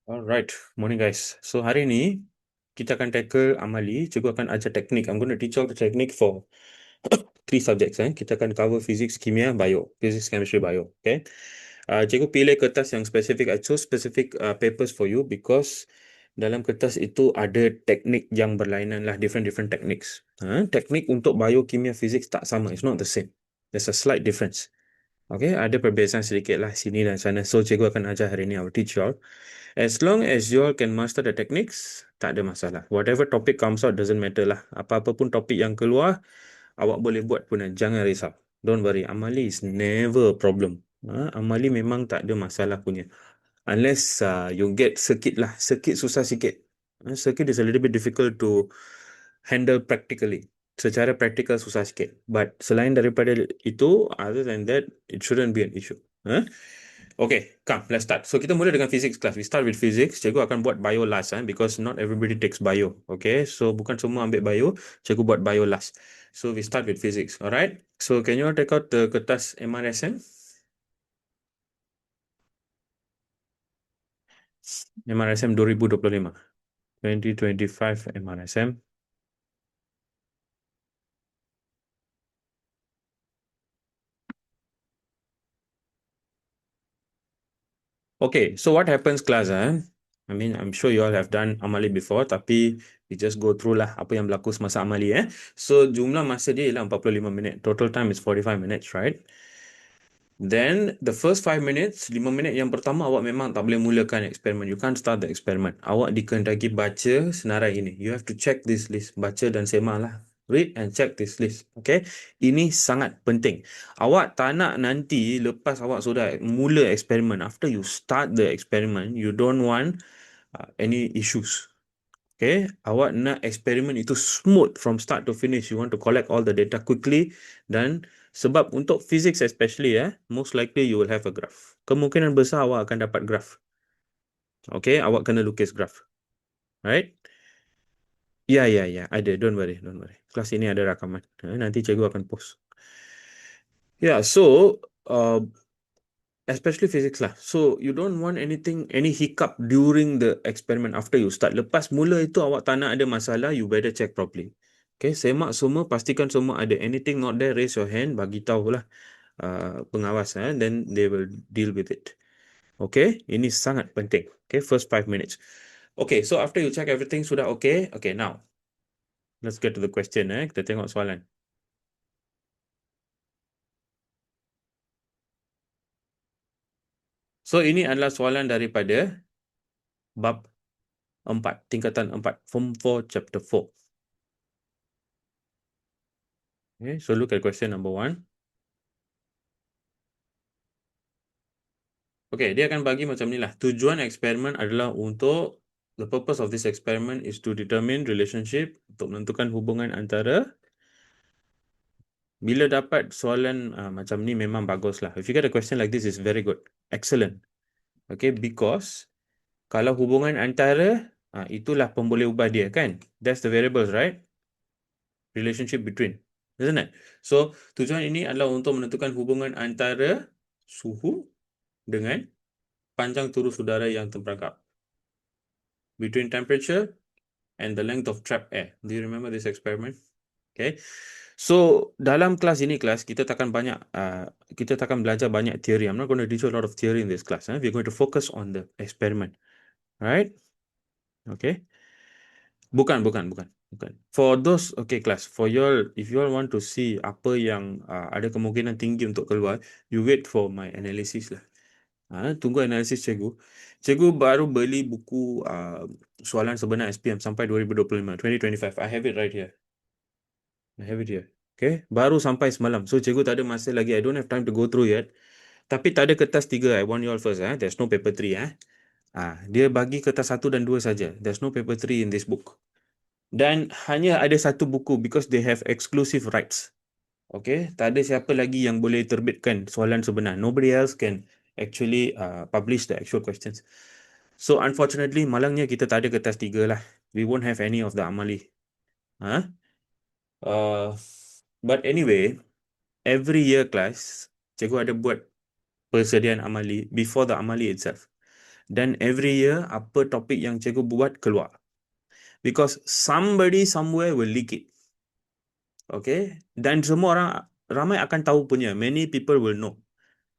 Alright, morning guys. So hari ni kita akan tackle Amali. Cikgu akan ajar teknik. I'm going to teach all the technique for three subjects. Kita akan cover physics, kimia, bio. Physics, chemistry, bio. Okay. Cikgu pilih kertas yang spesifik. I chose specific papers for you because dalam kertas itu ada teknik yang berlainan lah. Different techniques. Teknik untuk bio, kimia, physics tak sama. It's not the same. There's a slight difference. Okay, ada perbezaan sedikit lah sini dan sana. So, cikgu akan ajar hari ni. I will teach you all. As long as you all can master the techniques, tak ada masalah. Whatever topic comes out doesn't matter lah. Apa-apa pun topik yang keluar, awak boleh buat pun. Jangan risau. Don't worry. Amali is never a problem. Amali memang tak ada masalah punya. Unless you get circuit lah. Circuit susah sikit. Circuit is a little bit difficult to handle practically. Secara practical susah sikit. But selain daripada itu, other than that, it shouldn't be an issue. Okay, come, let's start. So, kita mula dengan physics class. We start with physics. Cikgu akan buat bio last, because not everybody takes bio. Okay, so bukan semua ambil bio. Cikgu buat bio last. So, we start with physics. Alright. So, can you all take out the kertas MRSM? MRSM 2025. 2025 MRSM. Okay, so what happens class, I mean, I'm sure you all have done Amali before, tapi we just go through lah apa yang berlaku semasa Amali, So, jumlah masa dia ialah 45 minit. Total time is 45 minutes, right? Then, the first 5 minutes, 5 minit yang pertama, awak memang tak boleh mulakan eksperimen. You can't start the experiment. Awak dikehendaki baca senarai ini. You have to check this list. Baca dan semak lah. Read and check this list. Okay? Ini sangat penting. Awak tak nak nanti lepas awak sudah mula eksperimen, after you start the experiment, you don't want any issues. Okay, awak nak eksperimen itu smooth from start to finish. You want to collect all the data quickly, dan sebab untuk physics especially, most likely you will have a graph. Kemungkinan besar awak akan dapat graph. Okay, awak kena lukis graph. Right? Ya, ada. Don't worry. Kelas ini ada rakaman. Nanti cikgu akan post. Yeah, so especially physics lah. So you don't want any hiccup during the experiment after you start. Lepas mula itu awak tak nak ada masalah, you better check properly. Okay, semak semua, pastikan semua ada. Anything not there, raise your hand, bagi tahulah pengawas, then they will deal with it. Okay, ini sangat penting. Okay, first 5 minutes. Okay, so after you check everything sudah okay. Okay, now let's get to the question. Kita tengok soalan. So ini adalah soalan daripada bab 4, tingkatan 4, Form 4, Chapter 4. Okay, so look at question number 1. Okay, dia akan bagi macam ni lah. Tujuan eksperimen adalah untuk, the purpose of this experiment is to determine relationship, untuk menentukan hubungan antara. Bila dapat soalan macam ni memang bagus lah. If you get a question like this, it's very good. Excellent. Okay, because kalau hubungan antara, itulah pemboleh ubah dia kan. That's the variables, right? Relationship between. Isn't it? So, tujuan ini adalah untuk menentukan hubungan antara suhu dengan panjang turus udara yang terperangkap. Between temperature and the length of trapped air. Do you remember this experiment? Okay. So, dalam kelas ini, kita takkan belajar banyak theory. I'm not going to teach you a lot of theory in this class. We're going to focus on the experiment. Right? Okay. Bukan. For those, okay class, for you all, if you all want to see apa yang ada kemungkinan tinggi untuk keluar, you wait for my analysis lah. Tunggu analisis cikgu. Cikgu baru beli buku soalan sebenar SPM sampai 2025, 2025. I have it right here. Okay, baru sampai semalam. So cikgu tak ada masa lagi. I don't have time to go through yet. Tapi tak ada kertas 3. I want you all first. There's no paper 3. Dia bagi kertas 1 dan 2 saja. There's no paper 3 in this book. Dan hanya ada satu buku because they have exclusive rights. Okay, tak ada siapa lagi yang boleh terbitkan soalan sebenar. Nobody else can actually publish the actual questions. So unfortunately, malangnya kita tak ada kertas 3 lah. We won't have any of the Amali. But anyway, every year class, cikgu ada buat persediaan amali, before the amali itself. Then every year, apa topik yang cikgu buat keluar. Because somebody somewhere will leak it. Okay? Dan semua orang, ramai akan tahu punya. Many people will know.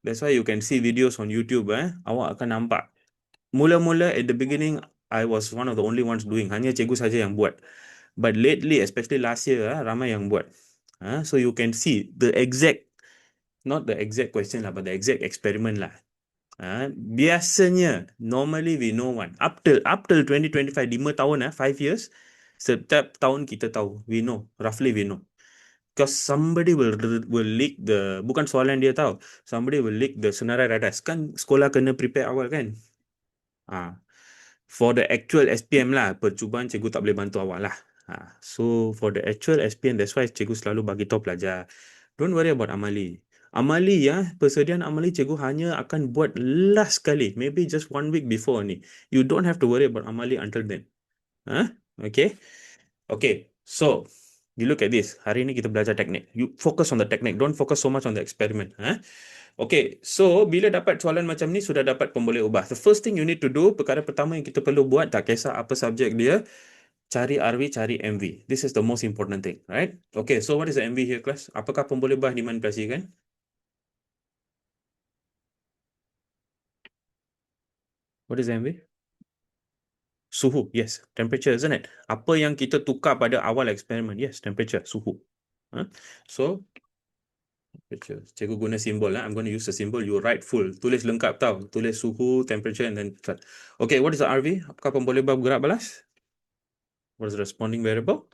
That's why you can see videos on YouTube. Awak akan nampak. Mula-mula at the beginning, I was one of the only ones doing. Hanya cikgu saja yang buat. But lately, especially last year, ramai yang buat. So you can see the exact, not the exact question lah, but the exact experiment lah. Biasanya, normally we know one. Up till 2025, 5 tahun, 5 years, setiap tahun kita tahu. We know, roughly we know. Because somebody will leak the, bukan soalan dia tahu, somebody will leak the senarai radas. Kan sekolah kena prepare awal kan? For the actual SPM lah, percubaan cikgu tak boleh bantu awak lah. So for the actual SPM, that's why cikgu selalu bagi tahu pelajar. Don't worry about Amali. Amali persediaan Amali cikgu hanya akan buat last kali, maybe just 1 week before ni. You don't have to worry about Amali until then. Okay? Okay, so you look at this. Hari ni kita belajar teknik. You focus on the technique. Don't focus so much on the experiment. Okay, so bila dapat soalan macam ni, sudah dapat pemboleh ubah. The first thing you need to do, perkara pertama yang kita perlu buat, tak kisah apa subjek dia, cari RV, cari MV. This is the most important thing, right? Okay, so what is the MV here, class? Apakah pemboleh ubah dimanipulasikan? What is the MV? Suhu, yes. Temperature, isn't it? Apa yang kita tukar pada awal eksperimen? Yes, temperature, suhu. So, temperature. Cikgu guna simbol. I'm going to use the symbol. You write full. Tulis lengkap tau. Tulis suhu, temperature, and then... Okay, what is the RV? Apakah pemboleh ubah bergerak balas? What is the responding variable?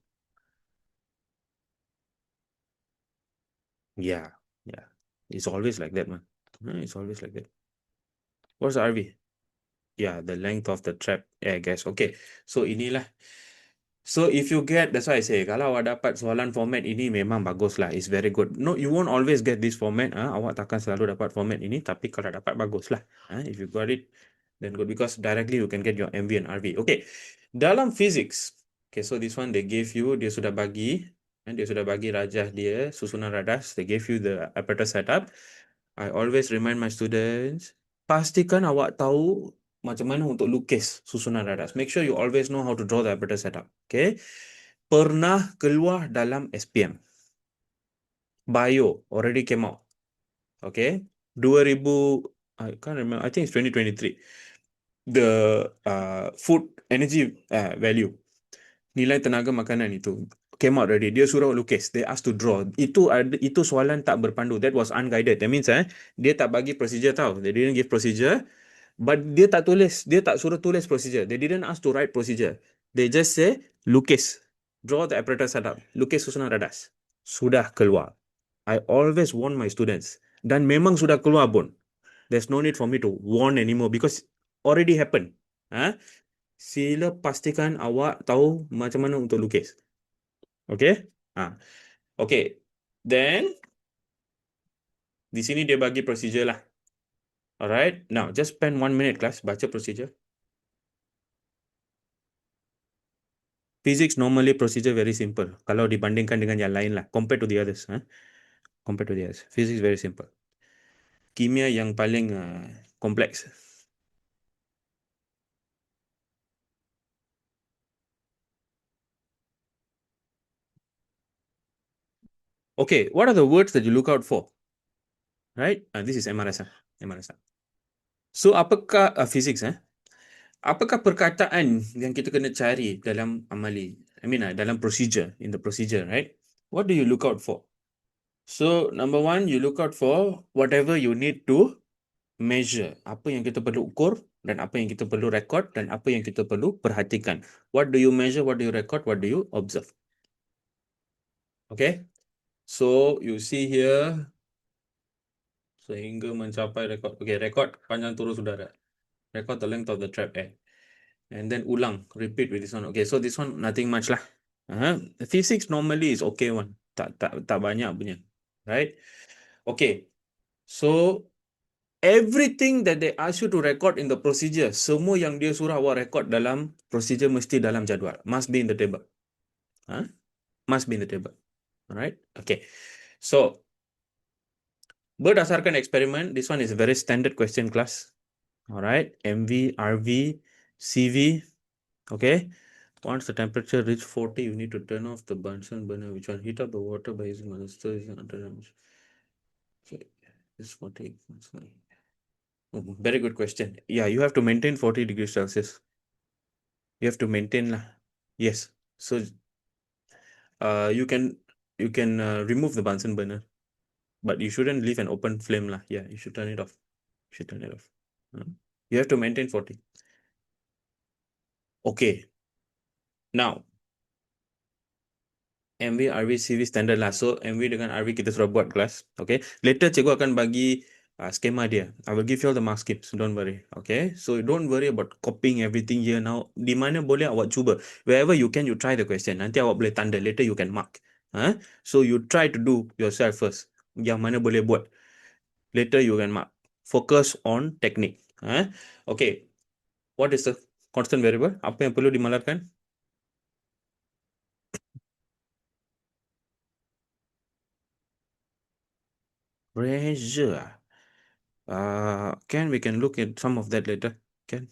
Yeah. It's always like that, man. It's always like that. What's the RV? Yeah, the length of the trap air gas. Okay, so inilah. So if you get, that's why I say, kalau awak dapat soalan format ini memang bagus lah. It's very good. No, you won't always get this format. Awak takkan selalu dapat format ini, tapi kalau dapat bagus lah. If you got it, then good. Because directly you can get your MV and RV. Okay, dalam physics. Okay, so this one they gave you, dia sudah bagi. Dia sudah bagi rajah dia, susunan radas. They gave you the apparatus setup. I always remind my students, pastikan awak tahu macam mana untuk lukis susunan radas. Make sure you always know how to draw the apparatus setup. Okay. Pernah keluar dalam SPM. Bio already came out. Okay. 2000, I can't remember. I think it's 2023. The food energy value. Nilai tenaga makanan itu came out already. Dia suruh lukis. They asked to draw. Itu soalan tak berpandu. That was unguided. That means dia tak bagi procedure tau. They didn't give procedure. But dia tak tulis. Dia tak suruh tulis procedure. They didn't ask to write procedure. They just say lukis. Draw the apparatus setup. Lukis susunan radas. Sudah keluar. I always warn my students. Dan memang sudah keluar pun. There's no need for me to warn anymore because already happened. Sila pastikan awak tahu macam mana untuk lukis. Okay? Okay. Then, di sini dia bagi procedure lah. Alright. Now, just spend 1 minute class, baca procedure. Physics normally procedure very simple. Kalau dibandingkan dengan yang lain lah. Compared to the others. Compared to the others. Physics very simple. Kimia yang paling kompleks. Okay, what are the words that you look out for? Right? This is MRS. So, apakah physics? Apakah perkataan yang kita kena cari dalam amali? I mean, dalam procedure, in the procedure, right? What do you look out for? So, number one, you look out for whatever you need to measure. Apa yang kita perlu ukur dan apa yang kita perlu record dan apa yang kita perlu perhatikan. What do you measure, what do you record, what do you observe? Okay? So, you see here, sehingga mencapai record. Okay, record panjang turun udara. Record the length of the trap air. And then ulang, repeat with this one. Okay, so this one, nothing much lah. Physics normally is okay one. Tak banyak punya. Right? Okay. So, everything that they ask you to record in the procedure, semua yang dia suruh awak record dalam procedure mesti dalam jadual. Must be in the table. Must be in the table. Alright? Okay. So, Berdasarkan eksperimen, this one is a very standard question class. Alright, MV, RV, CV. Okay. Once the temperature reach 40, you need to turn off the Bunsen burner, which will heat up the water by using a stir. Okay. This 40. Very good question. Yeah, you have to maintain 40 degrees Celsius. You have to maintain lah. Yes. So you can remove the Bunsen burner, but you shouldn't leave an open flame lah. Yeah, you should turn it off. You should turn it off. You have to maintain 40. Okay. Now, MV, RV, CV standard lah. So, MV dengan RV kita sudah buat kelas. Okay. Later, cikgu akan bagi skema dia. I will give you all the mark schemes. Don't worry. Okay. So, don't worry about copying everything here now. Di mana boleh awak cuba. Wherever you can, you try the question. Nanti awak boleh tanda. Later, you can mark. So, you try to do yourself first. Yang mana boleh buat. Later, you can mark. Focus on technique. Okay. What is the constant variable? Apa yang perlu dimalarkan? Pressure. We can look at some of that later. Can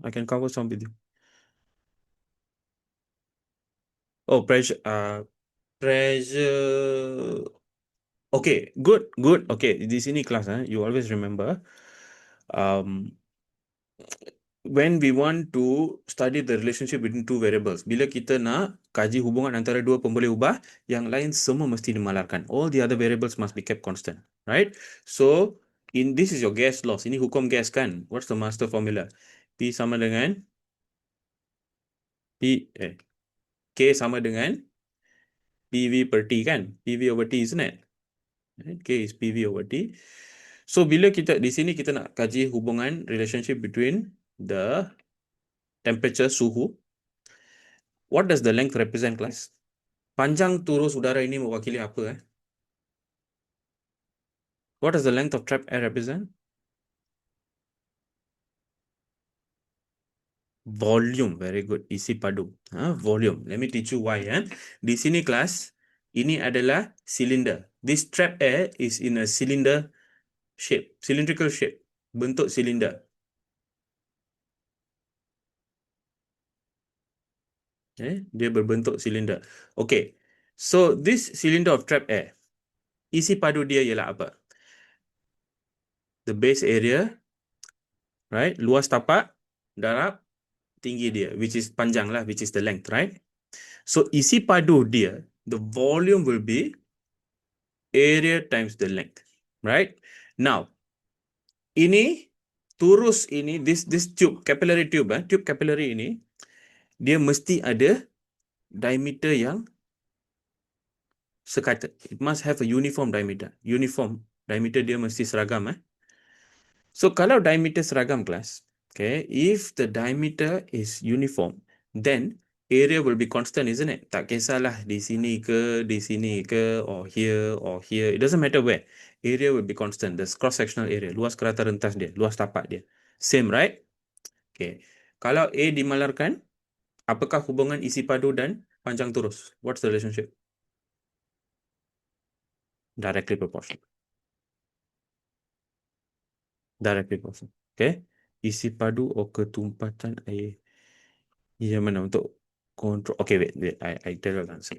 I can cover some with you. Oh, pressure. Pressure. Okay, good. Okay, di sini kelas, you always remember. When we want to study the relationship between two variables, bila kita nak kaji hubungan antara dua pemboleh ubah, yang lain semua mesti dimalarkan. All the other variables must be kept constant, right? So, this is your gas laws. Ini hukum gas kan? What's the master formula? P sama dengan K sama dengan PV per T kan? PV over T, isn't it? K is PV over T. So, bila kita di sini kita nak kaji hubungan relationship between the temperature suhu. What does the length represent, class? Panjang turus udara ini mewakili apa? What does the length of trapped air represent? Volume. Very good. Isi padu. Volume. Let me teach you why. Di sini kelas, ini adalah cylinder. This trapped air is in a cylinder shape. Cylindrical shape. Bentuk cylinder. Dia berbentuk cylinder. Okay. So, this cylinder of trapped air, isi padu dia ialah apa? The base area, right? Luas tapak, darab, tinggi dia, which is panjang lah, which is the length, right? So, isi padu dia, the volume will be area times the length, right? Now, ini, turus ini, this tube, capillary tube, tube capillary ini, dia mesti ada diameter yang sekata. It must have a uniform diameter. Uniform diameter dia mesti seragam. So, kalau diameter seragam, kelas, okay, if the diameter is uniform, then area will be constant, isn't it? Tak kisahlah di sini ke, or here. It doesn't matter where. Area will be constant. The cross-sectional area, luas kerata rentas dia, luas tapak dia. Same, right? Okay. Kalau A dimalarkan, apakah hubungan isi padu dan panjang turus? What's the relationship? Directly proportional. Directly proportional. Okay. Isi padu atau ketumpatan air. Yang mana untuk control? Okay, wait. I tell you the answer.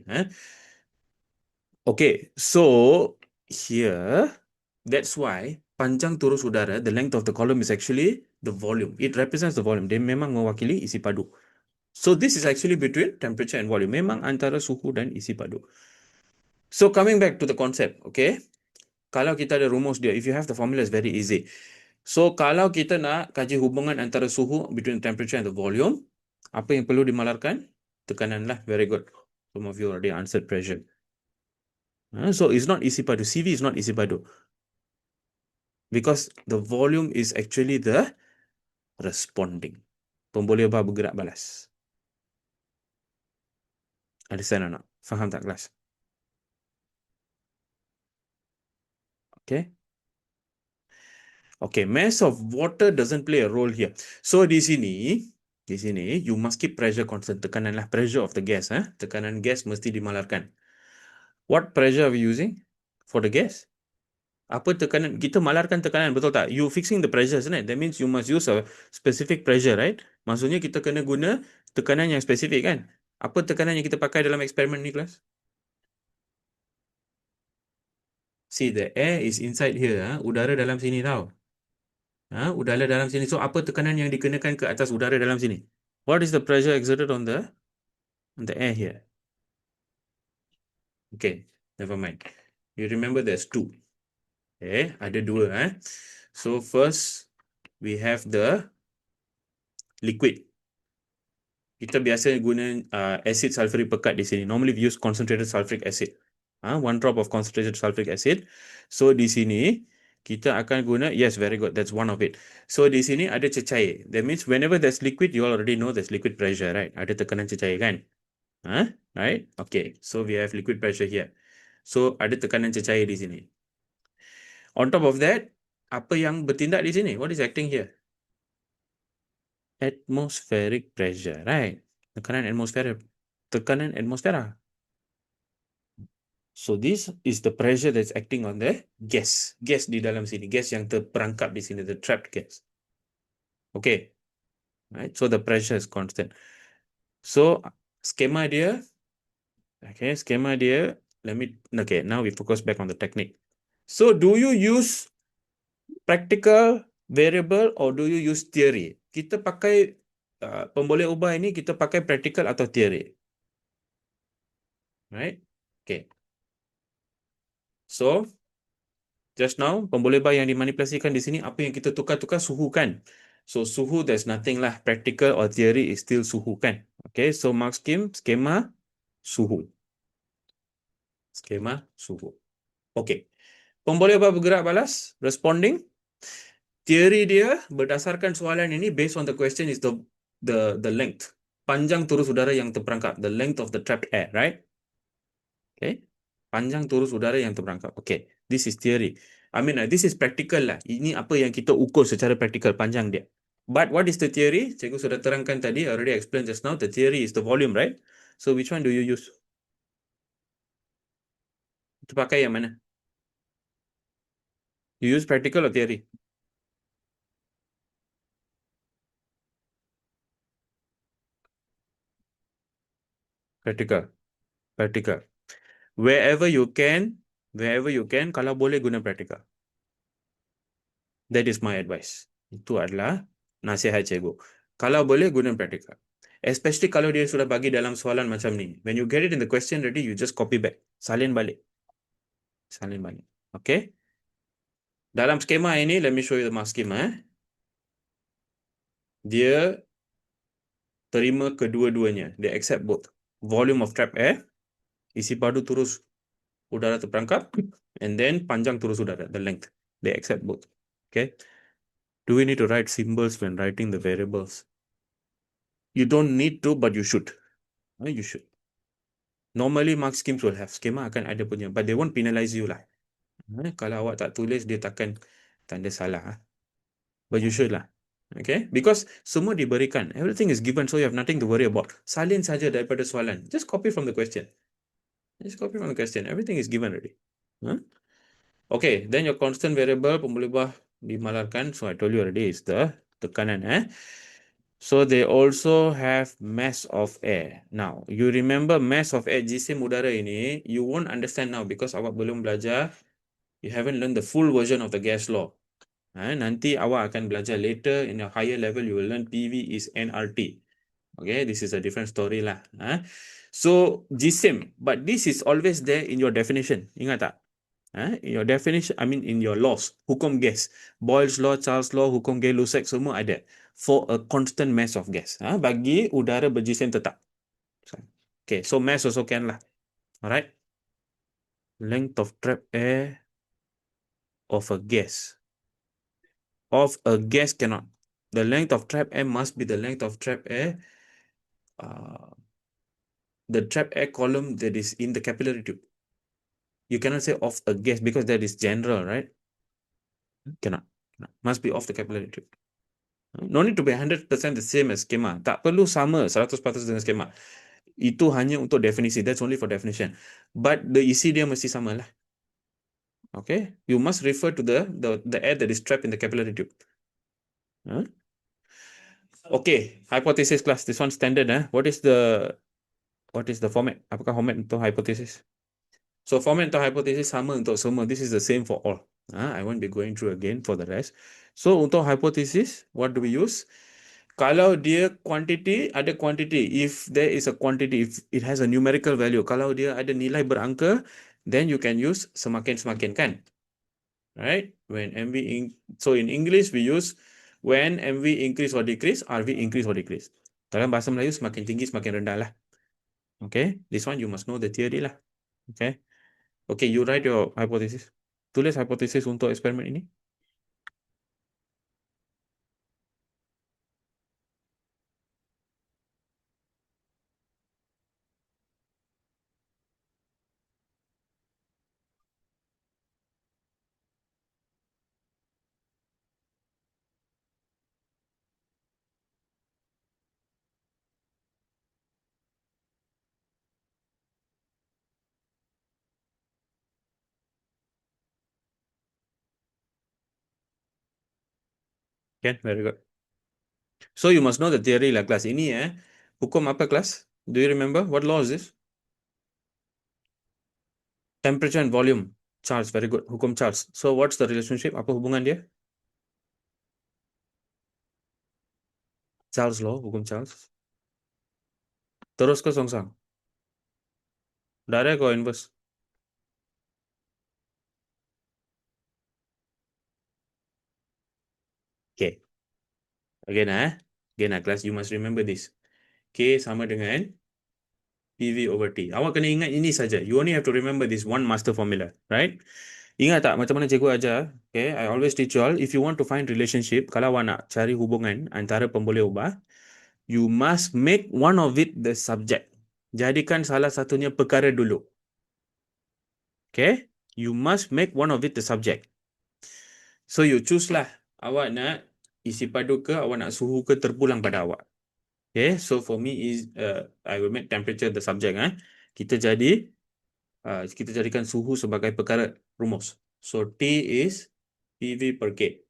Okay, so here, that's why panjang turus udara, the length of the column is actually the volume. It represents the volume. Dia memang mewakili isi padu. So this is actually between temperature and volume. Memang antara suhu dan isi padu. So coming back to the concept, okay? Kalau kita ada rumus dia, if you have the formula, it's very easy. So kalau kita nak kaji hubungan antara suhu between temperature and the volume, apa yang perlu dimalarkan? Tekanan lah. Very good. Some of you already answered pressure. So it's not isi padu. CV is not isi padu. Because the volume is actually the responding. Pemboleh ubah bergerak balas. Understand or not? Faham tak, kelas? Okay. Okay, mass of water doesn't play a role here. So di sini, you must keep pressure constant. Tekanan lah, pressure of the gas. Tekanan gas mesti dimalarkan. What pressure are we using for the gas? Apa tekanan? Kita malarkan tekanan, betul tak? You fixing the pressure, isn't it? That means you must use a specific pressure, right? Maksudnya kita kena guna tekanan yang spesifik, kan? Apa tekanan yang kita pakai dalam eksperimen ni, kelas? See, the air is inside here. Ha? Udara dalam sini tau. Ha? Udara dalam sini. So, apa tekanan yang dikenakan ke atas udara dalam sini? What is the pressure exerted on the air here? Okay, never mind. You remember there's two. Okay, ada dua. So, first, we have the liquid. Kita biasa guna acid sulfuric pekat di sini. Normally we use concentrated sulfuric acid. 1 drop of concentrated sulfuric acid. So di sini kita akan guna, yes, very good. That's one of it. So di sini ada cecair. That means whenever there's liquid, you already know there's liquid pressure, right? Ada tekanan cecair, kan? Right? Okay. So we have liquid pressure here. So ada tekanan cecair di sini. On top of that, apa yang bertindak di sini? What is acting here? Atmospheric pressure, right? Tekanan atmosfera. So this is the pressure that's acting on the gas. Gas di dalam sini. Gas yang terperangkap di sini. The trapped gas. Okay. Right. So the pressure is constant. So skema dia. Okay. Skema dia. Okay. Now we focus back on the technique. So do you use practical variable or do you use theory? Kita pakai pemboleh ubah ini, kita pakai practical atau theory? Right. Okay. So, just now, pemboleh ubah yang dimanipulasikan di sini, apa yang kita tukar-tukar? Suhu, kan? So, suhu, there's nothing lah. Practical or theory is still suhu, kan? Okay, so mark scheme, skema, suhu. Skema, suhu. Okay. Pemboleh ubah bergerak balas, responding. Teori dia berdasarkan soalan ini, based on the question, is the length. Panjang turus udara yang terperangkap. The length of the trapped air, right? Okay. Panjang turus udara yang terperangkap. Okay. This is theory. This is practical lah. Ini apa yang kita ukur secara praktikal, panjang dia. But what is the theory? Cikgu sudah terangkan tadi, already explained just now. The theory is the volume, right? So which one do you use? Kita pakai yang mana? You use practical or theory? Practical. Practical. Wherever you can, kalau boleh guna practical. That is my advice. Itu adalah nasihat cikgu. Kalau boleh guna practical. Especially kalau dia sudah bagi dalam soalan macam ni. When you get it in the question ready, you just copy back. Salin balik. Salin balik. Okay? Dalam skema ini, let me show you the mark schema. Dia terima kedua-duanya. Dia accept both. Volume of trapped air, isi padu turus udara terperangkap, and then panjang turus udara, the length. They accept both. Okay? Do we need to write symbols when writing the variables? You don't need to, but you should. You should. Normally, mark schemes will have. Skema akan ada punya, but they won't penalize you lah. Kalau awak tak tulis, dia takkan tanda salah. But you should lah. Okay? Because semua diberikan. Everything is given, so you have nothing to worry about. Salin saja daripada soalan. Just copy from the question. Just copy from the question. Everything is given already. Okay, then your constant variable, pemboleh ubah dimalarkan. So I told you already is the tekanan. So they also have mass of air. Now, you remember mass of air, jisim udara ini, you won't understand now because awak belum belajar. You haven't learned the full version of the gas law. Nanti awak akan belajar later in a higher level, you will learn PV is nRT. Okay, this is a different story lah. So, jisim, but this is always there in your definition. Ingat tak? In your definition, in your laws, hukum gas, Boyle's law, Charles' law, hukum Gay-Lussac, semua ada for a constant mass of gas. Bagi udara berjisim tetap. Okay, so mass also can lah. Alright. Length of trapped air of a gas. Of a gas cannot. The length of trapped air must be the length of trapped air. The trapped air column that is in the capillary tube. You cannot say of a gas because that is general, right? Cannot. Must be of the capillary tube. No need to be 100% the same as skema. Tak perlu sama 100% dengan skema. Itu hanya untuk definisi. That's only for definition. But the isi dia mesti sama lah. Okay, you must refer to the air that is trapped in the capillary tube. Huh? Okay, hypothesis class. This one standard. What is the format? Apakah format untuk hypothesis? So format untuk hypothesis sama untuk semua. This is the same for all. I won't be going through again for the rest. So untuk hypothesis, what do we use? Kalau dia quantity, ada quantity. If there is a quantity, if it has a numerical value, kalau dia ada nilai berangka, then you can use semakin-semakin kan? Right? When so in English we use when MV increase or decrease, RV increase or decrease. Dalam bahasa Melayu semakin tinggi semakin rendah lah. Okay, this one you must know the theory lah. Okay. Okay, you write your hypothesis. Tulis hypothesis untuk eksperimen ini. Can, very good. So you must know the theory lah kelas ini Hukum apa kelas? Do you remember? What law is this? Temperature and volume. Charles, very good. Hukum Charles. So what's the relationship? Apa hubungan dia? Charles law, hukum Charles. Terus ke songsang? Direct or inverse? Okay. Again Again class, you must remember this. K sama dengan PV over T. Awak kena ingat ini saja. You only have to remember this one master formula, right? Ingat tak macam mana cikgu ajar? Okay, I always teach you all, if you want to find relationship, kalau awak nak cari hubungan antara pemboleh ubah, you must make one of it the subject. Jadikan salah satunya perkara dulu. Okay, you must make one of it the subject. So you choose lah, awak nak isi padu ke, awak nak suhu ke, terpulang pada awak. Okay, so for me is I will make temperature the subject. Kita jadikan suhu sebagai perkara rumus. So T is PV per K.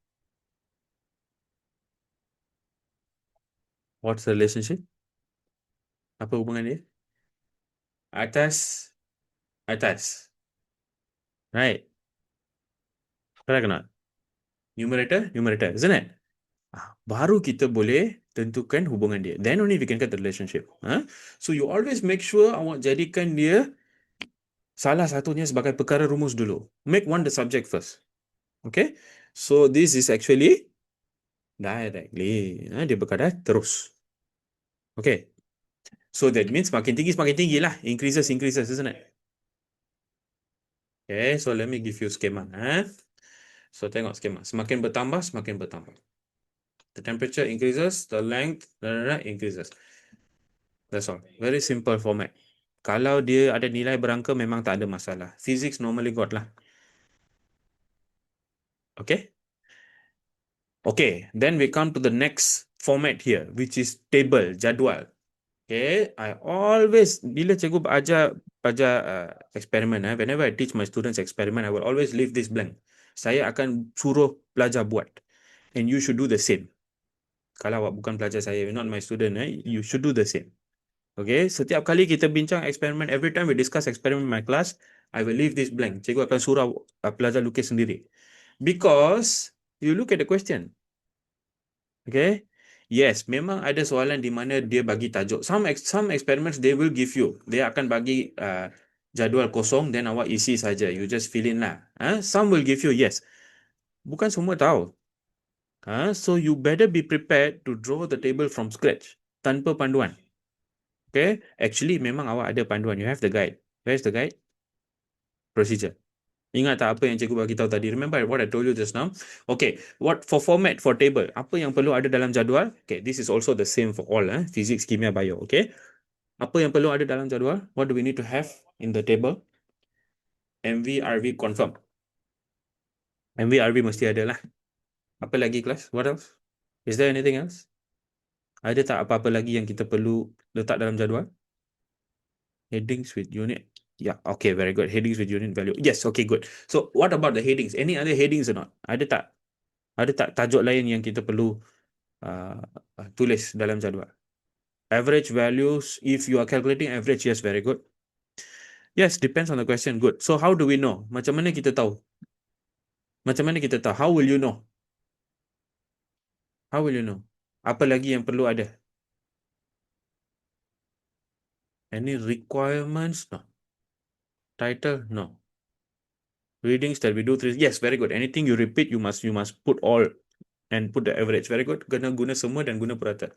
What's the relationship? Apa hubungan dia? Atas. Right. Correct or not? Numerator, isn't it? Baru kita boleh tentukan hubungan dia. Then only we can get the relationship. So you always make sure awak jadikan dia salah satunya sebagai perkara rumus dulu. Make one the subject first. Okay? So this is actually directly. Dia berkadar terus. Okay. So that means makin tinggi lah. Increases, isn't it? Okay, so let me give you schema. So tengok skema. Semakin bertambah. The temperature increases, the length increases. That's all. Very simple format. Kalau dia ada nilai berangka memang tak ada masalah. Physics normally got lah. Okay? Okay, then we come to the next format here, which is table, jadual. Okay, I always, bila cikgu ajar eksperimen, whenever I teach my students experiment, I will always leave this blank. Saya akan suruh pelajar buat. And you should do the same. Kalau awak bukan pelajar saya, you're not my student, you should do the same. Okay, setiap kali kita bincang eksperimen, every time we discuss experiment in my class, I will leave this blank. Cikgu akan suruh pelajar lukis sendiri. Because you look at the question. Okay, yes, memang ada soalan di mana dia bagi tajuk. Some experiments they will give you. Dia akan bagi jadual kosong, then awak isi saja. You just fill in lah. Some will give you yes. Bukan semua tahu. So you better be prepared to draw the table from scratch tanpa panduan. Okay, actually memang awak ada panduan. You have the guide. Where's the guide? Procedure. Ingat tak apa yang cikgu bagi tahu tadi? Remember what I told you just now? Okay, what for format for table? Apa yang perlu ada dalam jadual? Okay, this is also the same for all, physics, kimia, bio. Okay, apa yang perlu ada dalam jadual? What do we need to have in the table? MV, RV confirm. MV, RV mesti ada lah. Apa lagi kelas? What else? Is there anything else? Ada tak apa-apa lagi yang kita perlu letak dalam jadual? Headings with unit. Yeah, okay, very good. Headings with unit value. Yes, okay, good. So what about the headings? Any other headings or not? Ada tak? Ada tak tajuk lain yang kita perlu uh, tulis dalam jadual? Average values, if you are calculating average, yes, very good. Yes, depends on the question. Good. So how do we know? Macam mana kita tahu? Macam mana kita tahu? How will you know? How will you know? Apa lagi yang perlu ada? Any requirements? No. Title? No. Readings that we do three. Yes, very good. Anything you repeat, you must put all and put the average. Very good. Kena guna semua dan guna purata.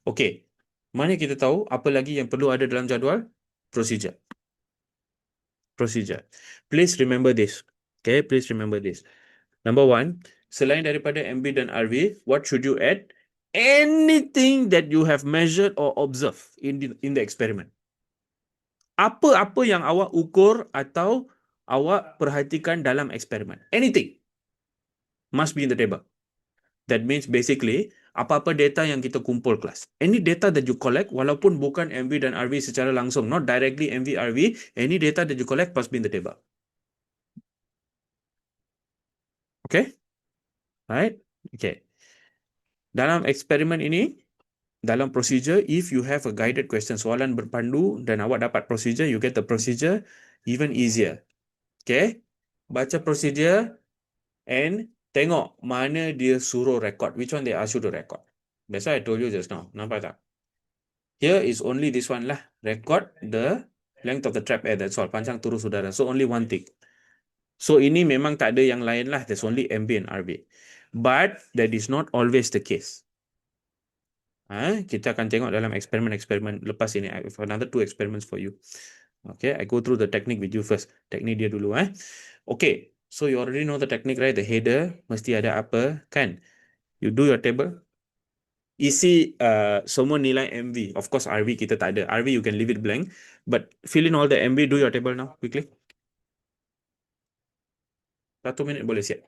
Okay. Mana kita tahu apa lagi yang perlu ada dalam jadual? Procedure. Procedure. Please remember this. Okay, please remember this. Number one, selain daripada MB dan RV, what should you add? Anything that you have measured or observed in the experiment. Apa-apa yang awak ukur atau awak perhatikan dalam eksperimen. Anything must be in the table. That means basically, apa-apa data yang kita kumpul kelas. Any data that you collect, walaupun bukan MV dan RV secara langsung, not directly MV, RV, any data that you collect must be in the table. Okay? Right? Okay. Dalam eksperimen ini, dalam procedure, if you have a guided question, soalan berpandu dan awak dapat procedure, you get the procedure even easier. Okay? Baca procedure and tengok mana dia suruh record. Which one they ask you to record. That's why I told you just now. Nampak tak? Here is only this one lah. Record the length of the trap air. That's all. Panjang turun udara. So only one thing. So ini memang tak ada yang lain lah. There's only MB and RB. But that is not always the case. Kita akan tengok dalam eksperimen-eksperimen lepas ini. I have another 2 experiments for you. Okay, I go through the technique with you first. Teknik dia dulu. Okay, so you already know the technique, right? The header mesti ada apa, kan? You do your table. Isi semua nilai MV. Of course, RV kita tak ada. RV you can leave it blank. But fill in all the MV. Do your table now, quickly. 1 minit boleh siap.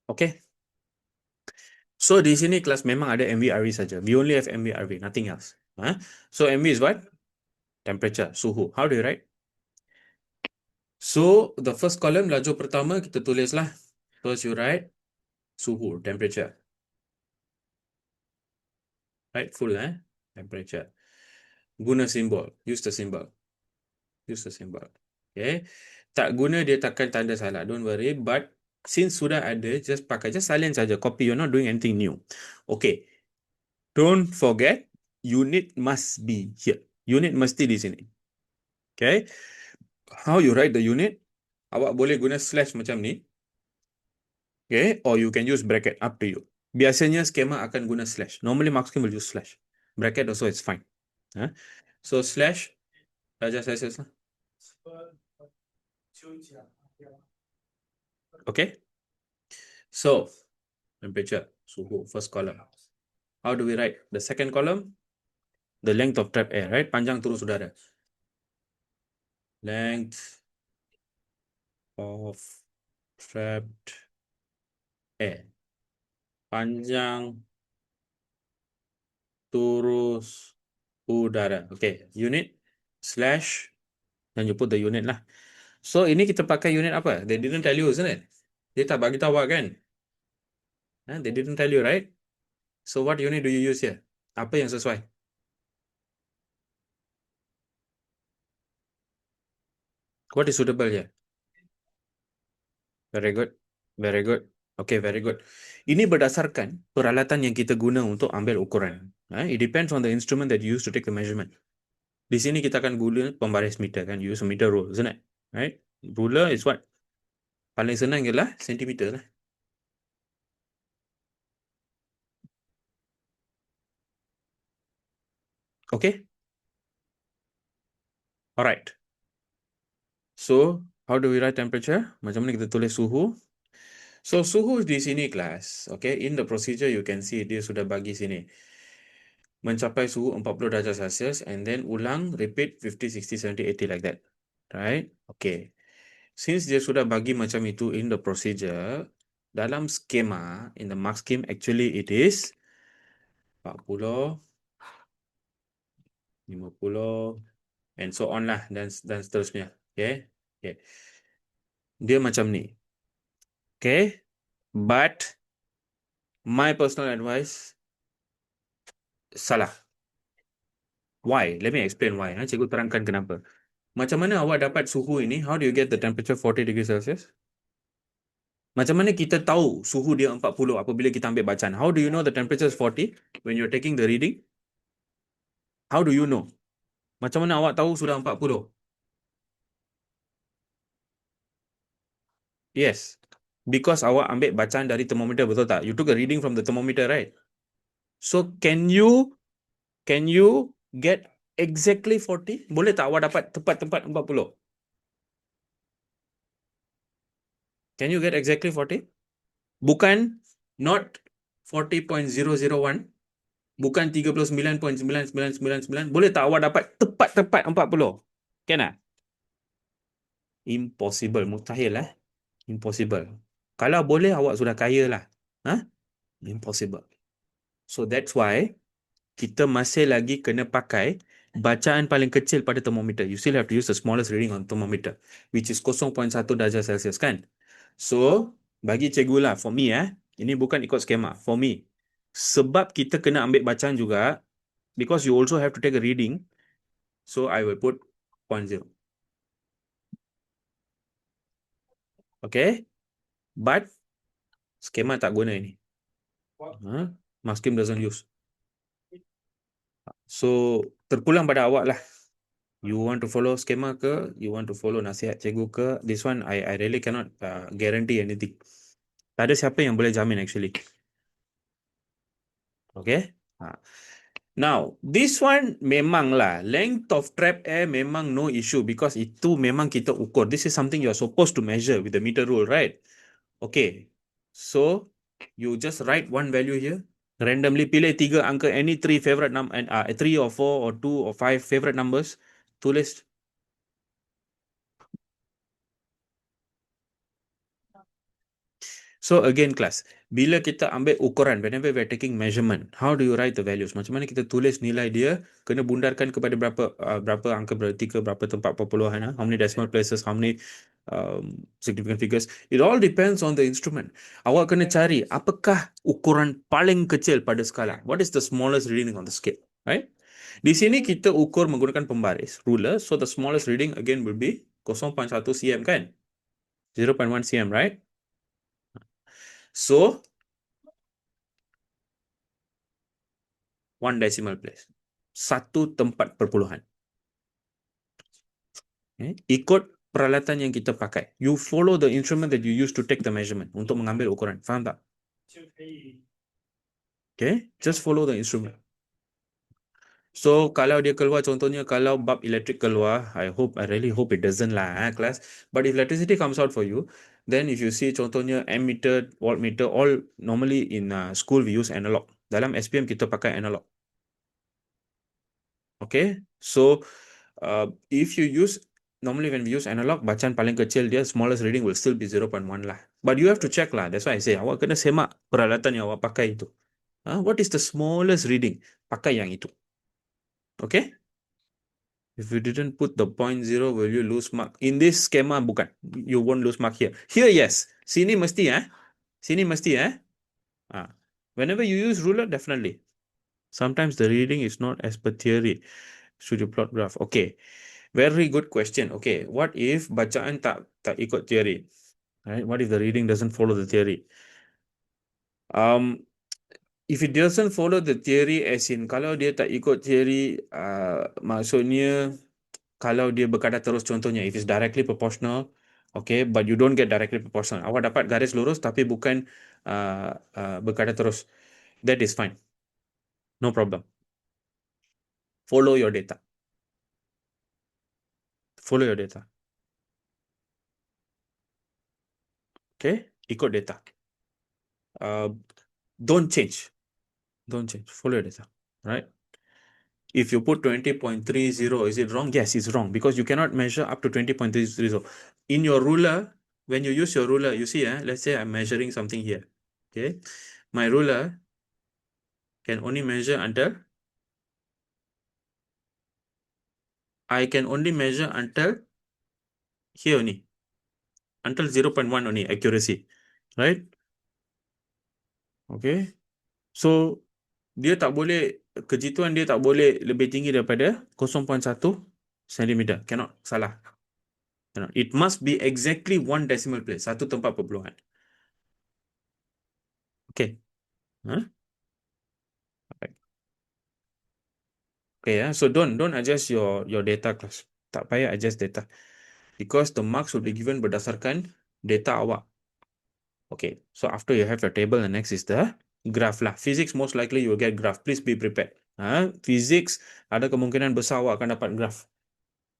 Okay. So di sini kelas memang ada MV RV saja. We only have MV RV, nothing else. So MV is what? Temperature, suhu. How do you write? So the first column, laju pertama kita tulislah. First you write suhu, temperature. Right, full temperature. Guna simbol, use the symbol. Use the symbol. Okay. Tak guna dia takkan tanda salah. Don't worry. But since sudah ada, just pakai, just salin saja. Copy, you're not doing anything new. Okay. Don't forget, unit must be here. Unit mesti di sini. Okay. How you write the unit? Awak boleh guna slash macam ni. Okay. Or you can use bracket. Up to you. Biasanya skema akan guna slash. Normally mark scheme will use slash. Bracket also it's fine. So slash Raja Celsius lah. Okay. So temperature, suhu, first column. How do we write? The second column, the length of trapped air, right? Panjang turun udara. Length of trapped air. Panjang turus udara. Okay, unit slash, dan you put the unit lah. So ini kita pakai unit apa? They didn't tell you, isn't it? Dia tak bagi tahu kan? They didn't tell you, right? So what unit do you use here? Apa yang sesuai? What is suitable here? Very good. Very good. Okay, very good. Ini berdasarkan peralatan yang kita guna untuk ambil ukuran. It depends on the instrument that you use to take the measurement. Di sini kita akan guna pembaris meter kan. Use a meter rule, isn't it? Right? Ruler is what? Paling senang ialah sentimeter lah. Okay? Alright. So, How do we write temperature? Macam mana kita tulis suhu? So, suhu di sini kelas. Okay, in the procedure you can see dia sudah bagi sini. Mencapai suhu 40 darjah Celsius and then ulang, repeat 50, 60, 70, 80 like that. Right? Okay. Since dia sudah bagi macam itu in the procedure, dalam skema, in the mark scheme, actually it is 40, 50, and so on lah, dan seterusnya. Okay? Okay. Dia macam ni. Okay? But, my personal advice, salah. Why? Let me explain why. Cikgu terangkan kenapa. Macam mana awak dapat suhu ini? How do you get the temperature 40 degrees Celsius? Macam mana kita tahu suhu dia 40 apabila kita ambil bacaan? How do you know the temperature is 40 when you're taking the reading? How do you know? Macam mana awak tahu sudah 40? Yes. Because awak ambil bacaan dari thermometer, betul tak? You took a reading from the thermometer, right? So, can you get exactly 40? Boleh tak awak dapat tepat-tepat 40? Can you get exactly 40? Bukan not 40.001, bukan 39.9999. Boleh tak awak dapat tepat-tepat 40? Can tak? Impossible, mustahil Impossible. Kalau boleh awak sudah kaya lah. Impossible. So that's why kita masih lagi kena pakai bacaan paling kecil pada thermometer. You still have to use the smallest reading on thermometer, which is 0.1 darjah Celsius kan. So, bagi cikgu lah, for me ini bukan ikut skema, for me. Sebab kita kena ambil bacaan juga, because you also have to take a reading, so I will put 0.0. Okay? But, skema tak guna ini. Mark scheme doesn't use. So, terpulang pada awak lah. You want to follow skema ke? You want to follow nasihat cikgu ke? This one, I really cannot guarantee anything. Tak ada siapa yang boleh jamin actually. Okay? Now, this one memang lah. Length of trap air memang no issue because itu memang kita ukur. This is something you are supposed to measure with the meter rule, right? Okay. So, you just write one value here. Randomly pilih 3 angka, any 3 favorite number, and 3 or 4 or 2 or 5 favorite numbers. Tulis. So again class, bila kita ambil ukuran, whenever we are taking measurement, how do you write the values? Macam mana kita tulis nilai dia, kena bundarkan kepada berapa angka berarti ke, berapa tempat perpuluhan, how many decimal places, how many significant figures. It all depends on the instrument. Awak kena cari apakah ukuran paling kecil pada skala. What is the smallest reading on the scale, right? Di sini kita ukur menggunakan pembaris, ruler, so the smallest reading again will be 0.1 cm kan? 0.1 cm, right? So, 1 decimal place. 1 tempat perpuluhan. Ikut peralatan yang kita pakai. You follow the instrument that you use to take the measurement untuk mengambil ukuran. Faham tak? Okay, just follow the instrument. So, kalau dia keluar, contohnya kalau bulb elektrik keluar, I really hope it doesn't lah, class. But if electricity comes out for you, then if you see contohnya ammeter, voltmeter, all normally in school we use analog. Dalam SPM kita pakai analog. Okay, so if you use, normally when we use analog, bacaan paling kecil dia, smallest reading will still be 0.1 lah. But you have to check lah. That's why I say, awak kena semak peralatan yang awak pakai itu. What is the smallest reading? Pakai yang itu. Okay? If you didn't put the 0.0, will you lose mark? In this schema, bukan. You won't lose mark here. Here, yes. Sini mesti, Sini mesti, Whenever you use ruler, definitely. Sometimes the reading is not as per theory. Should you plot graph? Okay. Very good question. Okay, what if bacaan tak ikut teori? Right? What if the reading doesn't follow the theory? If it doesn't follow the theory, as in kalau dia tak ikut teori, maksudnya kalau dia berkadar terus, contohnya if it's directly proportional, okay, but you don't get directly proportional. Awak dapat garis lurus tapi bukan berkadar terus. That is fine. No problem. Follow your data. Follow your data. Okay, ikut data. Don't change. Don't change. Follow data. Right? If you put 20.30, is it wrong? Yes, it's wrong because you cannot measure up to 20.30. In your ruler, when you use your ruler, you see, let's say I'm measuring something here. Okay. My ruler can only measure until I can only measure until here only. Until 0.1 only accuracy. Right? Okay. So dia tak boleh, kejituan dia tak boleh lebih tinggi daripada 0.1 cm. Cannot. Salah. Cannot. It must be exactly one decimal place. Satu tempat perpuluhan. Okay. Huh? Right. Okay, so don't adjust your data class. Tak payah adjust data. Because the marks will be given berdasarkan data awak. Okay, so after you have your table, the next is the graph lah. Physics, most likely you will get graph. Please be prepared. Physics, ada kemungkinan besar awak akan dapat graph.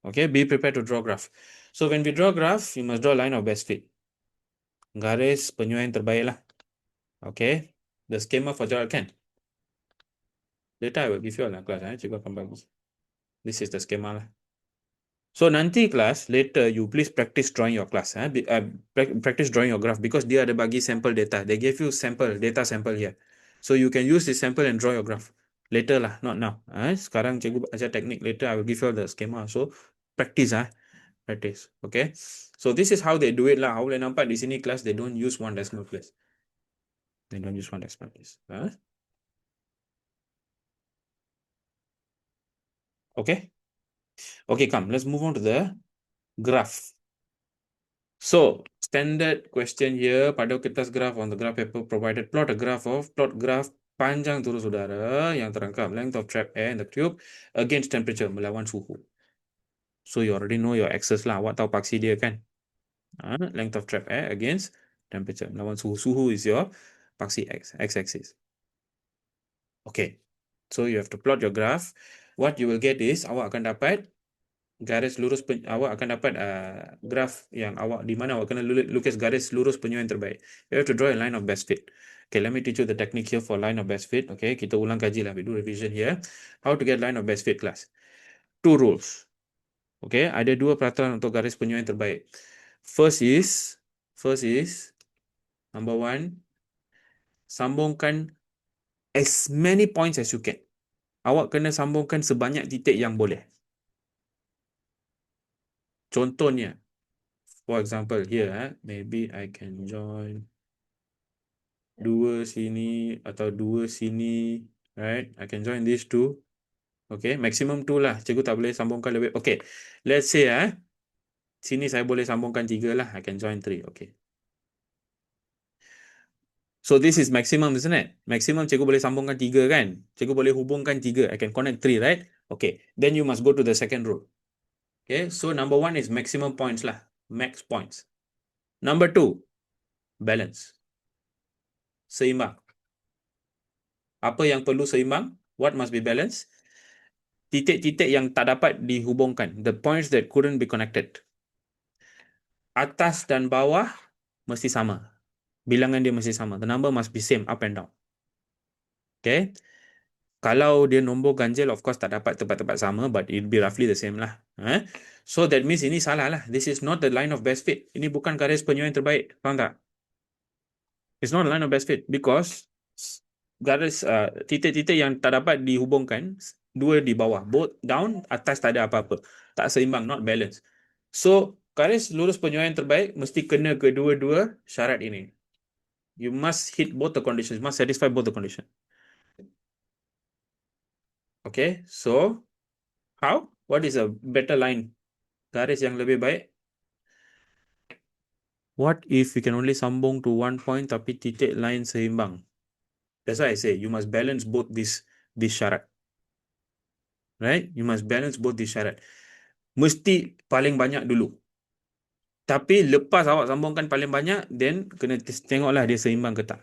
Okay, be prepared to draw graph. So when we draw graph, you must draw line of best fit. Garis penyuaian terbaik lah. Okay, the schema for Gerald can. Later I will give you all class. Cikgu akan bagi. This is the schema lah. So nanti kelas, later you please practice drawing your class. Practice drawing your graph because dia ada bagi sample data. They give you data sample here. So you can use this sample and draw your graph. Later lah, not now. Sekarang cikgu ajar teknik. Later I will give you all the schema. So practice. Practice. Okay. So this is how they do it lah. How boleh nampak di sini kelas, they don't use one decimal place. They don't use one decimal place. Okay. Okay, come. Let's move on to the graph. So, standard question here, pada kertas graph on the graph paper provided, plot graph panjang turun udara yang terangkap, length of trap air in the tube against temperature, melawan suhu. So, you already know your axis lah. Awak tahu paksi dia kan? Length of trap air against temperature, melawan suhu. Suhu is your paksi x-axis. Okay. So, you have to plot your graph. What you will get is, awak akan dapat garis lurus awak akan dapat graf yang awak di mana awak kena lukis garis lurus penyuaian terbaik. You have to draw a line of best fit. Okay, let me teach you the technique here for line of best fit. Okay, kita ulang kaji lah. We do revision here. How to get line of best fit class. Two rules. Okay, ada dua peraturan untuk garis penyuaian terbaik. First is number one, sambungkan as many points as you can. Awak kena sambungkan sebanyak titik yang boleh. Contohnya, for example, here, maybe I can join dua sini atau dua sini, right? I can join these two. Okay, maximum two lah. Cikgu tak boleh sambungkan lebih. Okay, let's say, sini saya boleh sambungkan 3 lah. I can join 3, okay. So this is maximum, isn't it? Maximum cikgu boleh sambungkan 3 kan? Cikgu boleh hubungkan 3. I can connect 3, right? Okay, then you must go to the second rule. Okay, so number 1 is maximum points lah. Max points. Number 2, balance. Seimbang. Apa yang perlu seimbang? What must be balanced? Titik-titik yang tak dapat dihubungkan. The points that couldn't be connected. Atas dan bawah mesti sama. Bilangan dia mesti sama. The number must be same up and down. Okay. Kalau dia nombor ganjil, of course tak dapat tempat-tempat sama, but it will be roughly the same lah. So that means ini salah lah. This is not the line of best fit. Ini bukan garis penyuaian terbaik. Faham tak? It's not a line of best fit because garis titik-titik yang tak dapat dihubungkan, dua di bawah, both down, atas tak ada apa-apa. Tak seimbang, not balance. So, garis lurus penyuaian terbaik mesti kena kedua-dua syarat ini. You must hit both the conditions, must satisfy both the conditions. Okay, so how? What is a better line? Garis yang lebih baik? What if we can only sambung to one point tapi titik lain seimbang? That's why I say you must balance both this syarat. Right? You must balance both this syarat. Mesti paling banyak dulu. Tapi lepas awak sambungkan paling banyak, then kena tengoklah dia seimbang ke tak.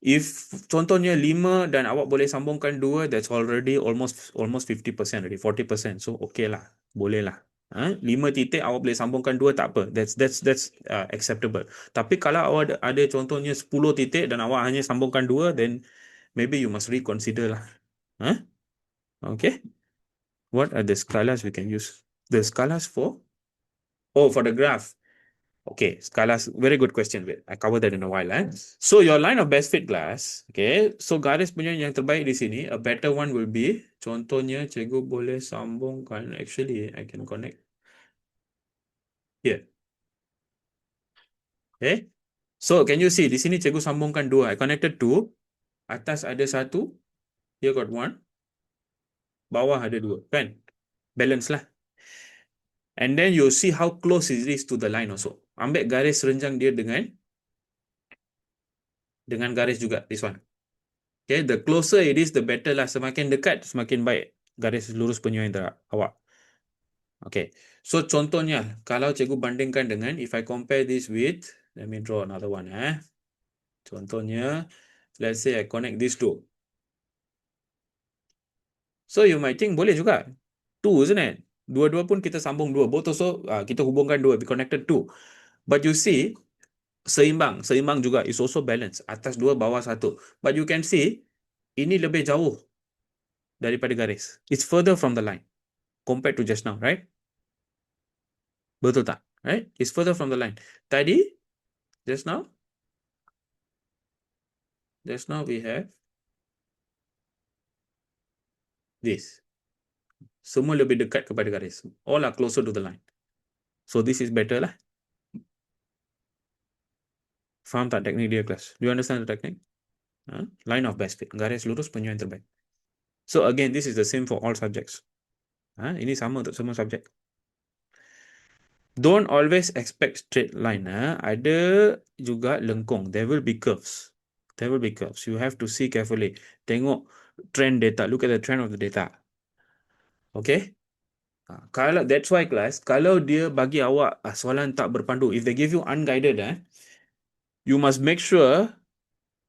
If contohnya 5 dan awak boleh sambungkan 2, that's already almost 50% already, 40%. So okay lah, boleh lah. 5 titik awak boleh sambungkan 2 tak apa. That's acceptable. Tapi kalau awak ada contohnya 10 titik dan awak hanya sambungkan 2, then maybe you must reconsider lah. Huh? Okay. What are the scalas we can use? The scalas for? Oh, for the graph. Okay, scalas. Very good question. Wait, I cover that in a while. So your line of best fit class. Okay. So garis punya yang terbaik di sini. A better one will be. Contohnya, cikgu boleh sambungkan. Actually, I can connect here. Okay. So can you see di sini cikgu sambungkan 2. I connected 2. Atas ada 1. Here got 1. Bawah ada 2. Kan? Balance lah. And then you see how close it is to the line also. Ambil garis renjang dia dengan garis juga. This one. Okay. The closer it is, the better lah. Semakin dekat, semakin baik. Garis lurus penyuai awak. Okay. So contohnya, kalau cikgu bandingkan dengan, if I compare this with, let me draw another one. Contohnya, let's say I connect these two. So you might think boleh juga. 2, isn't it? Dua-dua pun kita sambung 2. Both also kita hubungkan 2. We connected 2. But you see, seimbang. Seimbang juga. Is also balance. Atas 2, bawah 1. But you can see, ini lebih jauh daripada garis. It's further from the line. Compared to just now, right? Betul tak? Right? It's further from the line. Tadi, just now we have this. Semua lebih dekat kepada garis. All are closer to the line. So this is better lah. Faham tak teknik dia, kelas? Do you understand the technique? Line of best fit. Garis lurus penyuai terbaik. So again, this is the same for all subjects. Ini sama untuk semua subjek. Don't always expect straight line. Ada juga lengkung. There will be curves. There will be curves. You have to see carefully. Tengok trend data. Look at the trend of the data. Okay? Kalau that's why class, kalau dia bagi awak soalan tak berpandu, if they give you unguided, you must make sure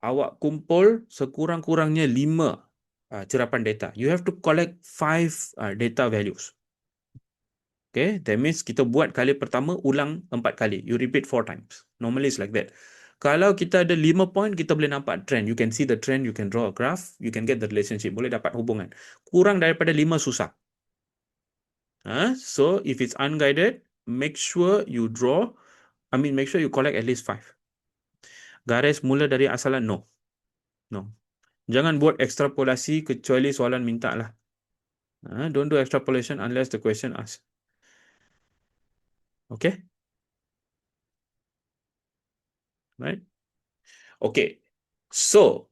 awak kumpul sekurang-kurangnya 5 cerapan data. You have to collect 5 data values. Okay, that means kita buat kali pertama, ulang 4 kali. You repeat 4 times. Normally it's like that. Kalau kita ada 5 point, kita boleh nampak trend. You can see the trend, you can draw a graph, you can get the relationship. Boleh dapat hubungan. Kurang daripada 5 susah. So if it's unguided, make sure you make sure you collect at least 5. Garis mula dari asalan, no. Jangan buat ekstrapolasi kecuali soalan minta lah. Don't do extrapolation unless the question asks. Okay? Right? Okay. So,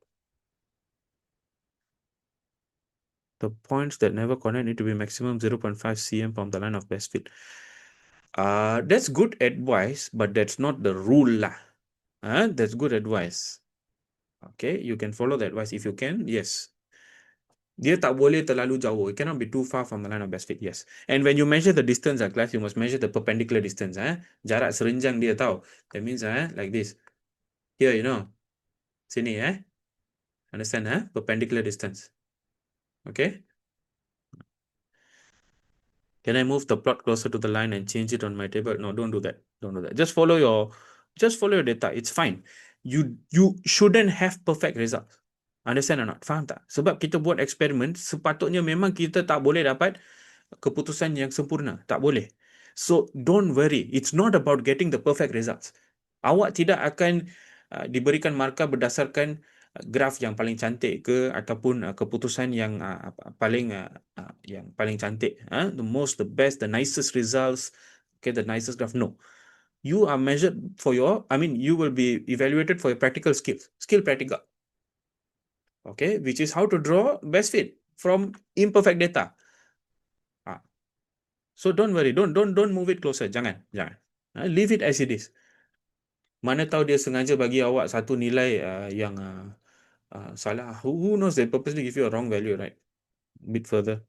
the points that never connect need to be maximum 0.5 cm from the line of best fit. That's good advice, but that's not the rule lah. That's good advice. Okay, you can follow the advice if you can. Yes. Dia tak boleh terlalu jauh. It cannot be too far from the line of best fit. Yes. And when you measure the distance, class, you must measure the perpendicular distance. Jarak serenjang dia tahu. That means like this. Here, sini, understand, perpendicular distance. Okay. Can I move the plot closer to the line and change it on my table? No, don't do that. Don't do that. Just follow your data. It's fine. You shouldn't have perfect results. Understand or not? Faham tak? Sebab kita buat eksperimen, sepatutnya memang kita tak boleh dapat keputusan yang sempurna. Tak boleh. So, don't worry. It's not about getting the perfect results. Awak tidak akan diberikan markah berdasarkan graf yang paling cantik ke ataupun keputusan yang paling cantik. The best, the nicest results, okay, the nicest graph. No. You are measured for you will be evaluated for your practical skills. Skill practical. Okay, which is how to draw best fit from imperfect data. So don't worry, don't move it closer. Jangan. Leave it as it is. Mana tahu dia sengaja bagi awak satu nilai yang salah. Who knows, they purposely give you a wrong value, right? A bit further.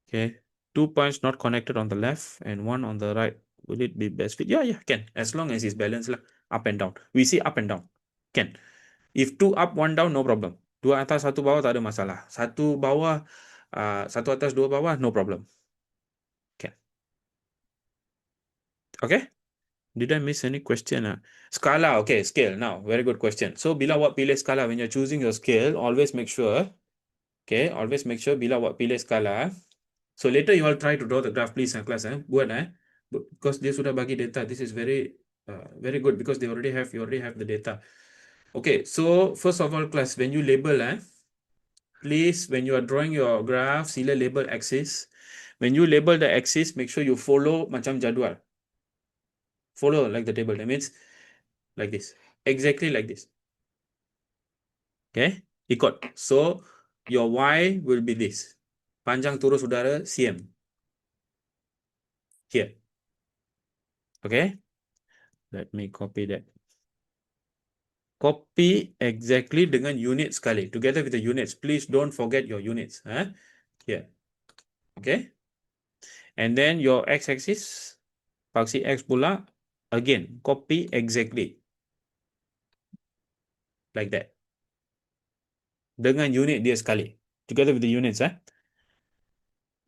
Okay. 2 points not connected on the left and 1 on the right. Will it be best fit? Yeah, can. As long as it's balanced lah. Up and down. We see up and down. Can. If 2 up, 1 down, no problem. 2 atas, 1 bawah, tak ada masalah. 1 bawah, 1 atas, 2 bawah, no problem. Can. Okay? Did I miss any question? Skala, okay, scale. Now, very good question. So, bila awak pilih skala, when you're choosing your scale, always make sure, okay, always make sure bila awak pilih skala. So, later you all try to draw the graph, please, class. Buat, because dia sudah bagi data. This is very good because you already have the data. Okay, so first of all, class, when you label, please, when you are drawing your graph, sila label axis. When you label the axis, make sure you follow macam jadual. Follow like the table. That means like this. Exactly like this. Okay? Ikut. So, your Y will be this. Panjang turun udara cm. Here. Okay? Let me copy that. Copy exactly dengan unit sekali. Together with the units. Please don't forget your units. Here. Okay? And then your x-axis, paksi x pula, again, copy exactly. Like that. Dengan unit dia sekali. Together with the units.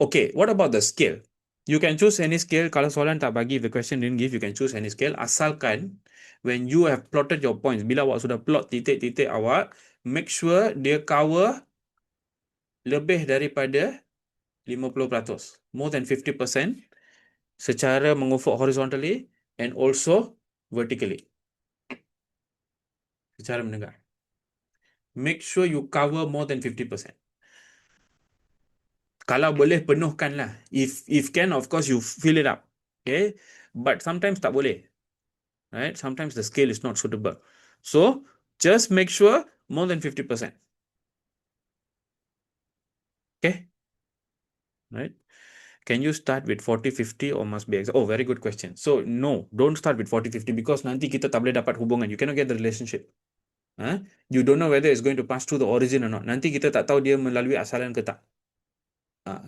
Okay, what about the scale? You can choose any scale. Kalau soalan tak bagi, if the question didn't give, you can choose any scale. Asalkan, when you have plotted your points, bila awak sudah plot titik-titik awak, make sure dia cover lebih daripada 50%. More than 50% secara mengufuk horizontally and also vertically. Secara mendengar. Make sure you cover more than 50%. Kalau boleh penuhkanlah. If can, of course, you fill it up. Okay? But sometimes tak boleh. Right? Sometimes the scale is not suitable. So, just make sure more than 50%. Okay? Right? Can you start with 40-50 or must be exact? Oh, very good question. So, no, don't start with 40-50 because nanti kita tak boleh dapat hubungan. You cannot get the relationship. You don't know whether it's going to pass through the origin or not. Nanti kita tak tahu dia melalui asalan ke tak.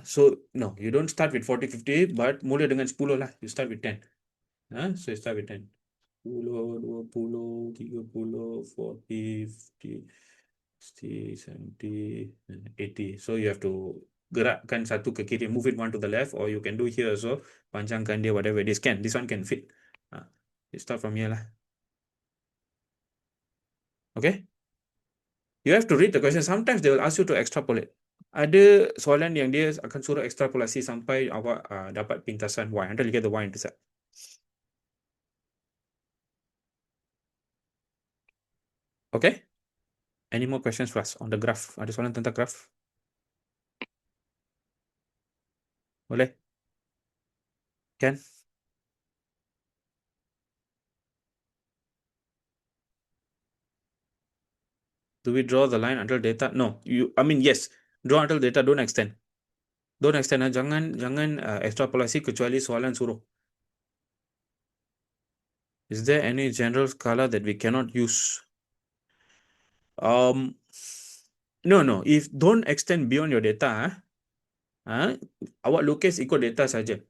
So, no, you don't start with 40-50, but mula dengan 10 lah. You start with 10. So, you start with 10. 10, 20, 30, 40, 50, 60, 70, 80. So, you have to gerakkan satu ke kiri, move it one to the left, or you can do here also, panjangkan dia, whatever it is. This one can fit. You start from here lah. Okay? You have to read the question. Sometimes they will ask you to extrapolate. Ada soalan yang dia akan suruh ekstrapolasi sampai awak dapat pintasan Y, until you get the Y intercept. Okay? Any more questions for us on the graph? Ada soalan tentang graph? Boleh? Can? Do we draw the line until data? No. Yes. Draw until data, don't extend. Don't extend. Jangan ekstrapolasi kecuali soalan suruh. Is there any general skala that we cannot use? No. If don't extend beyond your data, awak lukis ikut data saja.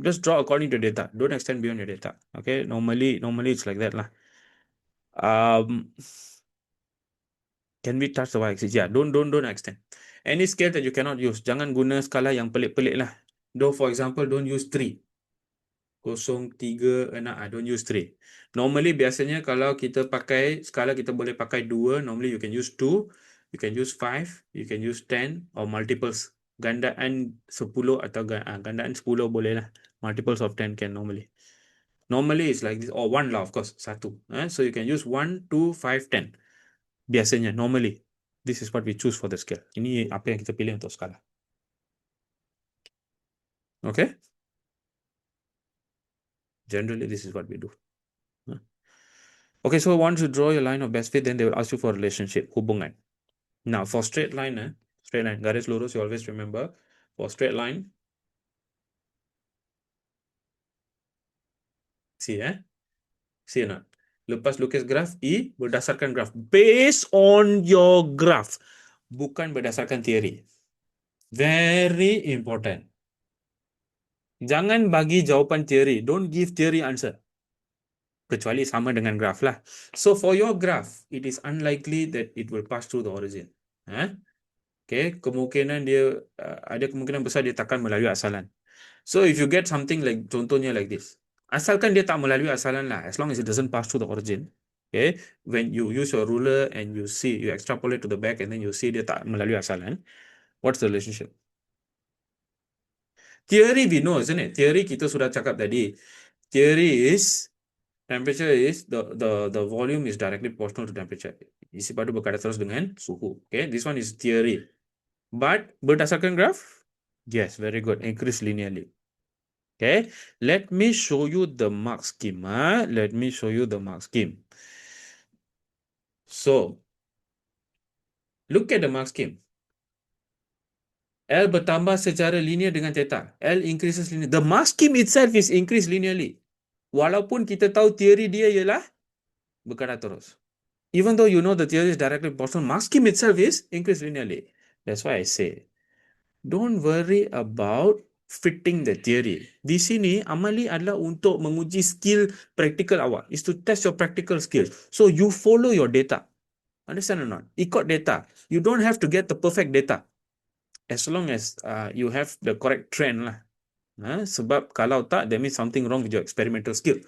Just draw according to data. Don't extend beyond your data. Okay. Normally it's like that lah. Can we touch the y-axis? Yeah. Don't extend. Any scale that you cannot use, jangan guna skala yang pelik-pelik lah. For example, don't use 3. 0, 3, 6. Don't use 3. Normally, biasanya kalau kita pakai skala, kita boleh pakai 2. Normally, you can use 2. You can use 5. You can use 10 or multiples. Gandaan 10 atau gandaan 10 boleh lah. Multiples of 10 can normally. Normally, it's like this. Or 1 lah, of course. 1. So, you can use 1, 2, 5, 10. Biasanya, normally. This is what we choose for the scale. Ini apa yang kita pilih untuk skala. Okay? Generally, this is what we do. Okay, so once you draw your line of best fit, then they will ask you for relationship, hubungan. Now, for straight line, garis lurus, you always remember. For straight line, see or not? Lepas lukis graf, berdasarkan graf. Based on your graph. Bukan berdasarkan teori. Very important. Jangan bagi jawapan teori. Don't give theory answer. Kecuali sama dengan graf lah. So for your graph, it is unlikely that it will pass through the origin. Okay, kemungkinan dia ada kemungkinan besar dia takkan melalui asalan. So if you get something like contohnya like this. Asalkan dia tak melalui asalan lah. As long as it doesn't pass through the origin. Okay. When you use your ruler and you see, you extrapolate to the back and then you see dia tak melalui asalan. What's the relationship? Theory we know, isn't it? Theory kita sudah cakap tadi. Theory is temperature is the volume is directly proportional to temperature. Isi padu berkaitan terus dengan suhu. Okay, this one is theory. But berdasarkan graph, yes, very good. Increase linearly. Okay, let me show you the mark scheme. Let me show you the mark scheme. So, look at the mark scheme. L bertambah secara linear dengan theta. L increases linear. The mark scheme itself is increased linearly. Walaupun kita tahu teori dia ialah berkaitan terus. Even though you know the theory is directly proportional, mark scheme itself is increased linearly. That's why I say, don't worry about fitting the theory. Di sini, Amali adalah untuk menguji skill practical awak. Is to test your practical skill. So, you follow your data. Understand or not? Ikut data. You don't have to get the perfect data. As long as you have the correct trend lah. Sebab kalau tak, that means something wrong with your experimental skill.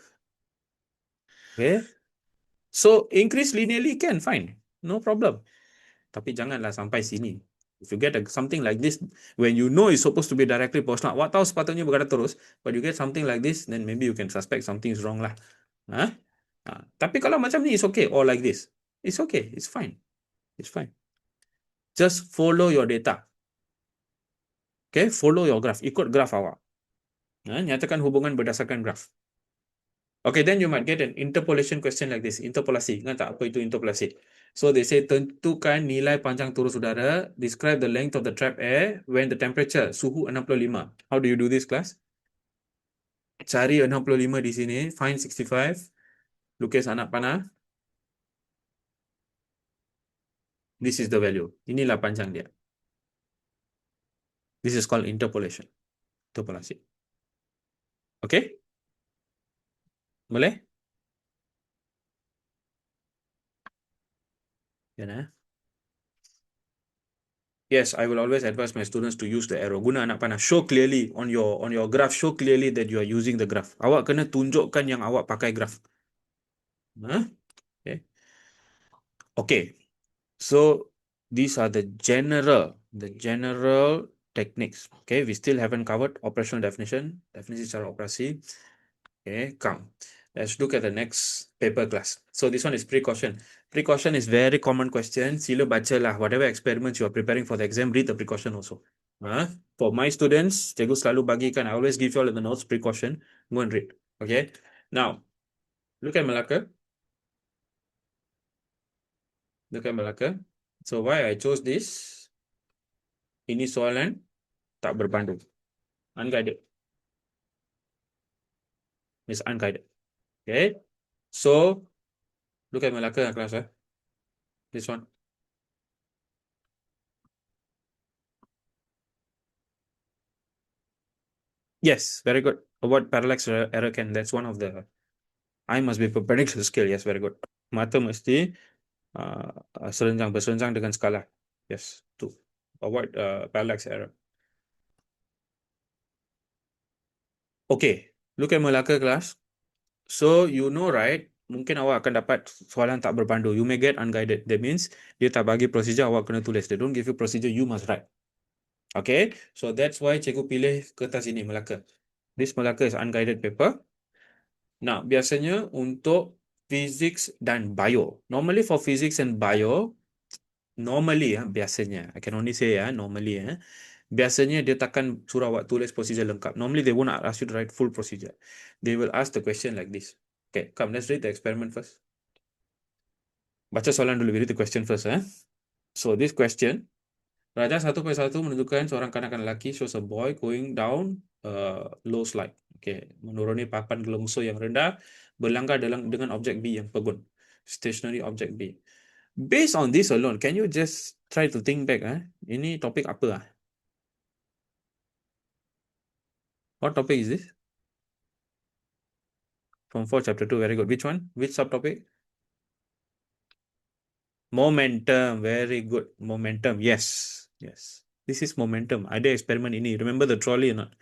Okay? So, increase linearly can, fine. No problem. Tapi janganlah sampai sini. If you get something like this, when you know it's supposed to be directly proportional, awak tahu sepatutnya berkata terus, but you get something like this, then maybe you can suspect something is wrong lah. Tapi kalau macam ni, it's okay. Or like this. It's okay. It's fine. It's fine. Just follow your data. Okay? Follow your graph. Ikut graph awak. Nyatakan hubungan berdasarkan graph. Okay, then you might get an interpolation question like this. Interpolasi. Ingat tak apa itu interpolasi? So they say, tentukan nilai panjang turus udara. Describe the length of the trapped air when the temperature, suhu 65. How do you do this, class? Cari 65 di sini. Find 65. Lukis anak panah. This is the value. Inilah panjang dia. This is called interpolation. Interpolasi. Okay? Boleh? Ya, Yes, I will always advise my students to use the arrow. Guna anak panah. Show clearly on your graph. Show clearly that you are using the graph. Awak kena tunjukkan yang awak pakai graph. Okay. Okay. So these are the general techniques. Okay. We still haven't covered operational definition. Definisi secara operasi. Okay. Come. Let's look at the next paper class. So this one is precaution. Precaution is very common question. Sila baca lah. Whatever experiments you are preparing for the exam, read the precaution also. For my students, cikgu selalu bagikan, I always give you all the notes, precaution. Go and read. Okay. Now, look at Malacca. Look at Malacca. So why I chose this? Ini soalan tak berpandu. Unguided. It's unguided. Okay. So, look at Malacca class. This one. Yes, very good. Avoid parallax error can. That's one of the. I must be preparing to scale. Yes, very good. Mata mesti berserenjang dengan skala. Yes, to avoid parallax error. Okay, look at Malacca class. So you know, right? Mungkin awak akan dapat soalan tak berpandu. You may get unguided. That means dia tak bagi procedure, awak kena tulis. They don't give you procedure, you must write. Okay, so that's why cikgu pilih kertas ini, Malacca. This Malacca is unguided paper. Nah, biasanya untuk physics dan bio. Normally for physics and bio, normally biasanya, I can only say normally biasanya dia takkan suruh awak tulis procedure lengkap. Normally they won't ask you to write full procedure. They will ask the question like this. Okay, come, let's read the experiment first. Baca soalan dulu, read the question first. So this question, Raja 1.1 menunjukkan seorang kanak-kanak lelaki shows a boy going down low slide. Okay, menuruni papan gelongso yang rendah, berlanggar dengan objek B yang pegun. Stationary object B. Based on this alone, can you just try to think back? Ini topik apa? What topic is this? From 4 chapter 2, very good. Which one? Which subtopic? Momentum, very good. Momentum, yes. Yes. This is momentum. Ada eksperimen ini. Remember the trolley or not?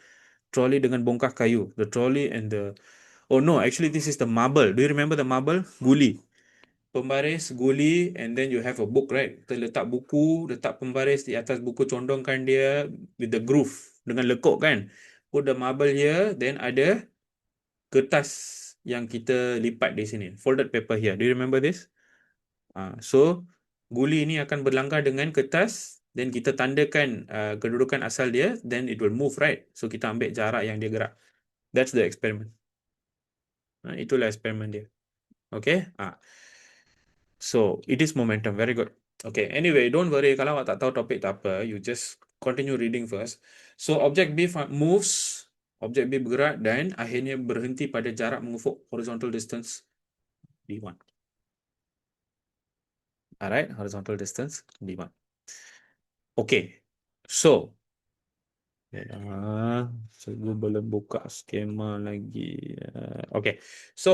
Trolley dengan bongkah kayu. The trolley and the Oh no, actually this is the marble. Do you remember the marble? Guli. Pembaris, guli, and then you have a book, right? Kita letak buku, letak pembaris di atas buku, condongkan dia with the groove, dengan lekuk kan. Put the marble here, then ada kertas yang kita lipat di sini. Folded paper here. Do you remember this? So, guli ini akan berlangkah dengan kertas, then kita tandakan kedudukan asal dia, then it will move, right? So, kita ambil jarak yang dia gerak. That's the experiment. Itulah eksperimen dia. Okay? So, it is momentum. Very good. Okay, anyway, don't worry. Kalau awak tak tahu topik tak apa, you just continue reading first. So, object B moves, object B bergerak dan akhirnya berhenti pada jarak mengufuk horizontal distance B1. Alright, horizontal distance B1. Okay, so saya boleh buka skema lagi. Okay, so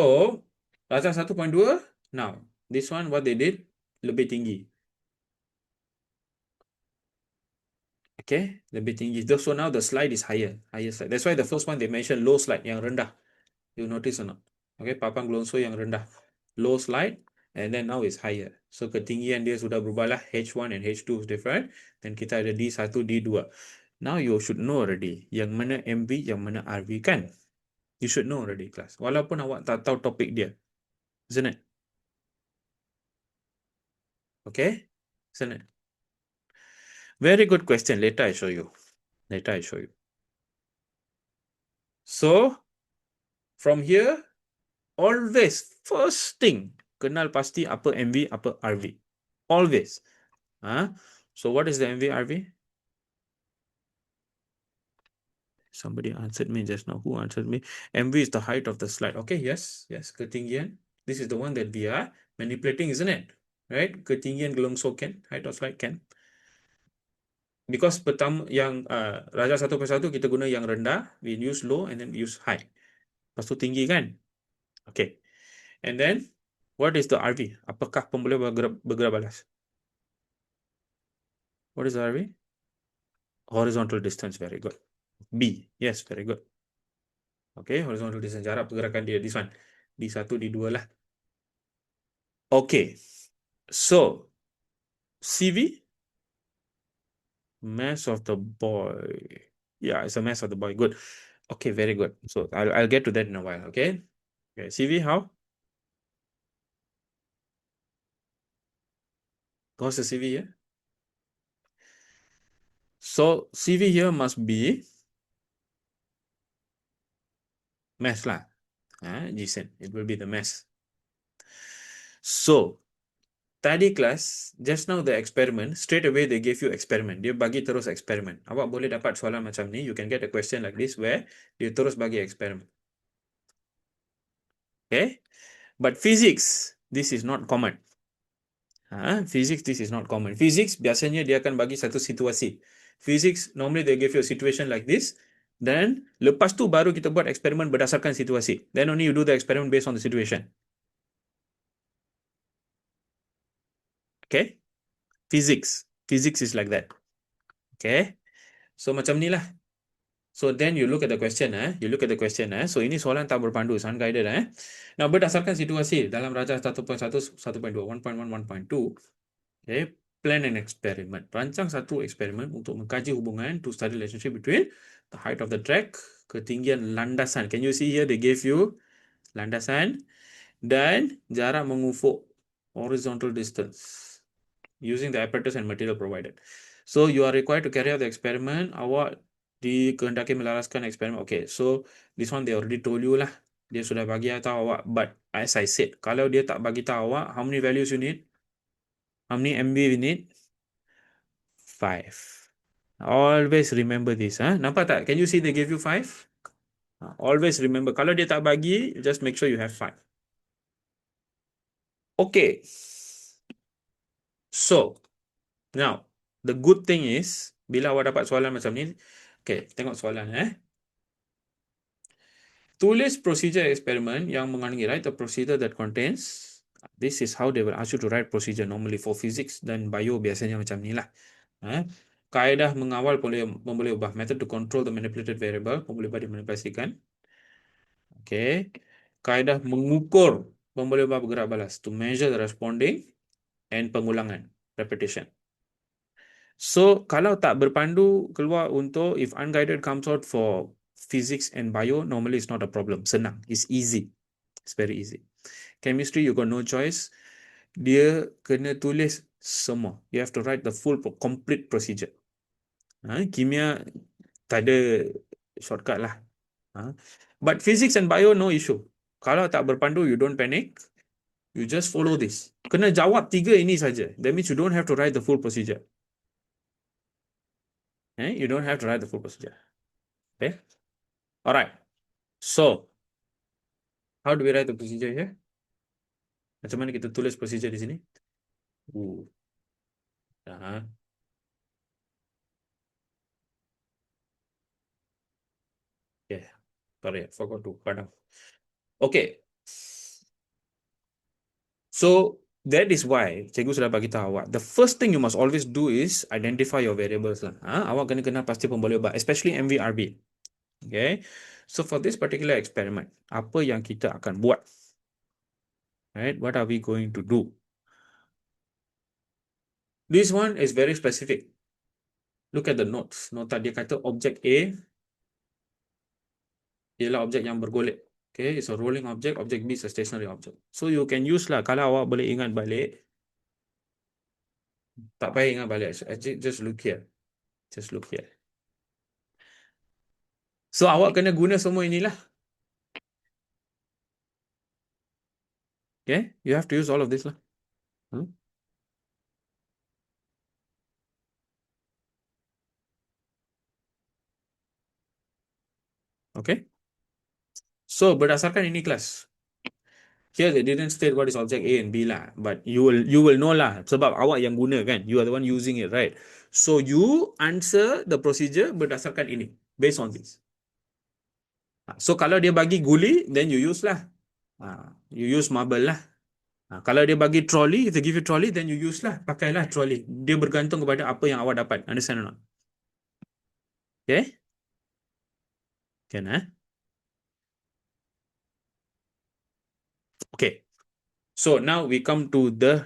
rajah 1.2. Now, this one what they did lebih tinggi. Okay, lebih tinggi. So now the slide is higher slide. That's why the first one they mentioned low slide, yang rendah. You notice or not? Okay, papan gelonsor yang rendah. Low slide, and then now it's higher. So ketinggian dia sudah berubah lah. H1 and H2 is different. Then kita ada D1, D2. Now you should know already yang mana MV, yang mana RV kan? You should know already, class. Walaupun awak tak tahu topik dia. Isn't it? Okay? Isn't it? Very good question. Later I show you. So, from here, always, first thing, kenal pasti apa MV, apa RV. Always. So, what is the MV, RV? Somebody answered me just now. Who answered me? MV is the height of the slide. Okay, yes, ketinggian. This is the one that we are manipulating, isn't it? Right? Ketinggian gelongsor can, height of slide can. Because pertama yang rajah 1.1 kita guna yang rendah, we use low and then we use high. Lepas tu tinggi kan? Okay. And then, what is the RV? Apakah pun boleh bergerak balas? What is the RV? Horizontal distance, very good. B, yes, very good. Okay, horizontal distance, jarak pergerakan dia, this one. D1, D2 lah. Okay, so CV, mass of the boy. Yeah, it's a mass of the boy. Good. Okay, very good. So I'll get to that in a while. Okay. Okay. CV, how? What's the CV here? So CV here must be mass lah. Decent. It will be the mass. So tadi kelas, just now the experiment, straight away they gave you experiment. Dia bagi terus eksperimen. Awak boleh dapat soalan macam ni. You can get a question like this where dia terus bagi eksperimen. Okay. But physics, this is not common. Physics, this is not common. Physics, biasanya dia akan bagi satu situasi. Physics, normally they give you a situation like this. Then, lepas tu baru kita buat eksperimen berdasarkan situasi. Then only you do the experiment based on the situation. Okay? Physics. Physics is like that. Okay? So, macam ni lah. So, then you look at the question. You look at the question. So, ini soalan tak berpandu. Unguided. Now, berdasarkan situasi dalam rajah 1.1, 1.2, 1.1, 1.2. Okay, plan an experiment. Rancang satu eksperimen untuk mengkaji hubungan to study relationship between the height of the track, ketinggian landasan. Can you see here they gave you landasan dan jarak mengufuk horizontal distance using the apparatus and material provided. So you are required to carry out the experiment. Awak dikehendaki melaraskan eksperimen. Okay, so this one they already told you lah. Dia sudah bagi tahu awak. But as I said, kalau dia tak bagi tahu awak, how many values you need? How many MB we need? 5. Always remember this. Nampak tak? Can you see they give you 5? Always remember. Kalau dia tak bagi, just make sure you have 5. Okay. So, now, the good thing is, bila awak dapat soalan macam ni, okay, tengok soalan. Tulis procedure experiment yang mengandungi, write a procedure that contains. This is how they will ask you to write procedure normally for physics dan bio biasanya macam ni lah. Kaedah mengawal boleh ubah. Method to control the manipulated variable boleh dimanipulasikan. Okay. kaedah mengukur pemboleh bergerak balas to measure the responding and pengulangan repetition. So kalau tak berpandu keluar untuk if unguided comes out for physics and bio, normally it's not a problem. Senang, it's easy. It's very easy. Chemistry, you got no choice. Dia kena tulis semua. You have to write the full complete procedure. Kimia tak ada shortcut lah. But physics and bio, no issue. Kalau tak berpandu, you don't panic. You just follow this. Kena jawab 3 ini saja. That means you don't have to write the full procedure. You don't have to write the full procedure. Okay? Alright. So, how do we write the procedure here? Macam mana kita tulis procedure di sini? Uh, yeah. Sorry, I forgot to cut down. Okay. So, that is why cikgu sudah bagi tahu awak. The first thing you must always do is identify your variables lah. Awak kena kenal pasti pemboleh obat, especially MVRB. Okay. So, for this particular experiment, apa yang kita akan buat? Right? What are we going to do? This one is very specific. Look at the notes. Nota dia kata object A ialah objek yang bergolek. Okay, it's a rolling object. Object B is a stationary object. So you can use lah. Kalau awak boleh ingat balik, tak payah ingat balik. Just look here. Just look here. So awak kena guna semua inilah. Okay, you have to use all of this lah. Okay. So berdasarkan ini kelas. Here they didn't state what is object A and B lah, but you will know lah sebab awak yang guna kan. You are the one using it, right? So you answer the procedure berdasarkan ini, based on this. So kalau dia bagi guli, then you use lah. You use marble lah. Kalau dia bagi trolley, if they give you trolley, then you use lah. Pakailah trolley. Dia bergantung kepada apa yang awak dapat. Understand or not? Okay? Can, Okay. So now we come to the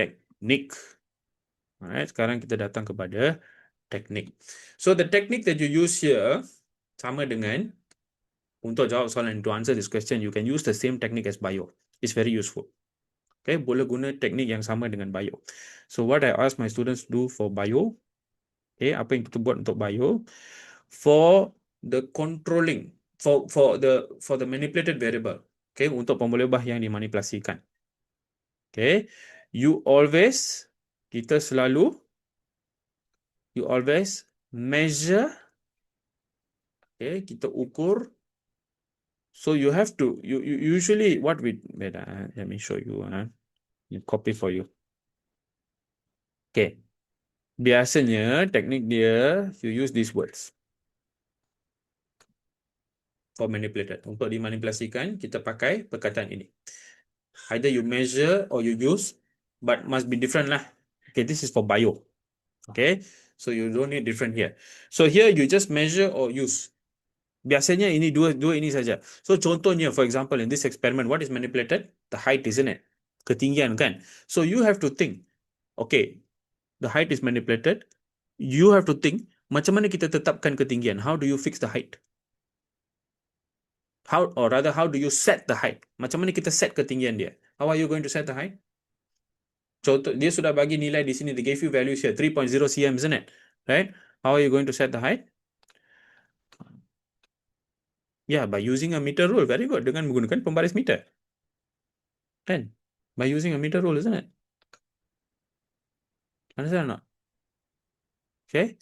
technique. Alright, sekarang kita datang kepada teknik. So the technique that you use here sama dengan untuk jawab soalan, to answer this question, you can use the same technique as bio. It's very useful. Okay, boleh guna teknik yang sama dengan bio. So what I ask my students do for bio, okay, apa yang kita buat untuk bio, for the controlling, for the manipulated variable, okay, untuk pemboleh ubah yang dimanipulasikan. Okay, kita selalu measure, okay, kita ukur. So you have to, you usually, what we, let me show you, copy for you. Okay, biasanya teknik dia, you use these words. For manipulated. Untuk dimanipulasikan, kita pakai perkataan ini. Either you measure or you use, but must be different lah. Okay, this is for bio. Okay, so you don't need different here. So here you just measure or use. Biasanya ini dua ini saja. So contohnya, for example, in this experiment, what is manipulated? The height, isn't it? Ketinggian kan? So you have to think, okay, the height is manipulated. You have to think, macam mana kita tetapkan ketinggian? How do you fix the height? How do you set the height? Macam mana kita set ketinggian dia? How are you going to set the height? Contoh, dia sudah bagi nilai di sini. They gave you values here, 3.0 cm, isn't it? Right? How are you going to set the height? Yeah, by using a meter rule. Very good. Dengan menggunakan pembaris meter. Kan? By using a meter rule, isn't it? Understand or not? Okay.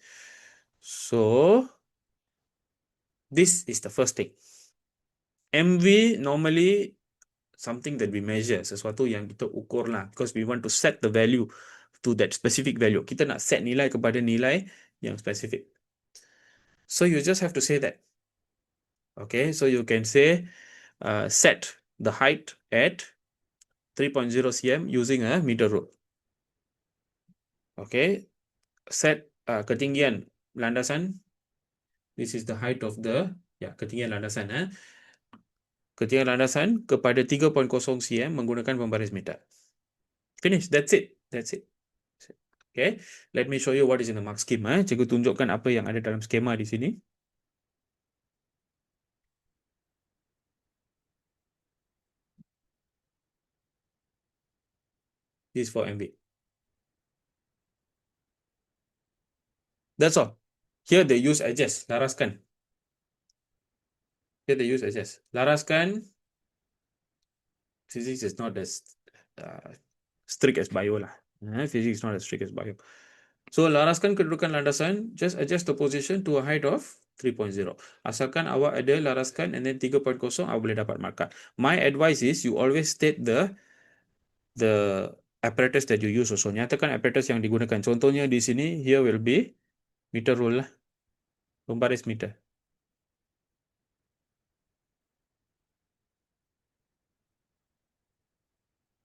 So, this is the first thing. MV normally something that we measure, sesuatu yang kita ukur lah, because we want to set the value to that specific value. Kita nak set nilai kepada nilai yang specific. So you just have to say that. Okay, so you can say set the height at 3.0 cm using a meter rule. Okay, set ketinggian landasan. This is the height of the ketinggian landasan. ketinggian landasan kepada 3.0 cm menggunakan pembaris meter. Finish. That's it. That's it. Okay. Let me show you what is in the mark scheme. Cikgu tunjukkan apa yang ada dalam skema di sini. This is for MB. That's all. Here they use edges. Laraskan. Here they use edges. Laraskan. Physics is not as uh, strict as bio lah. Physics is not as strict as bio. So, laraskan kedudukan landasan, just adjust the position to a height of 3.0. Asalkan awak ada laraskan and then 3.0, awak boleh dapat markah. My advice is, you always state the apparatus that you use also. Nyatakan apparatus yang digunakan. Contohnya di sini, here will be meter rule lah. Pembaris meter.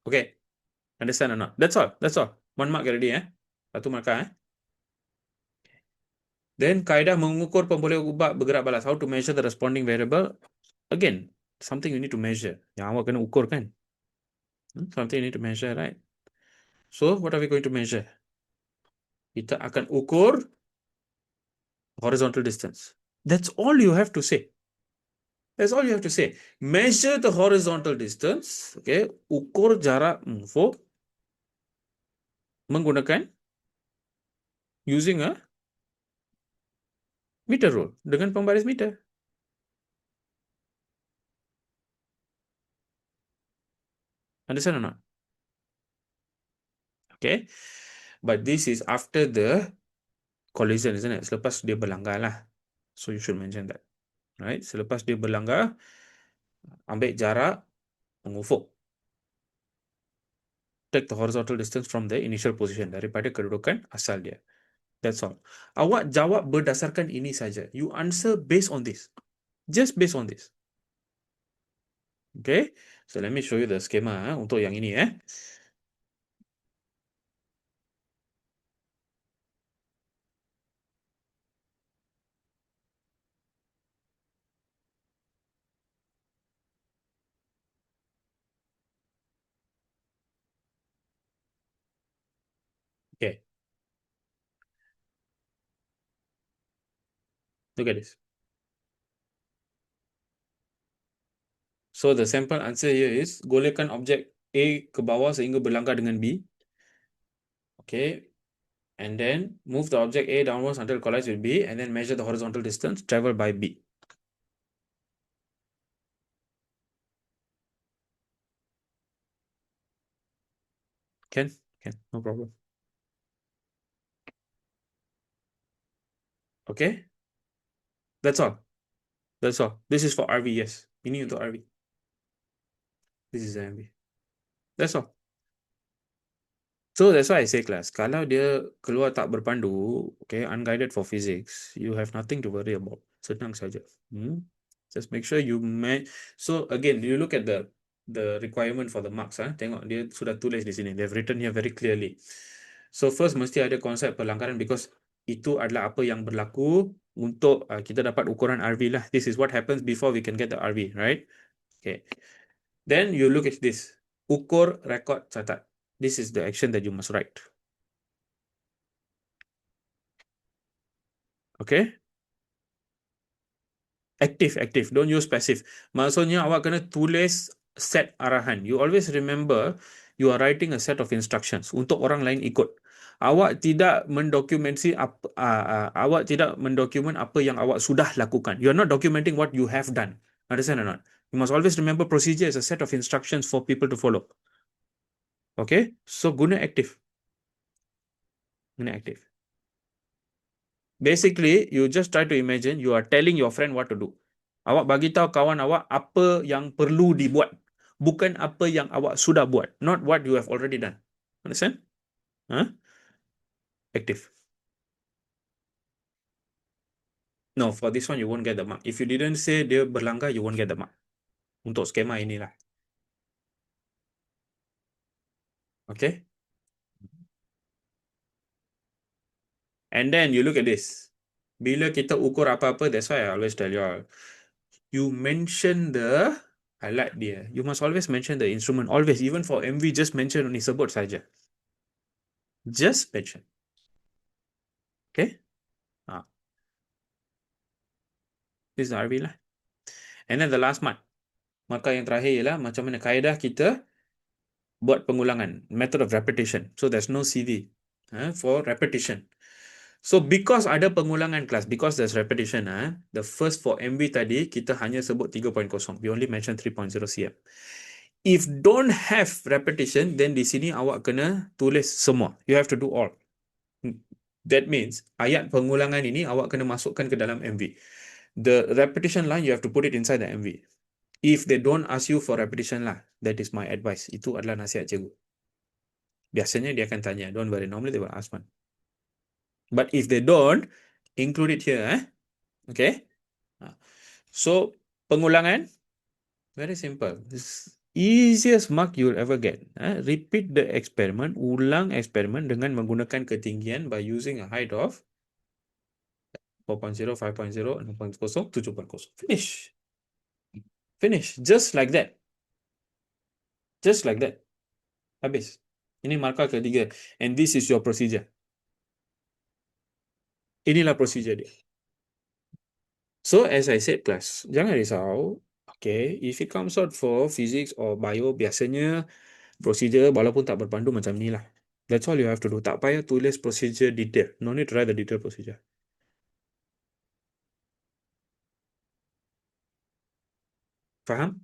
Okay. Understand or not? That's all. That's all. 1 mark already, Satu markah, Then, kaedah mengukur pemboleh ubah bergerak balas. How to measure the responding variable? Again, something you need to measure. Yang awak kena ukur kan? Something you need to measure, right? So, what are we going to measure? Kita akan ukur horizontal distance. That's all you have to say. That's all you have to say. Measure the horizontal distance. Okay. Ukur jarak move menggunakan using a meter rule dengan pembaris meter. Understand or not? Okay. But this is after the collision, isn't it? Selepas dia berlanggar lah. So you should mention that. Right? Selepas dia berlanggar, ambil jarak mengufuk. Take the horizontal distance from the initial position, daripada kedudukan asal dia. That's all. Awak jawab berdasarkan ini saja. You answer based on this. Just based on this. Okay. So let me show you the schema untuk yang ini. Okay. Look at this. So the simple answer here is, golekkan objek A ke bawah sehingga berlanggar dengan B. Okay. And then move the object A downwards until it collides with B, and then measure the horizontal distance traveled by B. Can? No problem. Okay. That's all. That's all. This is for RV, yes. Ini untuk RV. This is MV. That's all. So that's why I say, class, kalau dia keluar tak berpandu, okay, unguided for physics, you have nothing to worry about. Senang saja. Just make sure you So again, you look at the requirement for the marks. Tengok, dia sudah tulis di sini. They've written here very clearly. So first mesti ada konsep pelanggaran, because itu adalah apa yang berlaku untuk kita dapat ukuran RV lah. This is what happens before we can get the RV, right? Okay. Then you look at this. Ukur, rekod, catat. This is the action that you must write. Okay? Active. Don't use passive. Maksudnya awak kena tulis set arahan. You always remember you are writing a set of instructions untuk orang lain ikut. Awak tidak mendokumentasi awak tidak mendokumen apa yang awak sudah lakukan. You are not documenting what you have done. Understand or not? You must always remember procedure is a set of instructions for people to follow. Okay? So guna active. Basically, you just try to imagine you are telling your friend what to do. Awak bagi tahu kawan awak apa yang perlu dibuat, bukan apa yang awak sudah buat, not what you have already done. Understand? Active. No, for this one you won't get the mark. If you didn't say dia berlanggar, you won't get the mark. Untuk skema inilah. Okay? And then you look at this. Bila kita ukur apa-apa, that's why I always tell you all, you mention the Alat dia. You must always mention the instrument. Always. Even for MV, just mention ni, sebut saja. Just mention. Okay? Ah, this is the RV lah. And then the last mark. Maka yang terakhir ialah macam mana kaedah kita buat pengulangan. Method of repetition. So there's no CV for repetition. So because ada pengulangan kelas, because there's repetition, the first for MV tadi, kita hanya sebut 3.0. We only mention 3.0 cm. If don't have repetition, then di sini awak kena tulis semua. You have to do all. That means ayat pengulangan ini awak kena masukkan ke dalam MV. The repetition line, you have to put it inside the MV. If they don't ask you for repetition lah, that is my advice. Itu adalah nasihat cikgu. Biasanya dia akan tanya. Don't worry. Normally they will ask one. But if they don't, include it here. Okay? So, pengulangan, very simple. This easiest mark you will ever get. Repeat the experiment, ulang eksperimen dengan menggunakan ketinggian by using a height of 4.0, 5.0, 6.0, 7.0. Finish. Finish. Just like that. Just like that. Habis. Ini markah ketiga. And this is your procedure. Inilah procedure dia. So, as I said, class, jangan risau. Okay, if it comes out for physics or bio, biasanya procedure walaupun tak berpandu macam ni lah. That's all you have to do. Tak payah tulis procedure detail. No need to write the detailed procedure. Faham?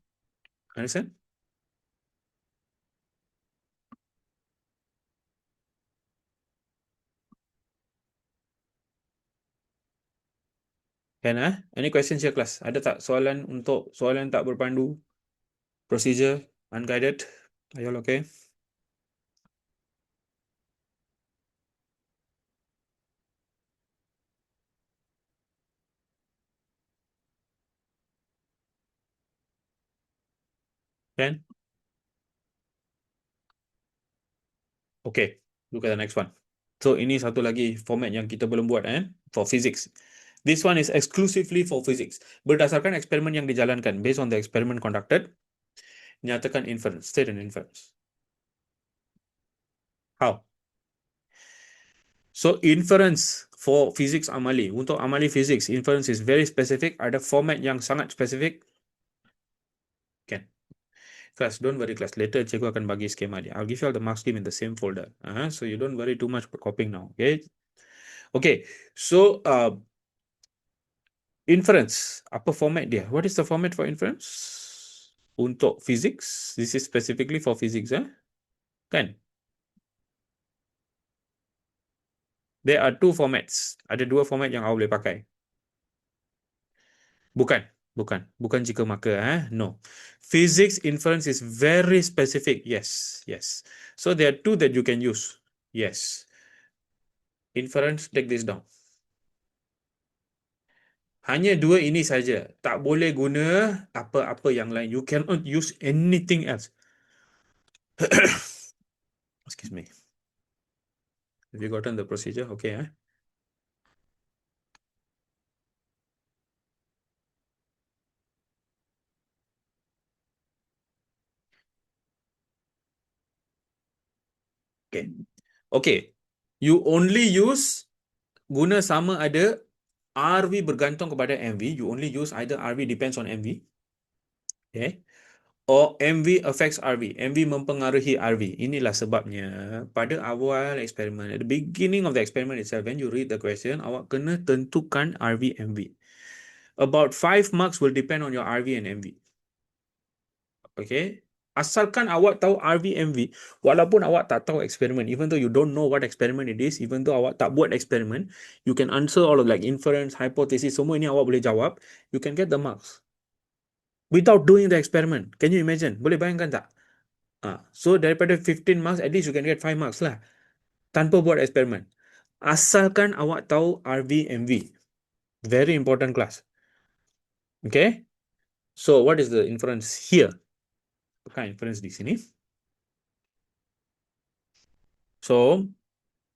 Understand? Can Any questions here, class? Ada tak soalan untuk soalan tak berpandu? Procedure, unguided? Are you all okay? Can? Okay, look at the next one. So, ini satu lagi format yang kita belum buat for physics. This one is exclusively for physics. Berdasarkan eksperimen yang dijalankan, based on the experiment conducted, nyatakan inference, state and inference. How? So, inference for physics Amali. Untuk Amali physics, inference is very specific. Ada format yang sangat spesifik. Can. Class, don't worry class. Later, cikgu akan bagi skema dia. I'll give you all the mark scheme in the same folder. So, you don't worry too much about copying now. Okay? Okay. So, inference. Apa format dia? What is the format for inference? Untuk physics. This is specifically for physics. Kan? There are two formats. Ada dua format yang awak boleh pakai. Bukan jika maka. No. Physics inference is very specific. Yes. So there are two that you can use. Yes. Inference, take this down. Hanya dua ini saja. Tak boleh guna apa-apa yang lain. You cannot use anything else. Excuse me. Have you gotten the procedure? Okay. Okay. You only use guna sama ada RV bergantung kepada MV. You only use either RV depends on MV. Okay. Or MV affects RV. MV mempengaruhi RV. Inilah sebabnya pada awal eksperimen, at the beginning of the experiment itself, when you read the question, awak kena tentukan RV, MV. About 5 marks will depend on your RV and MV. Okay. Asalkan awak tahu RV, MV, walaupun awak tak tahu eksperimen, even though you don't know what experiment it is, even though awak tak buat eksperimen, you can answer all of like inference, hypothesis, semua ini awak boleh jawab, you can get the marks. Without doing the experiment. Can you imagine? Boleh bayangkan tak? So daripada 15 marks, at least you can get 5 marks lah. Tanpa buat eksperimen. Asalkan awak tahu RV, MV. Very important class. Okay? So what is the inference here? Apakah inference di sini? So,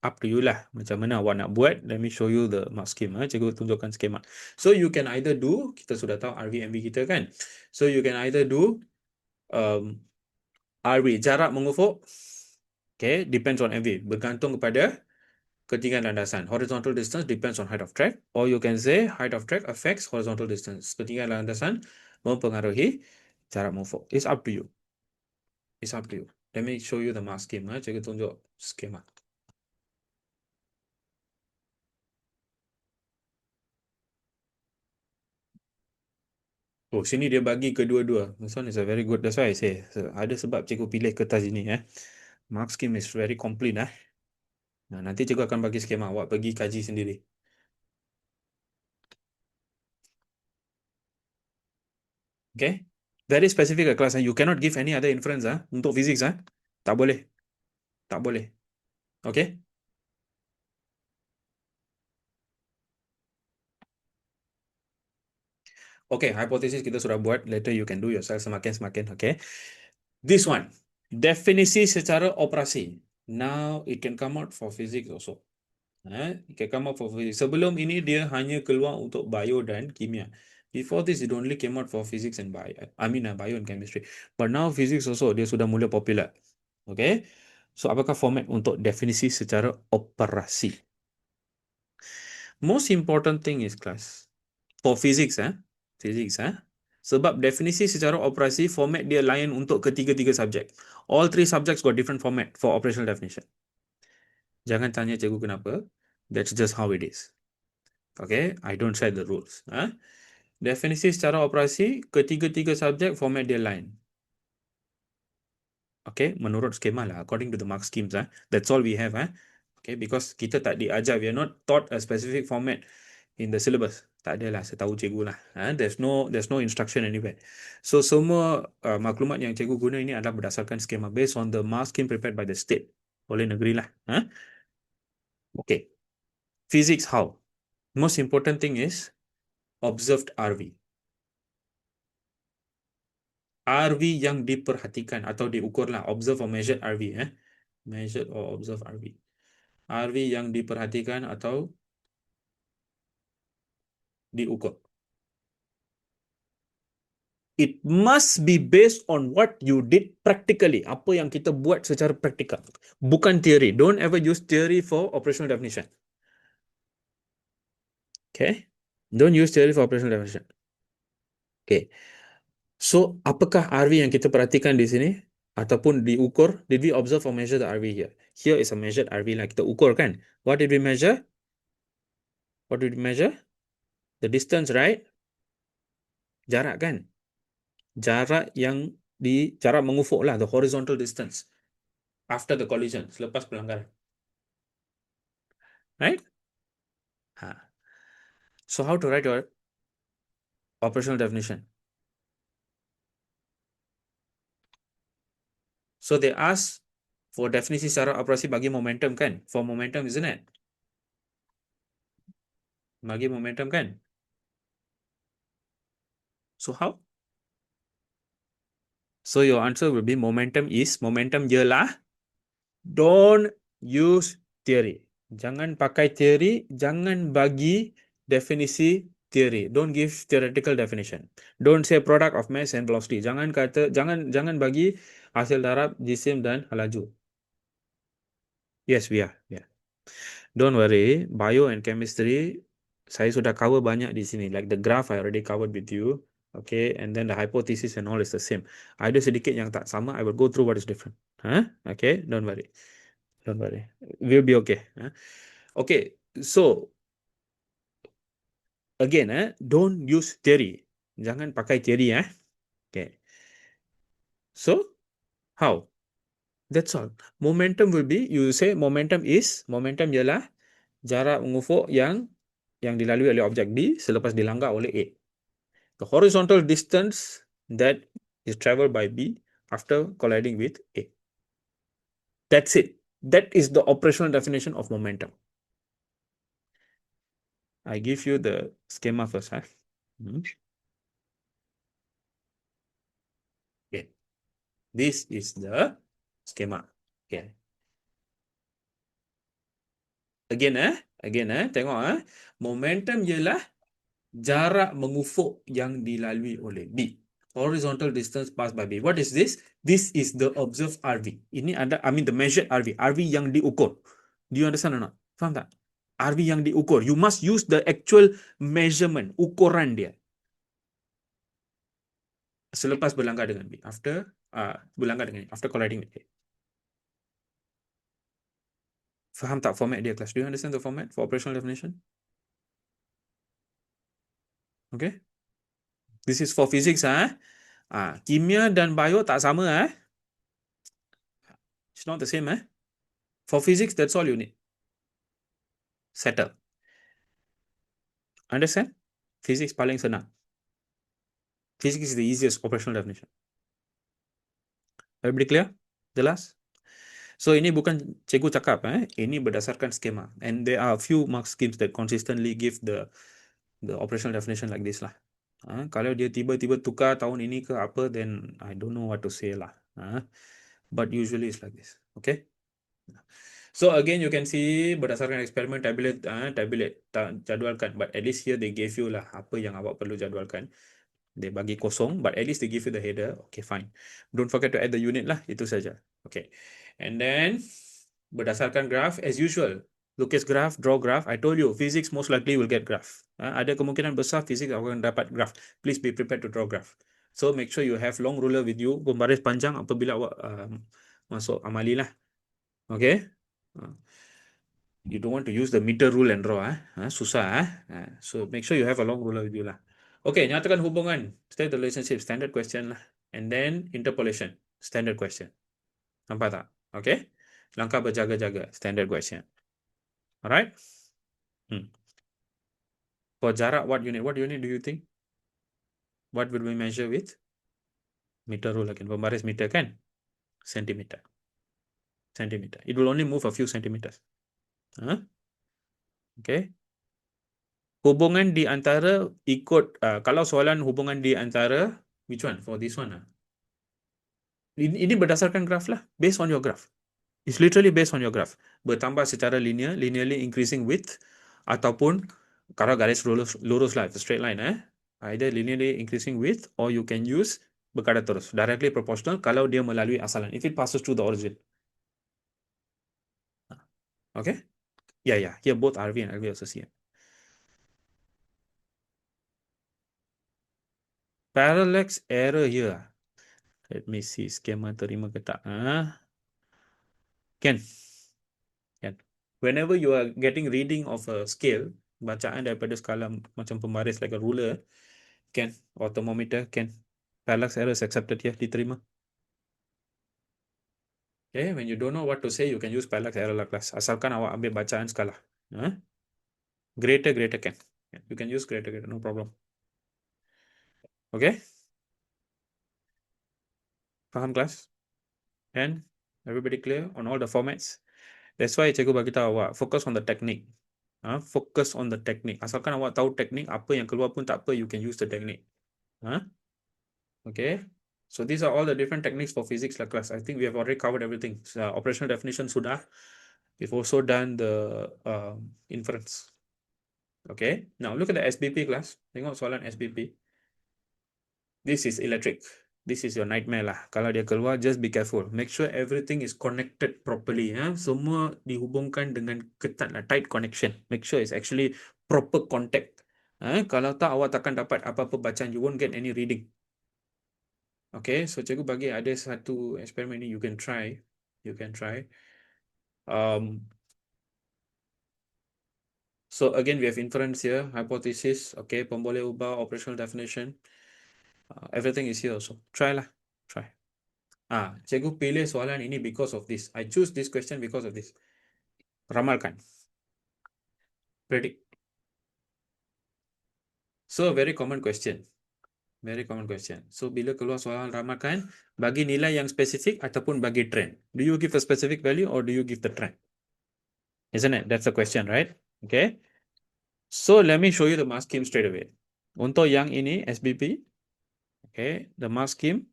up to you lah. Macam mana awak nak buat. Let me show you the mark scheme. Cikgu tunjukkan skema. So, you can either do, kita sudah tahu RV, MV kita kan. So, you can either do Um, RV, jarak mengufuk, okay, depends on MV. Bergantung kepada ketinggian landasan. Horizontal distance depends on height of track. Or you can say height of track affects horizontal distance. Ketinggian landasan mempengaruhi jarak mengufuk. It's up to you. It's up to you. Let me show you the mask scheme. Cikgu tunjuk skema. Oh, sini dia bagi kedua-dua. This one is a very good. That's why I say. So, ada sebab cikgu pilih kertas ini. Mark scheme is very complete. Nah, nanti cikgu akan bagi skema. Awak pergi kaji sendiri. Okay? Very specific a class. You cannot give any other inference untuk physics. Tak boleh. Tak boleh. Okay? Okay, hypothesis kita sudah buat. Later you can do yourself semakin-semakin. Okay? This one. Definisi secara operasi. Now it can come out for physics also. It can come out for physics. Sebelum ini dia hanya keluar untuk bio dan kimia. Before this, it only came out for physics and bio. Bio and chemistry. But now physics also dia sudah mula popular. Okay? So apakah format untuk definisi secara operasi? Most important thing is class. For physics, physics, sebab definisi secara operasi format dia lain untuk ketiga-tiga subjek. All three subjects got different format for operational definition. Jangan tanya cikgu kenapa. That's just how it is. Okay, I don't set the rules. Definisi secara operasi ketiga-tiga subjek format dia lain. Okay, menurut skema lah, according to the mark schemes. That's all we have. Okay, because kita tak diajar, we are not taught a specific format in the syllabus. Tak adalah, setahu cikgu lah. There's no instruction anywhere. So semua maklumat yang cikgu guna ini adalah berdasarkan skema based on the mark scheme prepared by the state oleh negeri lah. Okay, physics how? Most important thing is observed RV. RV yang diperhatikan atau diukur lah. Observe or measured RV. Measured or observed RV. RV yang diperhatikan atau diukur. It must be based on what you did practically. Apa yang kita buat secara praktikal. Bukan teori. Don't ever use theory for operational definition. Okay? Don't use theory for operational definition. Okay. So, apakah RV yang kita perhatikan di sini? Ataupun diukur? Did we observe or measure the RV here? Here is a measured RV lah. Kita ukur kan? What did we measure? What did we measure? The distance, right? Jarak kan? Jarak yang jarak mengufuk lah. The horizontal distance. After the collision. Selepas pelanggaran. Right? So, how to write your operational definition? So, they ask for definisi secara operasi bagi momentum kan? For momentum, isn't it? Bagi momentum kan? So, how? So, your answer will be momentum ialah don't use theory. Jangan pakai teori, jangan bagi definisi teori. Don't give theoretical definition. Don't say product of mass and velocity. Jangan bagi hasil darab, jisim dan laju. Yes, we are. Yeah. Don't worry, bio and chemistry saya sudah cover banyak di sini. Like the graph I already covered with you. Okay, and then the hypothesis and all is the same. Ada sedikit yang tak sama, I will go through what is different. Okay, don't worry. Don't worry. We'll be okay. Okay, so again, don't use theory. Jangan pakai teori. Okay. So, how? That's all. Momentum will be, you say momentum ialah jarak mengufuk yang dilalui oleh objek B selepas dilanggar oleh A. The horizontal distance that is traveled by B after colliding with A. That's it. That is the operational definition of momentum. I give you the schema first. Okay. This is the schema. Okay. Again, tengok. Momentum ialah jarak mengufuk yang dilalui oleh B. Horizontal distance passed by B. What is this? This is the observed RV. Ini ada, the measured RV. RV yang diukur. Do you understand or not? Faham tak? RV yang diukur. You must use the actual measurement, ukuran dia. Selepas berlanggar dengan B. After berlanggar dengan A. After colliding with A. Faham tak format dia, class? Do you understand the format for operational definition? Okay. This is for physics, kimia dan bio tak sama, It's not the same, For physics, that's all you need. Settle. Understand? Physics paling senang. Physics is the easiest operational definition. Everybody clear? Jelas? So ini bukan cikgu cakap, Ini berdasarkan skema. And there are a few mark schemes that consistently give the operational definition like this lah. Kalau dia tiba-tiba tukar tahun ini ke apa, then I don't know what to say lah. But usually it's like this. Okay? So again, you can see berdasarkan eksperimen tabulate jadualkan. But at least here they gave you lah apa yang awak perlu jadualkan. They bagi kosong, but at least they give you the header. Okay, fine. Don't forget to add the unit lah. Itu saja. Okay. And then berdasarkan graph as usual. Lukis graph, draw graph. I told you, physics most likely will get graph. Ada kemungkinan besar physics akan dapat graph. Please be prepared to draw graph. So make sure you have long ruler with you. Pembaris panjang apabila awak masuk amali lah. Okay. You don't want to use the meter rule and draw, susah, So make sure you have a long ruler with you lah. Okay, nyatakan hubungan, state the relationship, standard question lah. And then interpolation, standard question. Nampak tak? Okay. Langkah berjaga-jaga, standard question. Alright. For jarak, what unit do you think? What will we measure with? Meter rule again. Pembaris meter kan? Centimeter. It will only move a few centimeters. Okay. Hubungan di antara ikut, kalau soalan hubungan di antara, which one? For this one, Ini berdasarkan graf lah, based on your graph. It's literally based on your graph. Bertambah secara linear, linearly increasing width, ataupun kalau garis lurus lah, straight line, either linearly increasing width, or you can use berkadar terus, directly proportional kalau dia melalui asalan, if it passes through the origin. Okay? Yeah. Here both RV and LV associate. Parallax error here. Let me see skema terima ke tak. Can. Whenever you are getting reading of a scale, bacaan daripada skala macam pembaris like a ruler, can, or thermometer, can. Parallax error is accepted here, diterima. Okay, when you don't know what to say, you can use parallax error lah, class. Asalkan awak ambil bacaan skala. Greater can. You can use greater, no problem. Okay? Faham, class? And everybody clear on all the formats? That's why cikgu bagi tahu awak, focus on the technique. Focus on the technique. Asalkan awak tahu teknik, apa yang keluar pun tak apa, you can use the technique. Okay. So these are all the different techniques for physics lah, class. I think we have already covered everything. Operational definition sudah. We've also done the inference. Okay. Now look at the SBP, class. Tengok soalan SBP. This is electric. This is your nightmare lah. Kalau dia keluar, just be careful. Make sure everything is connected properly. Semua dihubungkan dengan ketat lah, tight connection. Make sure it's actually proper contact. Kalau tak, awak takkan dapat apa-apa bacaan. You won't get any reading. Okay, so cikgu bagi ada satu eksperimen ni, you can try. So again, we have inference here, hypothesis, okay, pemboleh ubah, operational definition. Everything is here also. Try lah. Cikgu pilih soalan ini because of this. I choose this question because of this. Ramalkan. Predict. So very common question. So bila keluar soalan ramalkan, bagi nilai yang spesifik ataupun bagi trend. Do you give a specific value or do you give the trend? Isn't it? That's the question, right? Okay. So let me show you the mark scheme straight away. Untuk yang ini SBP, okay, the mark scheme.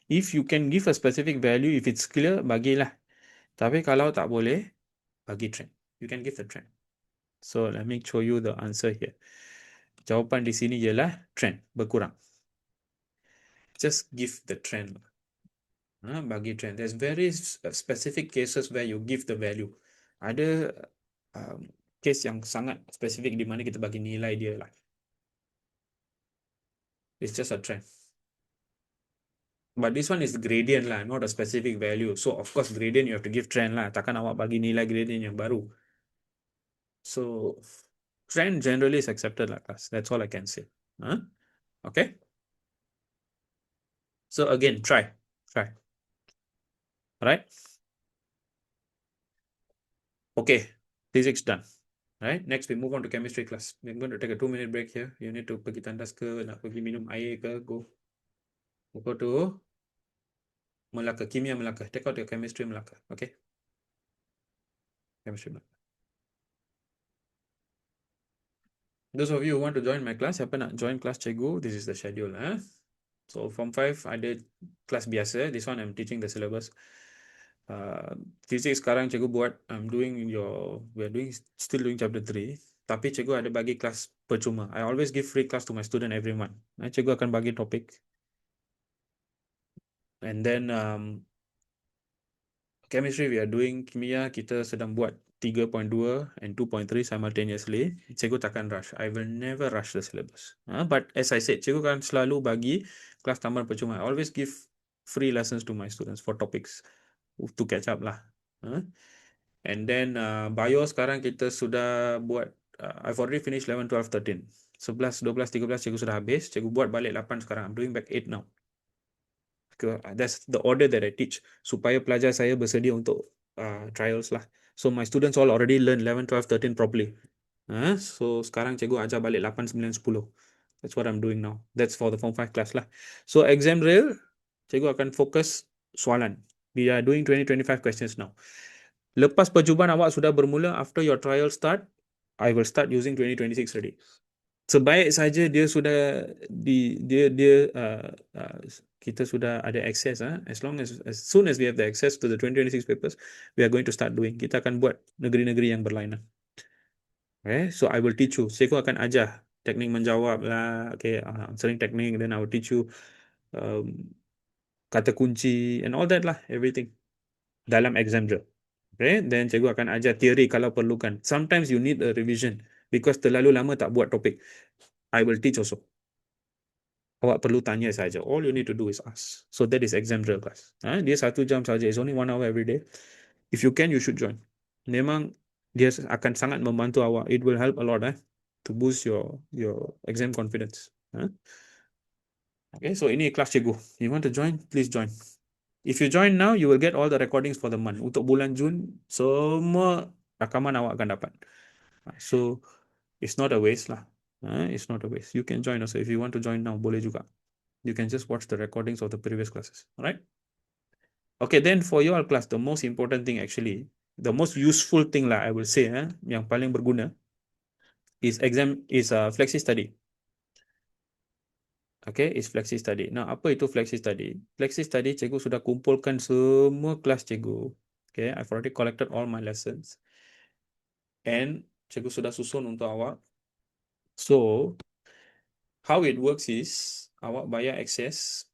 If you can give a specific value, if it's clear, bagilah. Tapi kalau tak boleh, bagi trend. You can give the trend. So let me show you the answer here. Jawapan di sini ialah trend, berkurang. just give the trend. Bagi trend. There's very specific cases where you give the value. Ada case yang sangat spesifik di mana kita bagi nilai dia lah. It's just a trend. But this one is gradient lah, not a specific value. So of course gradient you have to give trend lah. Takkan awak bagi nilai gradient yang baru. So trend generally is accepted lah, class. That's all I can say. Okay. So again, try. Right? Okay. Physics done. Right? Next we move on to chemistry class. We're going to take a 2-minute break here. You need to pergi tandas ke, nak pergi minum air ke, go. Go to Melaka, Kimia Melaka. Take out your chemistry Melaka. Okay? Chemistry Melaka. Those of you who want to join my class, siapa nak join class cikgu, this is the schedule. So Form 5 ada kelas biasa. This one I'm teaching the syllabus. Physics sekarang cikgu buat, still doing chapter 3. Tapi cikgu ada bagi kelas percuma. I always give free class to my student every month. Cikgu akan bagi topik. And then chemistry we are doing, kimia kita sedang buat 3.2 and 2.3 simultaneously. Cikgu takkan rush. I will never rush the syllabus. But as I said, cikgu kan selalu bagi kelas tambahan percuma. I always give free lessons to my students for topics to catch up lah. And then bio sekarang kita sudah buat, I've already finished 11, 12, 13. 11, 12, 13 cikgu sudah habis. Cikgu buat balik 8 sekarang. I'm doing back 8 now. That's the order that I teach, supaya pelajar saya bersedia untuk trials lah. So my students all already learn 11, 12, 13 properly. So sekarang cikgu ajar balik 8, 9, 10. That's what I'm doing now. That's for the Form 5 class lah. So exam real, cikgu akan fokus soalan. We are doing 20-25 questions now. Lepas percubaan awak sudah bermula, after your trial start, I will start using 2026 already. Sebaik saja dia sudah kita sudah ada access, as soon as we have the access to the 2026 papers, we are going to start doing. Kita akan buat negeri-negeri yang berlainan. Okay, so I will teach you. Cikgu akan ajar teknik menjawab lah, okay, answering technique, then I will teach you kata kunci and all that lah, everything dalam exam drill. Okay, then cikgu akan ajar teori kalau perlukan. Sometimes you need a revision because terlalu lama tak buat topik. I will teach also. Awak perlu tanya saja. All you need to do is ask. So that is exam drill class. Dia 1 jam saja. It's only 1 hour every day. If you can, you should join. Memang dia akan sangat membantu awak. It will help a lot to boost your exam confidence. Okay, so ini kelas cikgu. You want to join? Please join. If you join now, you will get all the recordings for the month. Untuk bulan Jun, semua rakaman awak akan dapat. So it's not a waste lah. It's not a waste. You can join also. If you want to join now, boleh juga. You can just watch the recordings of the previous classes. All right? Okay, then for your class, the most important thing actually, the most useful thing lah, I will say, yang paling berguna is FlexiStudy. Okay, is FlexiStudy. Now, apa itu FlexiStudy? FlexiStudy, cikgu sudah kumpulkan semua kelas cikgu. Okay, I've already collected all my lessons. And cikgu sudah susun untuk awak. So, how it works is, awak bayar access.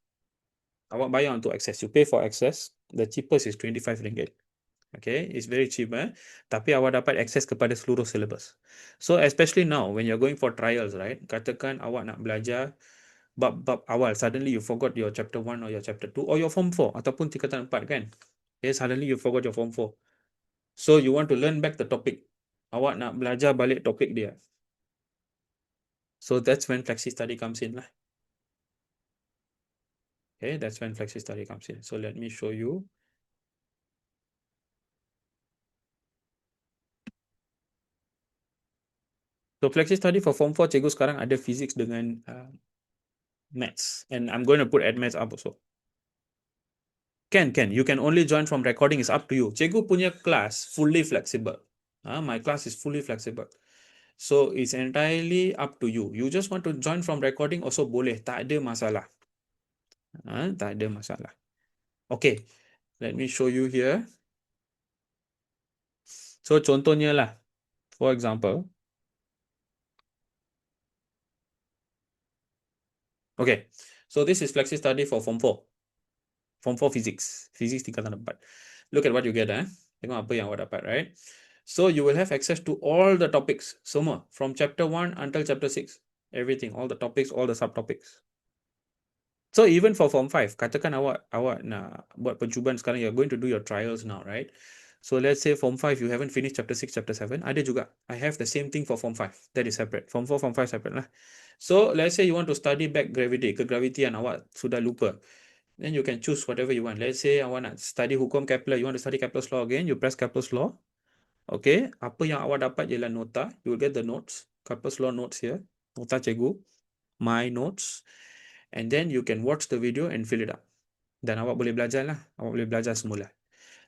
Awak bayar untuk access. You pay for access. The cheapest is RM25. Okay, it's very cheap, tapi awak dapat akses kepada seluruh syllabus. So especially now when you're going for trials, right? Katakan awak nak belajar bab awal, suddenly you forgot your chapter 1 or your chapter 2 or your form 4 ataupun tingkatan 4 kan. Okay, suddenly you forgot your form 4. So you want to learn back the topic. Awak nak belajar balik topik dia. So that's when FlexiStudy comes in lah. Okay, that's when FlexiStudy comes in. So let me show you. So FlexiStudy for Form 4, cikgu sekarang ada physics dengan maths. And I'm going to put admaths up also. Can. You can only join from recording. It's up to you. Cikgu punya class fully flexible. My class is fully flexible. So it's entirely up to you. You just want to join from recording also boleh. Tak ada masalah. Tak ada masalah. Okay. Let me show you here. So contohnya lah. For example. Okay. So this is flexi study for Form 4. Form 4 Physics. Physics tingkatan 4. Look at what you get, Tengok apa yang awak dapat, right? So you will have access to all the topics, semua, from chapter 1 until chapter 6. Everything, all the topics, all the subtopics. So even for Form 5, katakan awak nak buat percubaan sekarang, you're going to do your trials now, right? So let's say Form 5, you haven't finished chapter 6, chapter 7. Ada juga. I have the same thing for Form 5. That is separate. Form 4, Form 5 separate lah. So let's say you want to study back gravity, kegravitian awak sudah lupa. Then you can choose whatever you want. Let's say awak nak study hukum Kepler, you want to study Kepler's law again, you press Kepler's law. Okay, apa yang awak dapat ialah nota. You will get the notes, Kepler's law notes here. Nota cikgu, my notes. And then you can watch the video and fill it up. Dan awak boleh belajar lah. Awak boleh belajar semula.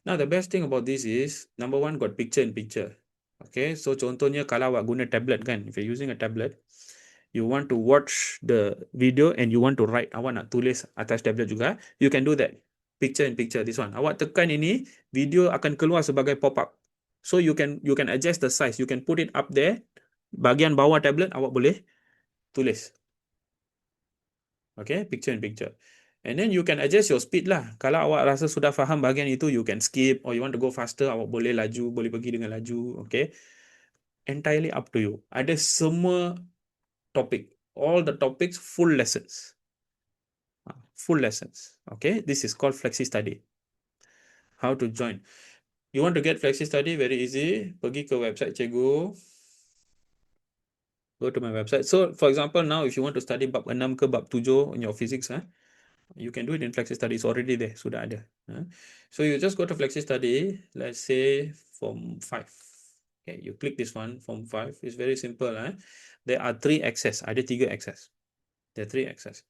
Now, the best thing about this is, number one, got picture in picture. Okay, so contohnya kalau awak guna tablet kan, if you're using a tablet, you want to watch the video and you want to write, awak nak tulis atas tablet juga, you can do that. Picture in picture, this one. Awak tekan ini, video akan keluar sebagai pop-up. So you can adjust the size, you can put it up there, bahagian bawah tablet, awak boleh tulis. Okay, picture in picture. And then you can adjust your speed lah. Kalau awak rasa sudah faham bahagian itu, you can skip, or you want to go faster, awak boleh laju, boleh pergi dengan laju. Okay, entirely up to you. Ada semua topik, all the topics, full lessons. Full lessons. Okay, this is called FlexiStudy. How to join? You want to get FlexiStudy? Very easy. Pergi ke website cikgu. Go to my website. So, for example, now if you want to study bab 6 ke bab 7 in your physics, you can do it in FlexiStudy. It's already there. Sudah ada. So, you just go to FlexiStudy. Let's say Form 5. Okay, you click this one, Form 5. It's very simple. There are 3 access. Ada 3 access. There are 3 access.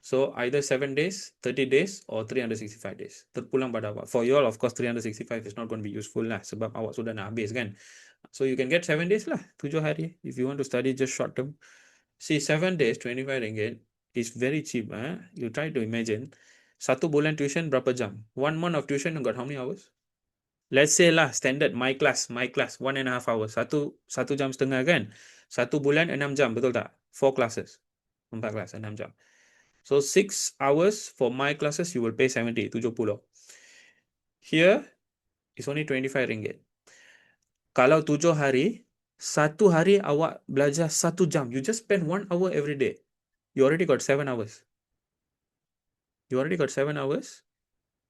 So, either 7 days, 30 days, or 365 days. Terpulang pada awak. For you all, of course, 365 is not going to be useful lah. Sebab awak sudah nak habis kan. So, you can get 7 days lah. 7 hari. If you want to study just short term. See, 7 days, 25 ringgit is very cheap. You try to imagine. 1 bulan tuition berapa jam? 1 month of tuition, you got how many hours? Let's say lah, standard, my class, 1.5 hours. 1 jam setengah kan? 1 bulan 6 jam, betul tak? 4 classes. 4 kelas, 6 jam. So 6 hours for my classes, you will pay 70. Here is only 25 ringgit. Kalau 7 hari, 1 hari awak belajar 1 jam. You just spend 1 hour every day. You already got 7 hours.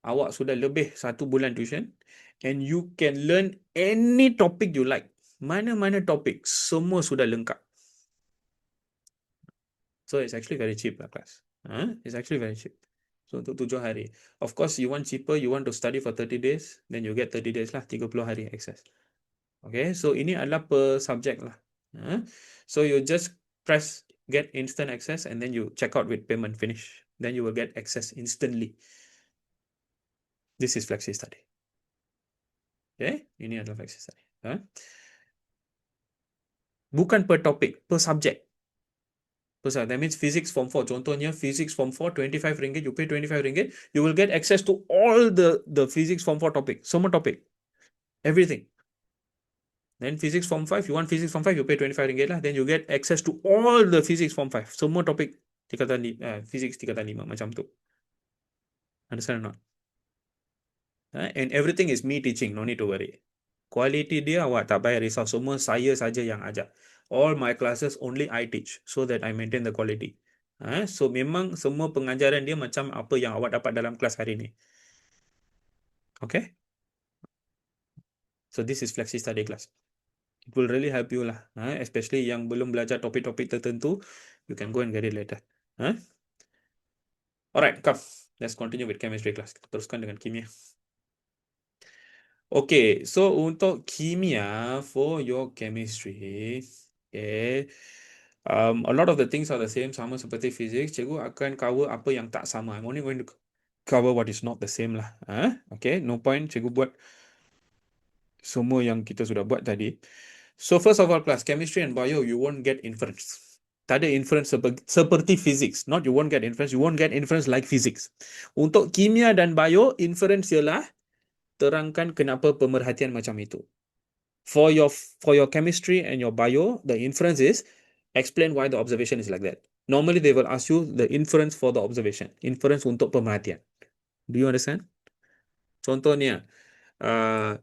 Awak sudah lebih 1 bulan tuition. And you can learn any topic you like. Mana-mana topik, semua sudah lengkap. So it's actually very cheap lah class. It's actually very cheap. So untuk 7 hari. Of course, you want cheaper, you want to study for 30 days, then you get 30 days lah, 30 hari access. Okay, so ini adalah per subject lah. So you just press get instant access and then you check out with payment, finish. Then you will get access instantly. This is FlexiStudy. Okay, ini adalah FlexiStudy. Bukan per topik, per subject. That means physics form 4. Contohnya physics form 4, 25 ringgit, you pay 25 ringgit, you will get access to all the physics form 4 topic. Semua topik. Everything. Then physics form 5, you want physics form 5, you pay 25 ringgit lah. Then you get access to all the physics form 5. Semua topik tingkatan physics tingkatan 5 macam tu. Understand or not? And everything is me teaching, no need to worry. Quality dia awak tak payah risau, semua saya saja yang ajar. All my classes only I teach so that I maintain the quality. So memang semua pengajaran dia macam apa yang awak dapat dalam kelas hari ni. Okay? So this is FlexiStudy class. It will really help you lah. Especially yang belum belajar topik-topik tertentu, you can go and get it later. Alright, come. Let's continue with chemistry class. Kita teruskan dengan kimia. Okay, so untuk kimia, for your chemistry, okay, a lot of the things are the same, sama seperti physics. Cikgu akan cover apa yang tak sama. I'm only going to cover what is not the same lah. Okay, no point cikgu buat semua yang kita sudah buat tadi. So first of all, class, chemistry and bio, you won't get inference. Tak ada inference seperti physics. Not you won't get inference, you won't get inference like physics. Untuk kimia dan bio, inference ialah terangkan kenapa pemerhatian macam itu. For your chemistry and your bio, the inference is explain why the observation is like that. Normally they will ask you the inference for the observation. Inference untuk pemerhatian. Do you understand? Contohnya, uh,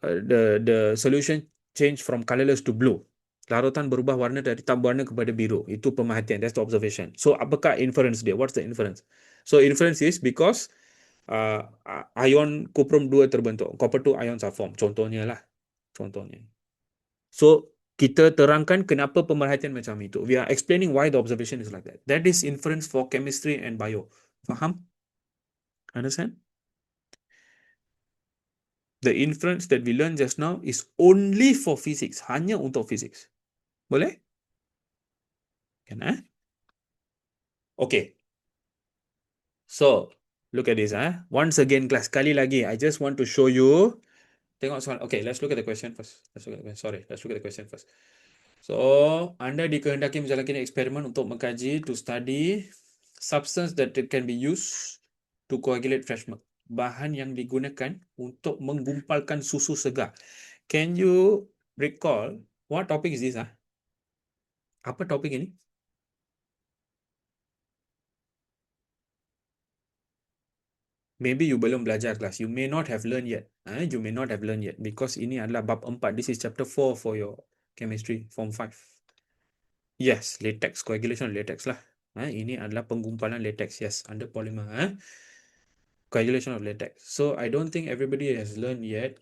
the solution change from colorless to blue. Larutan berubah warna dari hitam warna kepada biru. Itu pemerhatian. That's the observation. So, apakah inference dia? What's the inference? So, inference is because ion cuprum 2 terbentuk. Copper 2 ions are formed. Contohnya lah. Contohnya. So, kita terangkan kenapa pemerhatian macam itu. We are explaining why the observation is like that. That is inference for chemistry and bio. Faham? Understand? The inference that we learned just now is only for physics. Hanya untuk physics. Boleh? Can I? Okay. So, look at this. Once again, class. Sekali lagi, I just want to show you. Tengok soal. Okay, let's look at the question first. Let's look at the question. Sorry, let's look at the question first. So, anda dikehendaki menjalankan eksperimen untuk mengkaji, to study substance that can be used to coagulate fresh milk. Bahan yang digunakan untuk menggumpalkan susu segar. Can you recall what topic is this? Apa topik ini? Maybe you belum belajar kelas. You may not have learned yet. You may not have learned yet because ini adalah bab 4. This is chapter 4 for your chemistry, form 5. Yes, latex, coagulation of latex lah. Ini adalah penggumpalan latex. Yes, under polymer. Coagulation of latex. So, I don't think everybody has learned yet.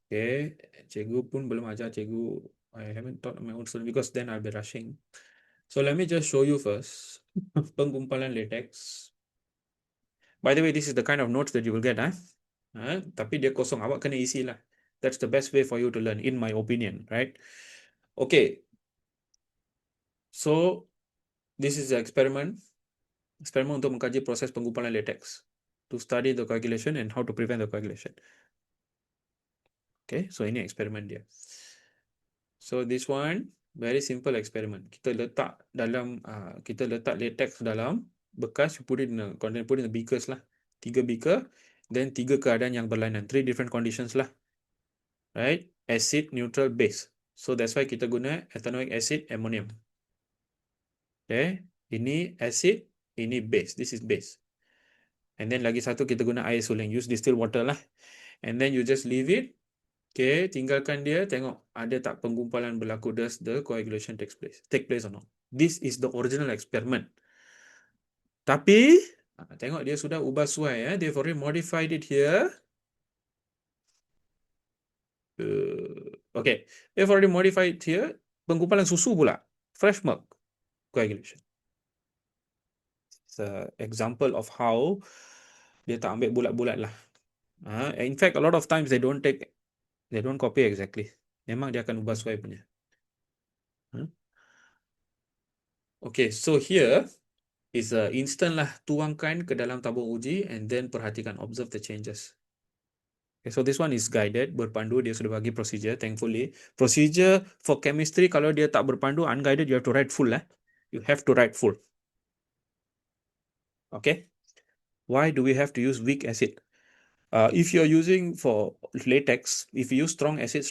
Okay, cikgu pun belum ajar. Cikgu, I haven't taught my own student because then I'll be rushing. So, let me just show you first. Penggumpalan latex. By the way, this is the kind of notes that you will get. Tapi dia kosong. Awak kena isi lah. That's the best way for you to learn, in my opinion, right? Okay. So, this is the experiment. Eksperimen untuk mengkaji proses penggumpalan latex. To study the coagulation and how to prevent the coagulation. Okay, so ini eksperimen dia. So, this one, very simple experiment. Kita letak latex dalam bekas, you put it in the beakers lah. 3 beaker, then 3 keadaan yang berlainan. 3 different conditions lah. Right? Acid, neutral, base. So that's why kita guna ethanoic acid, ammonium. Okay? Ini acid, ini base. This is base. And then lagi satu kita guna air suling. Use distilled water lah. And then you just leave it. Okay, tinggalkan dia. Tengok ada tak penggumpalan berlaku. Does the coagulation take place or not? This is the original experiment. Tapi, tengok dia sudah ubah suai. They've already modified it here. Okay, they've already modified it here. Penggumpalan susu pula. Fresh milk coagulation. It's an example of how dia tak ambil bulat-bulat lah. In fact, a lot of times they don't copy exactly. Memang dia akan ubah suai punya. Okay, so here is instant lah. Tuangkan ke dalam tabung uji and then perhatikan, observe the changes. Okay, so this one is guided, berpandu. Dia sudah bagi procedure, thankfully. Procedure for chemistry, kalau dia tak berpandu, unguided, you have to write full. You have to write full. Okay. Why do we have to use weak acid? If you're using for latex, if you use strong acid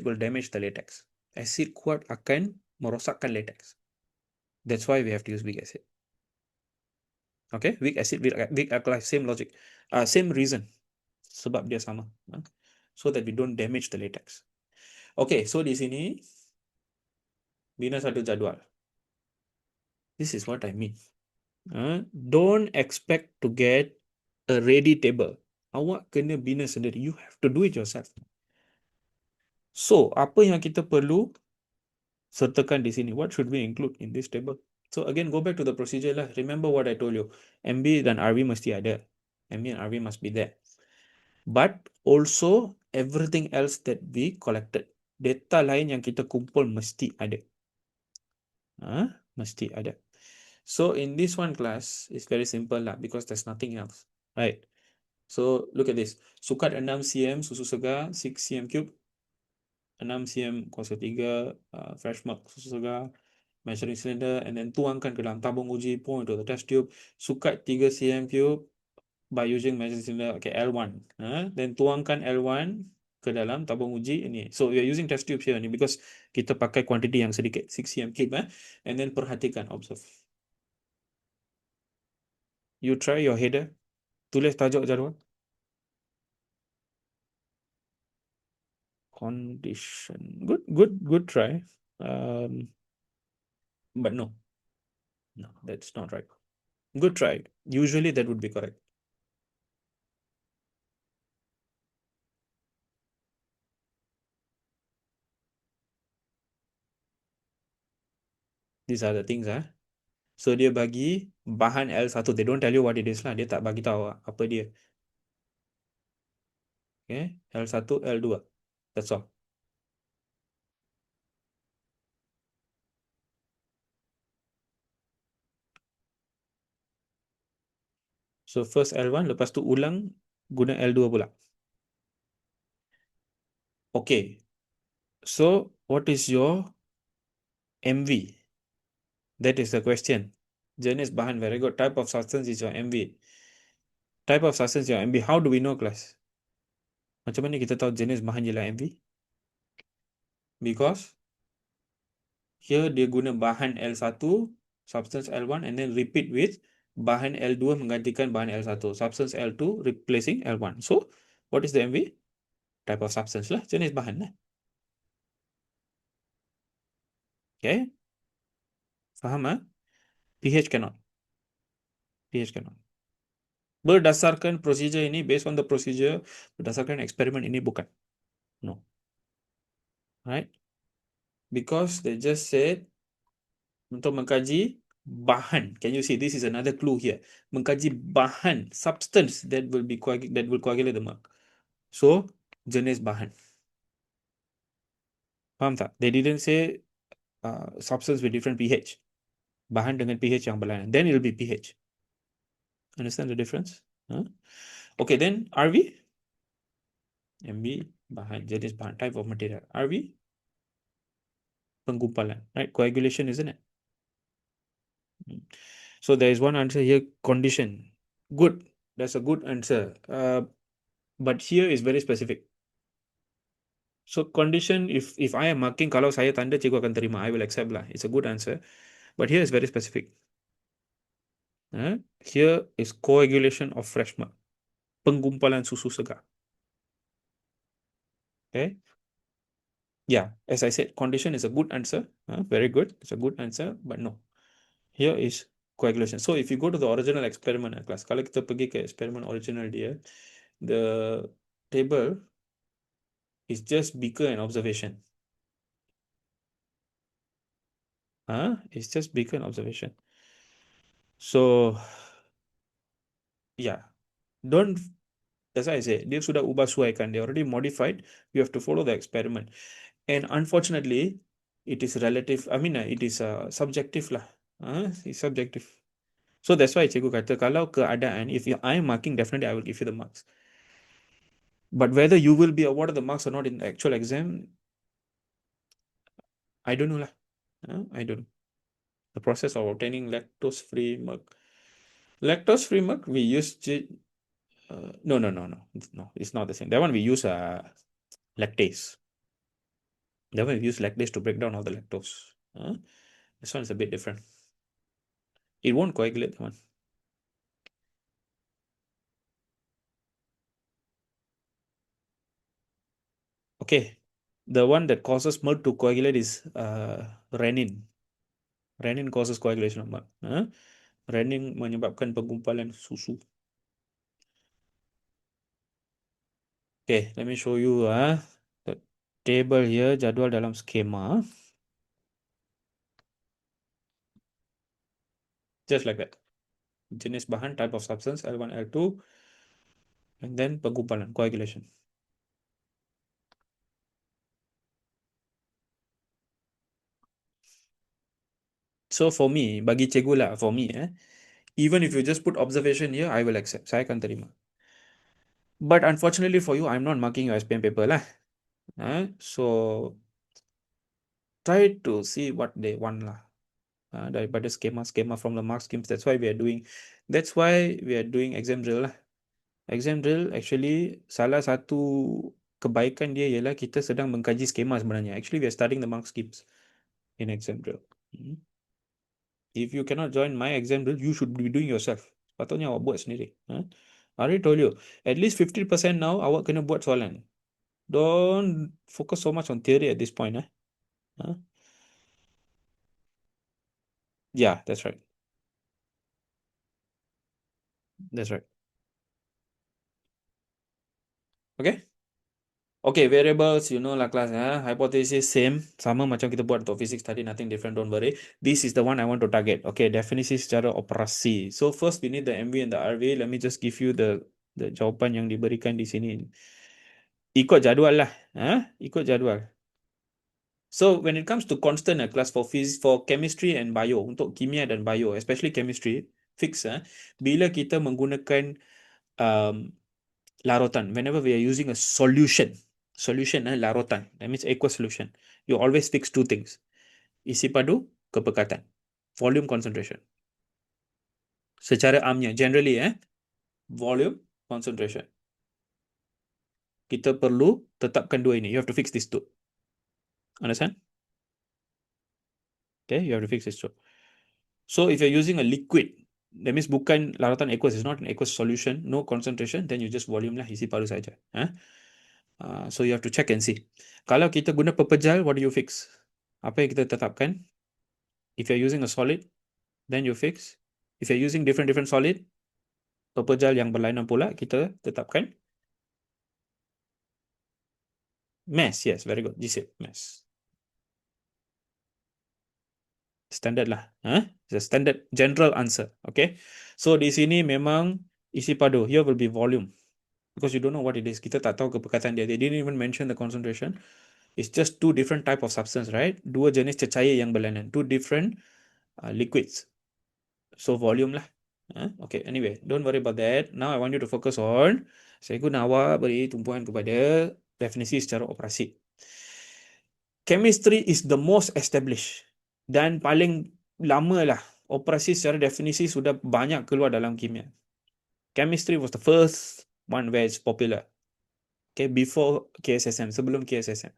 will damage the latex. Acid kuat akan merosakkan latex. That's why we have to use weak acid. Okay, weak acid, weak alkali, same logic. Same reason. Sebab dia sama. So that we don't damage the latex. Okay, so di sini bina satu jadual. This is what I mean. Don't expect to get a ready table. Awak kena bina sendiri. You have to do it yourself. So, apa yang kita perlu sertakan di sini? What should we include in this table? So, again, go back to the procedure lah. Remember what I told you. MB dan RV mesti ada. MB and RV must be there. But also, everything else that we collected. Data lain yang kita kumpul mesti ada. Mesti ada. So, in this one class, it's very simple lah because there's nothing else. Right? So, look at this. Sukat 6 cm susu segar, 6 cm cube. 6 cm kuasa 3 fresh milk susu segar, measuring cylinder, and then tuangkan ke dalam tabung uji, pour into the test tube. Sukat 3 cm cube by using measuring cylinder, okay, L1. Then tuangkan L1 ke dalam tabung uji ini. So, we are using test tube here ni because kita pakai quantity yang sedikit, 6 cm cube. And then perhatikan, observe. You try your header. Tulis tajuk jadual. Condition. Good try. But no, that's not right. Good try. Usually that would be correct. These are the things, So dia bagi bahan L1. They don't tell you what it is lah. Dia tak bagi tahu apa dia. Okay, L1, L2. That's all. So first L1, lepas tu ulang guna L2 pula. Okay. So what is your MV? That is the question. Jenis bahan, very good. Type of substance is your MV. Type of substance is your MV. How do we know, class? Macam mana kita tahu jenis bahan ialah MV? Because here dia guna bahan L1, substance L1 and then repeat with bahan L2 menggantikan bahan L1. Substance L2 replacing L1. So, what is the MV? Type of substance lah, jenis bahan lah. Okay? Faham pH cannot. pH cannot. Berdasarkan procedure ini, based on the procedure, berdasarkan eksperimen ini bukan. No. Right? Because they just said untuk mengkaji bahan. Can you see this is another clue here? Mengkaji bahan, substance that will coagulate the milk. So, jenis bahan. Faham tak? They didn't say substance with different pH. Bahan dengan pH yang berlainan. Then it will be pH. Understand the difference? Okay, then RV? MV, bahan, jenis bahan, type of material. RV? Penggumpalan. Right? Coagulation, isn't it? So there is one answer here, condition. Good. That's a good answer. But here is very specific. So condition, if I am marking, kalau saya tanda, cikgu akan terima. I will accept lah. It's a good answer. But here is very specific. Here is coagulation of fresh milk. Penggumpalan susu segar. Okay. Yeah, as I said, condition is a good answer. Very good. It's a good answer, but no. Here is coagulation. So if you go to the original experiment class, kalau kita pergi ke experiment original dia, the table is just beaker and observation. It's just beaker and observation. So, yeah, don't. That's why I say dia sudah ubah suaikan. They already modified. You have to follow the experiment. And unfortunately, it is relative. I mean, it is subjective lah. It's subjective. So that's why cikgu kata kalau keadaan, if I am marking, definitely I will give you the marks. But whether you will be awarded the marks or not in the actual exam, I don't know lah. I don't know. The process of obtaining lactose-free milk. Lactose-free milk, we use no, it's not the same. That one we use lactase. That one we use lactase to break down all the lactose. This one is a bit different. It won't coagulate the one. Okay, the one that causes milk to coagulate is renin. Renin causes coagulation of milk. Renin menyebabkan penggumpalan susu. Okay, let me show you the table here, jadual dalam skema. Just like that. Jenis bahan, type of substance, L1, L2, and then penggumpalan, coagulation. So for me, bagi cikgu lah, for me, even if you just put observation here, I will accept. Saya akan terima. But unfortunately for you, I'm not marking your SPM paper lah. So try to see what they want lah. Daripada skema from the mark schemes. That's why we are doing exam drill lah. Exam drill actually salah satu kebaikan dia ialah kita sedang mengkaji skema sebenarnya. Actually, we are studying the mark schemes in exam drill. If you cannot join my exam drill, you should be doing yourself. Patutnya awak buat sendiri. I already told you, at least 50% now awak kena buat soalan. Don't focus so much on theory at this point. Huh? Yeah, that's right. That's right. Okay? Okay, variables, you know lah kelas. Hypothesis same. Sama macam kita buat untuk physics tadi, nothing different, don't worry. This is the one I want to target. Okay, definisi secara operasi. So first we need the MV and the RV. Let me just give you the jawapan yang diberikan di sini. Ikut jadual lah. Ikut jadual. So when it comes to constant class for physics, for chemistry and bio, untuk kimia dan bio, especially chemistry, fix. Bila kita menggunakan um, larutan, whenever we are using a solution, larutan, that means aqueous solution, you always fix two things: isi padu, kepekatan, volume, concentration. Secara amnya, generally, volume, concentration. Kita perlu tetapkan dua ini. You have to fix these two. Understand? Okay, you have to fix these two. So if you're using a liquid, that means bukan larutan aqueous, it's not an aqueous solution, no concentration, then you just volume lah, isi paru saja. So you have to check and see. Kalau kita guna pepejal, what do you fix? Apa yang kita tetapkan? If you're using a solid, then you fix. If you're using different solid, pepejal yang berlainan pula, kita tetapkan mass. Yes, very good. GC, mass. Standard lah. It's a standard general answer. Okay. So di sini memang isi padu. Here will be volume. Because you don't know what it is. Kita tak tahu kepekatan dia. They didn't even mention the concentration. It's just two different type of substance, right? Dua jenis cecair yang berlainan. Two different liquids. So volume lah. Okay, anyway, don't worry about that. Now I want you to focus on, saya guna awak beri tumpuan kepada definisi secara operasi. Chemistry is the most established dan paling lama lah. Operasi secara definisi sudah banyak keluar dalam kimia. Chemistry was the first one where it's popular. Okay, before KSSM, sebelum KSSM.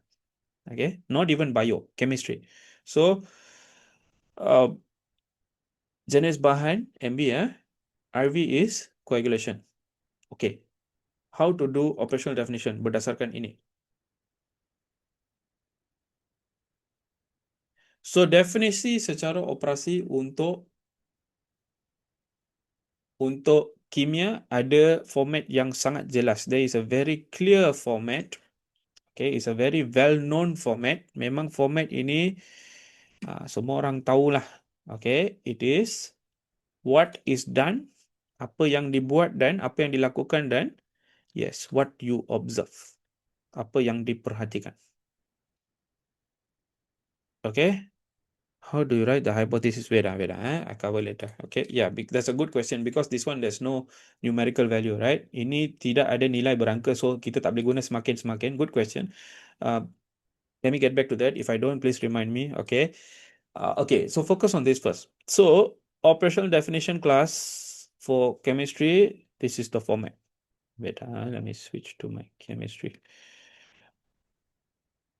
Okay, not even bio, chemistry. So, jenis bahan MB, RV is coagulation. Okay, how to do operational definition berdasarkan ini. So, definisi secara operasi untuk kimia ada format yang sangat jelas. There is a very clear format. Okay, it's a very well-known format. Memang format ini semua orang tahulah. Okay, it is what is done, apa yang dibuat dan apa yang dilakukan, dan yes, what you observe, apa yang diperhatikan. Okay, how do you write the hypothesis? Wait, I cover later. Okay, yeah, that's a good question because this one there's no numerical value, right? Ini tidak ada nilai berangka, so kita tak boleh guna semakin. Good question. Let me get back to that. If I don't, please remind me. Okay. Okay, so focus on this first. So, operational definition class for chemistry, this is the format. Wait, let me switch to my chemistry.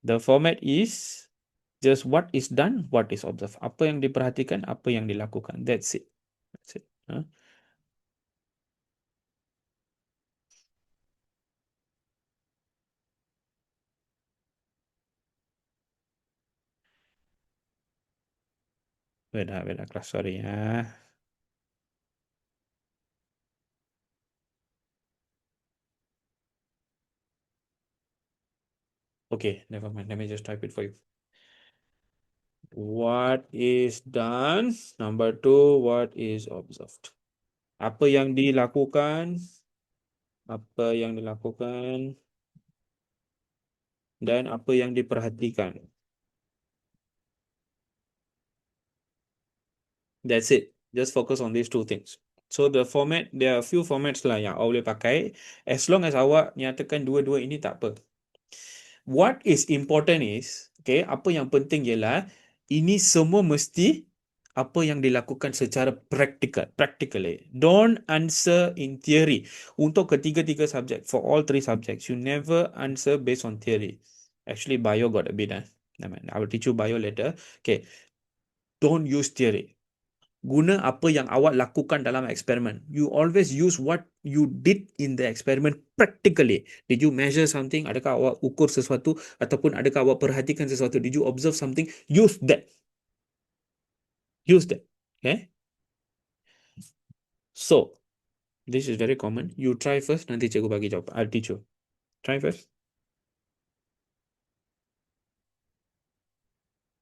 The format is just what is done, what is observed. Apa yang diperhatikan, apa yang dilakukan. That's it. That's it. Wait, class, sorry. Okay, never mind. Let me just type it for you. What is done? Number 2, what is observed? Apa yang dilakukan, dan apa yang diperhatikan. That's it. Just focus on these two things. So the format, there are a few formats lah yang awak boleh pakai. As long as awak nyatakan dua-dua ini tak apa. What is important is, okay, apa yang penting ialah ini semua mesti apa yang dilakukan secara practically. Don't answer in theory. Untuk ketiga-tiga subjek, for all three subjects, you never answer based on theory. Actually, bio got a bit. I will teach you bio later. Okay, don't use theory. guna apa yang awak lakukan dalam eksperimen. You always use what you did in the experiment practically. Did you measure something? Adakah awak ukur sesuatu? Ataupun adakah awak perhatikan sesuatu? Did you observe something? Use that. Use that. Okay? So, this is very common. You try first, nanti cikgu bagi jawab. I'll teach you. Try first.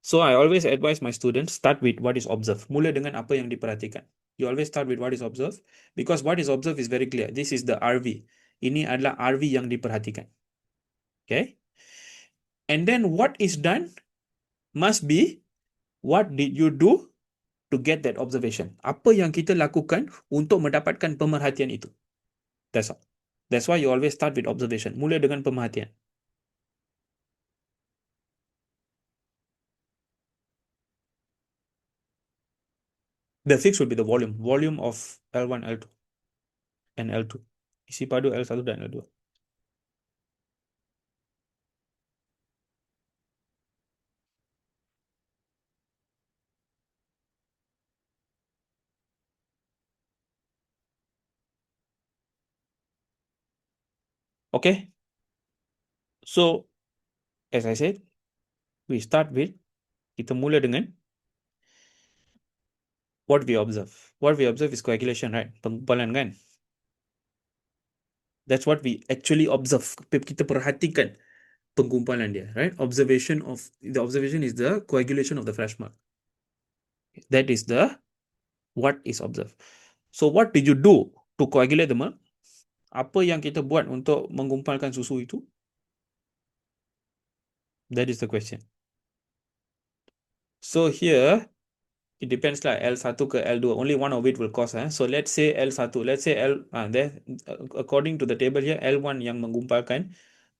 So I always advise my students start with what is observed. Mula dengan apa yang diperhatikan. You always start with what is observed because what is observed is very clear. This is the RV. Ini adalah RV yang diperhatikan. Okay? And then what is done must be what did you do to get that observation? Apa yang kita lakukan untuk mendapatkan pemerhatian itu? That's all. That's why you always start with observation. Mula dengan pemerhatian. The fix will be the volume. Volume of L1, L2 and L2. Isi padu L1 dan L2. Okay? So, as I said, we start with, kita mula dengan what we observe. What we observe is coagulation, right? Penggumpalan kan? That's what we actually observe. Kita perhatikan penggumpalan dia, right? The observation is the coagulation of the fresh milk. That is the what is observed. So what did you do to coagulate the milk? Apa yang kita buat untuk menggumpalkan susu itu? That is the question. So here it depends lah, L1 ke L2. Only one of it will cause. So let's say L1. Let's say there, according to the table here, L1 yang menggumpalkan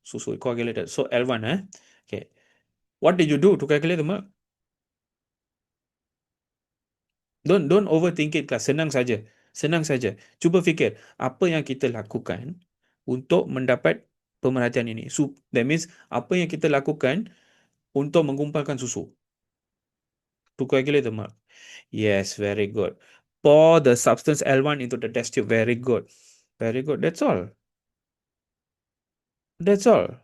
susu coagulated. So L1. Okay. What did you do to calculate the milk? Don't overthink it, class. Senang saja. Senang saja. Cuba fikir apa yang kita lakukan untuk mendapat pemerhatian ini. So, that means apa yang kita lakukan untuk menggumpalkan susu. To coagulate the milk. Yes, very good. Pour the substance L1 into the test tube. Very good. Very good. That's all. That's all.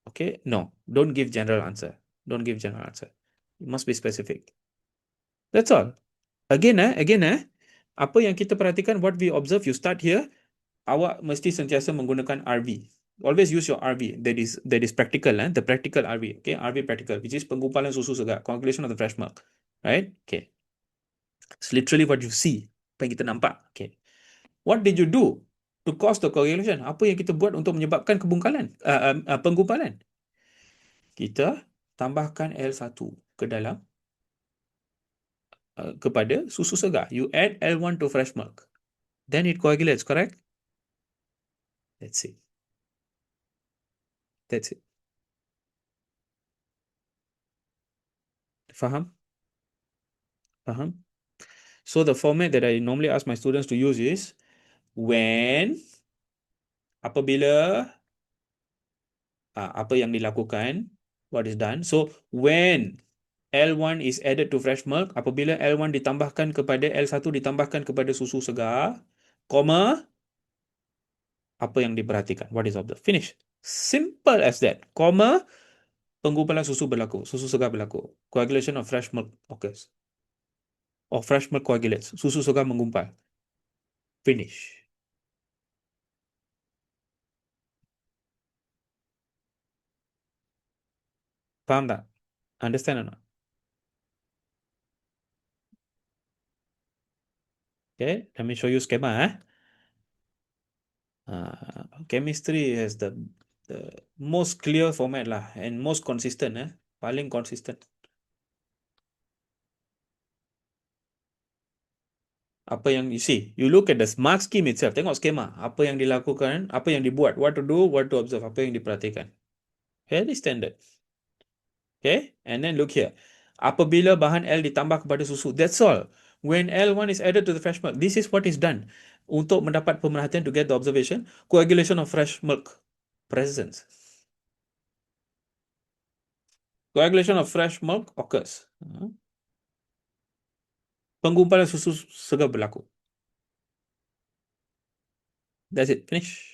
Okay? No. Don't give general answer. Don't give general answer. You must be specific. That's all. Again, apa yang kita perhatikan, what we observe, you start here. Awak mesti sentiasa menggunakan RV. Always use your RV. That is practical, the practical RV. Okay, RV practical, which is penggumpalan susu segar, coagulation of the fresh milk. Right? Okay. It's literally what you see. Apa yang kita nampak. Okay. What did you do to cause the coagulation? Apa yang kita buat untuk menyebabkan penggumpalan? Kita tambahkan L1 ke dalam kepada susu segar. You add L1 to fresh milk. Then it coagulates, correct? That's it. That's it. Faham? Faham? So the format that I normally ask my students to use is when, apabila, apa yang dilakukan, what is done. So when L1 is added to fresh milk, apabila L1 ditambahkan kepada L1 ditambahkan kepada susu segar, koma, apa yang diperhatikan, what is observed. Finish. Simple as that. Koma, penggumpalan susu berlaku, susu segar berlaku. Coagulation of fresh milk occurs. Or fresh milk coagulates. Susu segar menggumpal. Finish. Faham tak? Understand or not? Okay, let me show you schema. Chemistry has the most clear format lah and most consistent. Paling consistent. Apa yang you see, you look at the mark scheme itself. Tengok skema. Apa yang dilakukan, apa yang dibuat, what to do, what to observe, apa yang diperhatikan. Very standard. Okay, and then look here. Apabila bahan L ditambah kepada susu, that's all. When L1 is added to the fresh milk, this is what is done. Untuk mendapat pemerhatian to get the observation, coagulation of fresh milk presence. Coagulation of fresh milk occurs. Penggumpalan susu segar berlaku. That's it. Finish.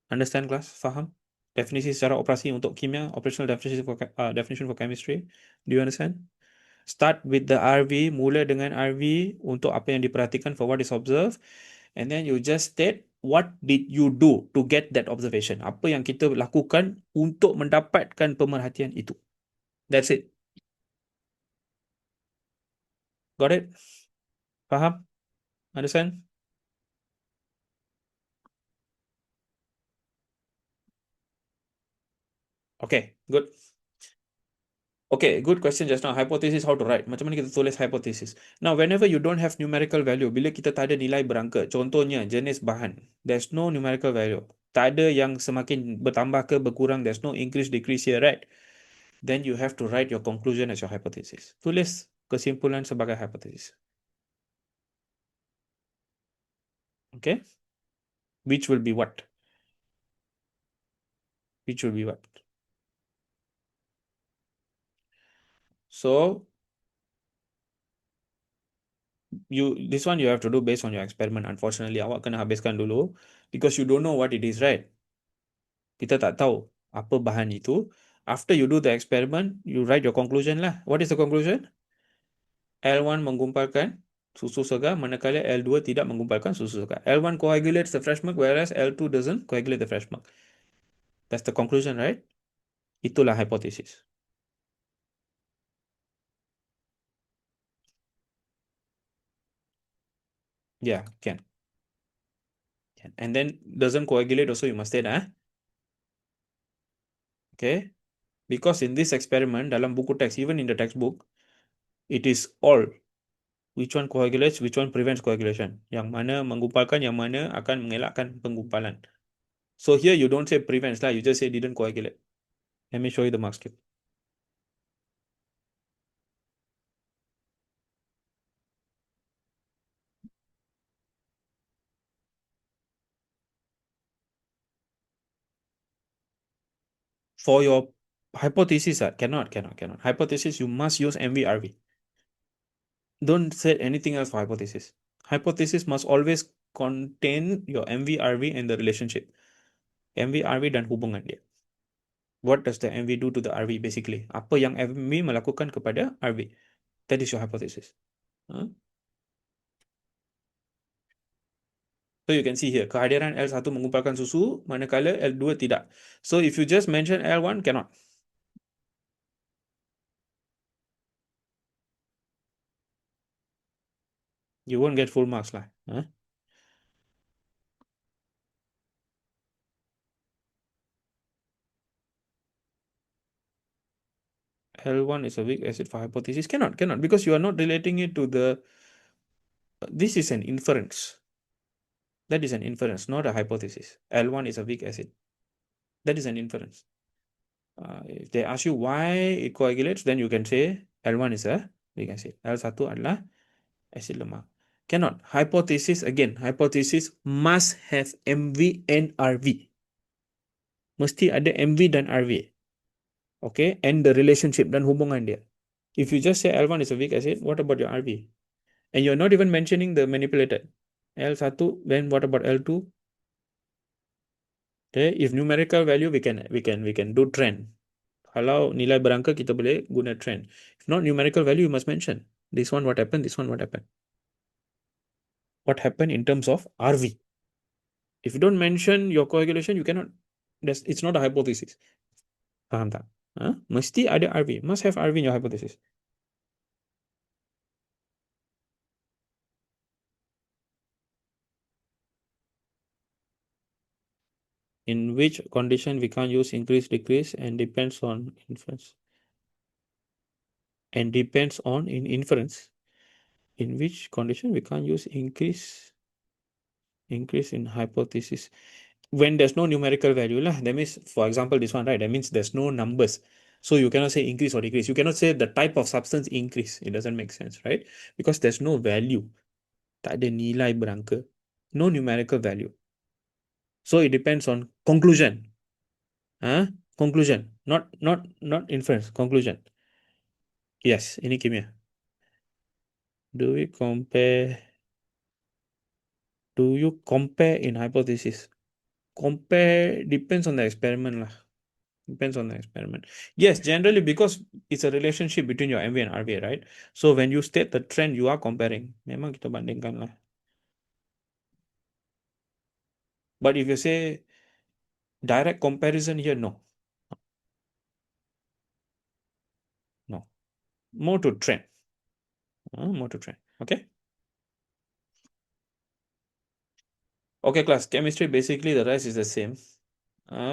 Understand class? Faham? Definisi secara operasi untuk kimia, operational definition for chemistry. Do you understand? Start with the RV, mula dengan RV untuk apa yang diperhatikan for what is observed, and then you just state what did you do to get that observation. Apa yang kita lakukan untuk mendapatkan pemerhatian itu. That's it. Got it? Faham? Understand? Okay, good. Okay, good question just now. Hypothesis, how to write. Macam mana kita tulis hypothesis? Now, whenever you don't have numerical value, bila kita tak ada nilai berangka, contohnya jenis bahan, there's no numerical value. Tak ada yang semakin bertambah ke berkurang, there's no increase, decrease here, right? Then you have to write your conclusion as your hypothesis. Tulis kesimpulan sebagai hypothesis. Okay? Which will be what? Which will be what? So, this one you have to do based on your experiment. Unfortunately, awak kena habiskan dulu because you don't know what it is, right? Kita tak tahu apa bahan itu. After you do the experiment, you write your conclusion lah. What is the conclusion? L1 menggumpalkan susu segar manakala L2 tidak menggumpalkan susu segar. L1 coagulates the fresh milk whereas L2 doesn't coagulate the fresh milk. That's the conclusion, right? Itulah hypothesis. Yeah, can. And then doesn't coagulate also you must say okay? Because in this experiment, dalam buku teks, even in the textbook, it is all which one coagulates, which one prevents coagulation. Yang mana menggumpalkan, yang mana akan mengelakkan penggumpalan. So here you don't say prevents lah, you just say didn't coagulate. Let me show you the mark scheme. For your hypothesis, cannot. Hypothesis, you must use MVRV. Don't say anything else for hypothesis. Hypothesis must always contain your MVRV and the relationship. MVRV dan hubungan dia. What does the MV do to the RV basically? Apa yang MV melakukan kepada RV? That is your hypothesis. Huh? So you can see here, kehadiran L1 menggumpalkan susu, manakala L2 tidak. So if you just mention L1, cannot. You won't get full marks lah. Huh? L1 is a weak acid for hypothesis. Cannot, because you are not relating it to the... This is an inference. That is an inference, not a hypothesis. L1 is a weak acid. That is an inference. If they ask you why it coagulates, then you can say L1 is a weak acid. L1 adalah acid lemak. Cannot. Hypothesis, again, hypothesis must have MV and RV. Mesti ada MV dan RV. Okay, and the relationship dan hubungan dia. If you just say L1 is a weak acid, what about your RV? And you're not even mentioning the manipulated. L1, then what about L2? Okay, if numerical value, we can do trend. Kalau nilai berangka, kita boleh guna trend. If not numerical value, you must mention. This one what happened, this one what happened. What happened in terms of RV. If you don't mention your coagulation, you cannot. It's not a hypothesis. Faham tak? Mesti ada RV. Must have RV in your hypothesis. In which condition we can't use increase, decrease, and depends on inference. And depends on in inference. In which condition we can't use increase in hypothesis. When there's no numerical value lah, that means, for example, this one, right? That means there's no numbers. So you cannot say increase or decrease. You cannot say the type of substance increase. It doesn't make sense, right? Because there's no value. Tak ada nilai berangka. No numerical value. So it depends on conclusion. Conclusion. Not inference. Conclusion. Yes, ini kimia. Do we compare? Do you compare in hypothesis? Compare depends on the experiment lah. Depends on the experiment. Yes, generally because it's a relationship between your MV and RV, right? So when you state the trend, you are comparing. Memang kita bandingkan lah. But if you say direct comparison here, no. No. More to trend. More to trend. Okay? Okay, class. Chemistry, basically the rest is the same.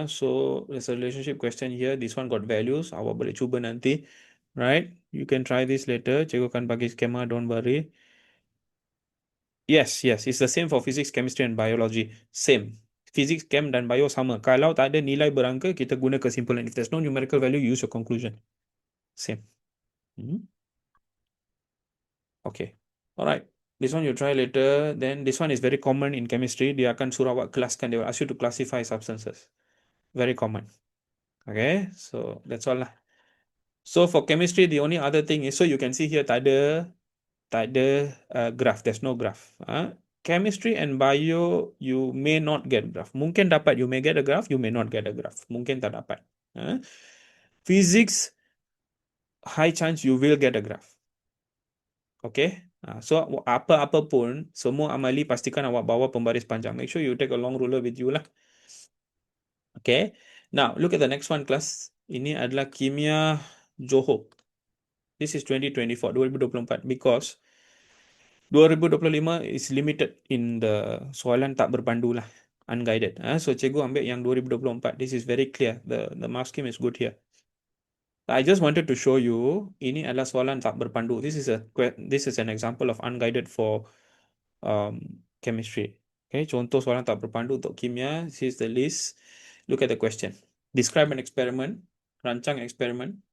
So there's a relationship question here. This one got values. Awak boleh cuba nanti. Right? You can try this later. Cikgu akan bagi skema, don't worry. Yes, yes. It's the same for physics, chemistry and biology. Same. Physics, chem dan bio sama. Kalau tak ada nilai berangka, kita guna kesimpulan. If there's no numerical value, use your conclusion. Same. Okay. Alright. This one you try later. Then this one is very common in chemistry. Dia akan suruh awak kelaskan. They will ask you to classify substances. Very common. Okay. So that's all lah. So for chemistry, the only other thing is, so you can see here tak ada graph. There's no graph. Chemistry and bio, you may not get graph. Mungkin dapat, you may get a graph, you may not get a graph. Mungkin tak dapat. Physics, high chance you will get a graph. Okay. So apa-apa pun, semua amali pastikan awak bawa pembaris panjang. Make sure you take a long ruler with you lah. Okay. Now, look at the next one, class. Ini adalah kimia Johor. This is 2024, 2024, because 2025 is limited in the soalan tak berpandu lah, unguided. So cikgu ambil yang 2024. This is very clear. The mark scheme is good here. I just wanted to show you, ini adalah soalan tak berpandu. This is an example of unguided for chemistry. Okay, contoh soalan tak berpandu untuk kimia. This is the list. Look at the question. Describe an experiment. Rancang eksperimen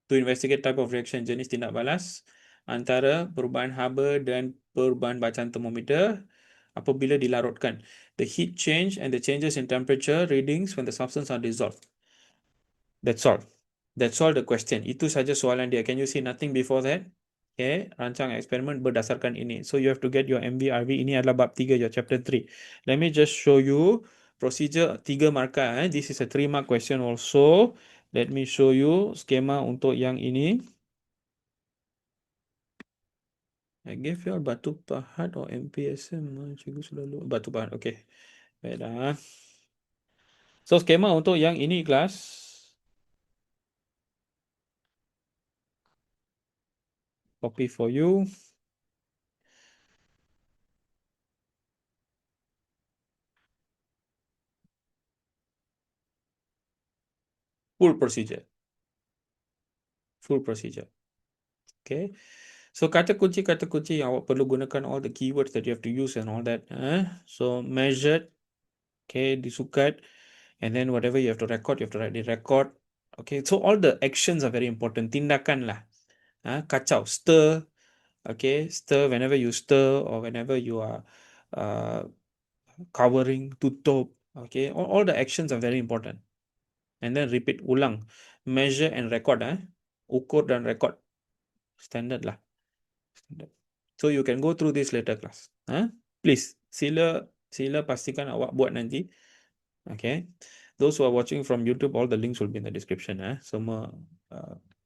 to investigate type of reaction, jenis tindak balas antara perubahan haba dan perubahan bacaan termometer apabila dilarutkan. The heat change and the changes in temperature readings when the substance are dissolved. That's all. That's all the question. Itu saja soalan dia. Can you see nothing before that? Okay, rancang eksperimen berdasarkan ini. So you have to get your MVRV. Ini adalah bab 3, your chapter 3. Let me just show you procedure 3 markah. This is a 3 mark question also. Let me show you skema untuk yang ini. I gave you all batu pahat or MPSM. Cikgu sudah lupa. Batu pahat. Okay. Baiklah. So skema untuk yang ini kelas. Copy for you. Full procedure. Full procedure. Okay. So kata kunci yang awak perlu gunakan, all the keywords that you have to use and all that. So measured. Okay. Disukat. And then whatever you have to record, you have to write the record. Okay. So all the actions are very important. Tindakan lah. Kacau. Stir. Okay. Stir whenever you stir or whenever you are covering, tutup. Okay. All the actions are very important. And then repeat, ulang. Measure and record. Ukur dan record. Standard lah. Standard. So you can go through this later class. Please, sila pastikan awak buat nanti. Okay. Those who are watching from YouTube, all the links will be in the description. Semua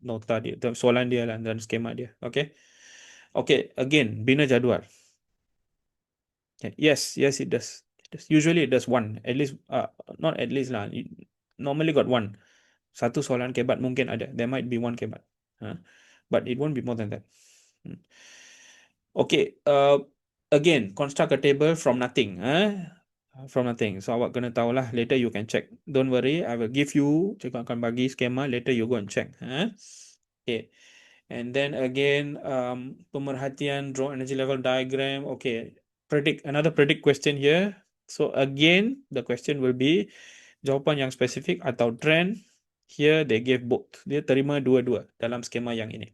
nota dia, soalan dia dan skema dia. Okay. Okay. Again, bina jadual. Okay. Yes, it does. Usually it does one. At least, not at least lah. Normally got one. Satu soalan kebat mungkin ada. There might be one kebat. But it won't be more than that. Okay. Again, construct a table from nothing. From nothing. So awak kena tahu lah. Later you can check. Don't worry. I will give you. Cikgu akan bagi skema. Later you go and check. Okay. And then again, pemerhatian, draw energy level diagram. Okay. Another predict question here. So again, the question will be jawapan yang spesifik atau trend. Here they gave both. Dia terima dua-dua dalam skema yang ini.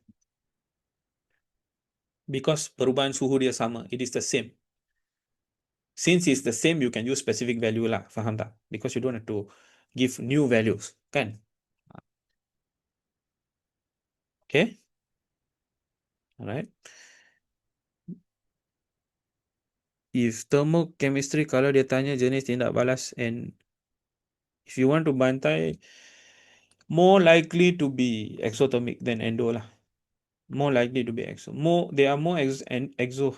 Because perubahan suhu dia sama. It is the same. Since it's the same, you can use specific value lah. Faham tak? Because you don't have to give new values. Kan? Okay? Alright. If thermochemistry, kalau dia tanya jenis tindak balas, and if you want to bantai, more likely to be exothermic than endo lah. More likely to be exo. There are more exo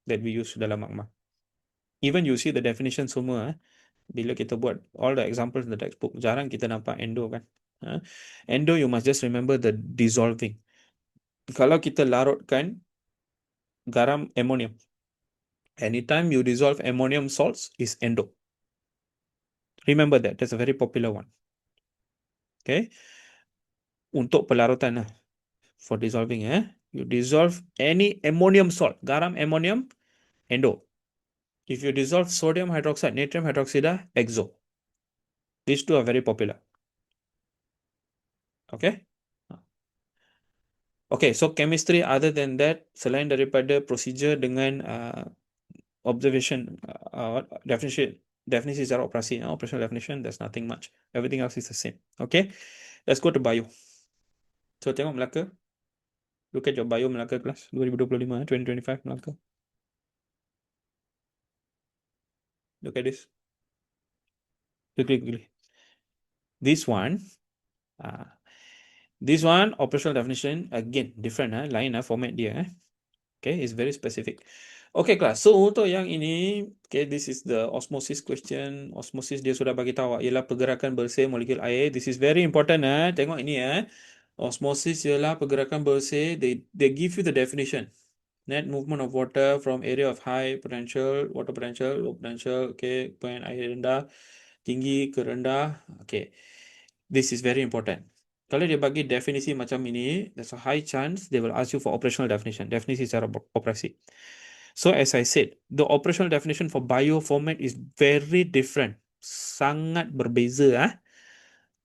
that we use dalam magma. Even you see the definition semua, bila kita buat all the examples in the textbook, jarang kita nampak endo kan. Endo, you must just remember the dissolving. Kalau kita larutkan garam ammonium, anytime you dissolve ammonium salts is endo. Remember that. That's a very popular one. Okay. Untuk pelarutan lah. For dissolving, you dissolve any ammonium salt, garam ammonium, endo. If you dissolve sodium hydroxide, natrium hydroxide, exo. These two are very popular. Okay. Okay, so chemistry other than that, selain daripada procedure dengan observation, definisi secara operasi, operational definition, there's nothing much. Everything else is the same. Okay, let's go to bio. So tengok Melaka. Look at your bio Melaka class 2025, 2025 Melaka. Look at this. Quickly. This one, operational definition, again, different, lain format dia. Okay, it's very specific. Okay, class. So, untuk yang ini, okay, this is the osmosis question. Osmosis dia sudah bagi tahu ialah pergerakan bersih molekul air. This is very important. Tengok ini. Osmosis ialah pergerakan bersih. They give you the definition. Net movement of water from area of high potential, water potential, low potential. Okay, point air rendah, tinggi ke rendah. Okay, this is very important. Kalau dia bagi definisi macam ini, there's a high chance they will ask you for operational definition. Definisi secara operasi. So as I said, the operational definition for bio format is very different. Sangat berbeza.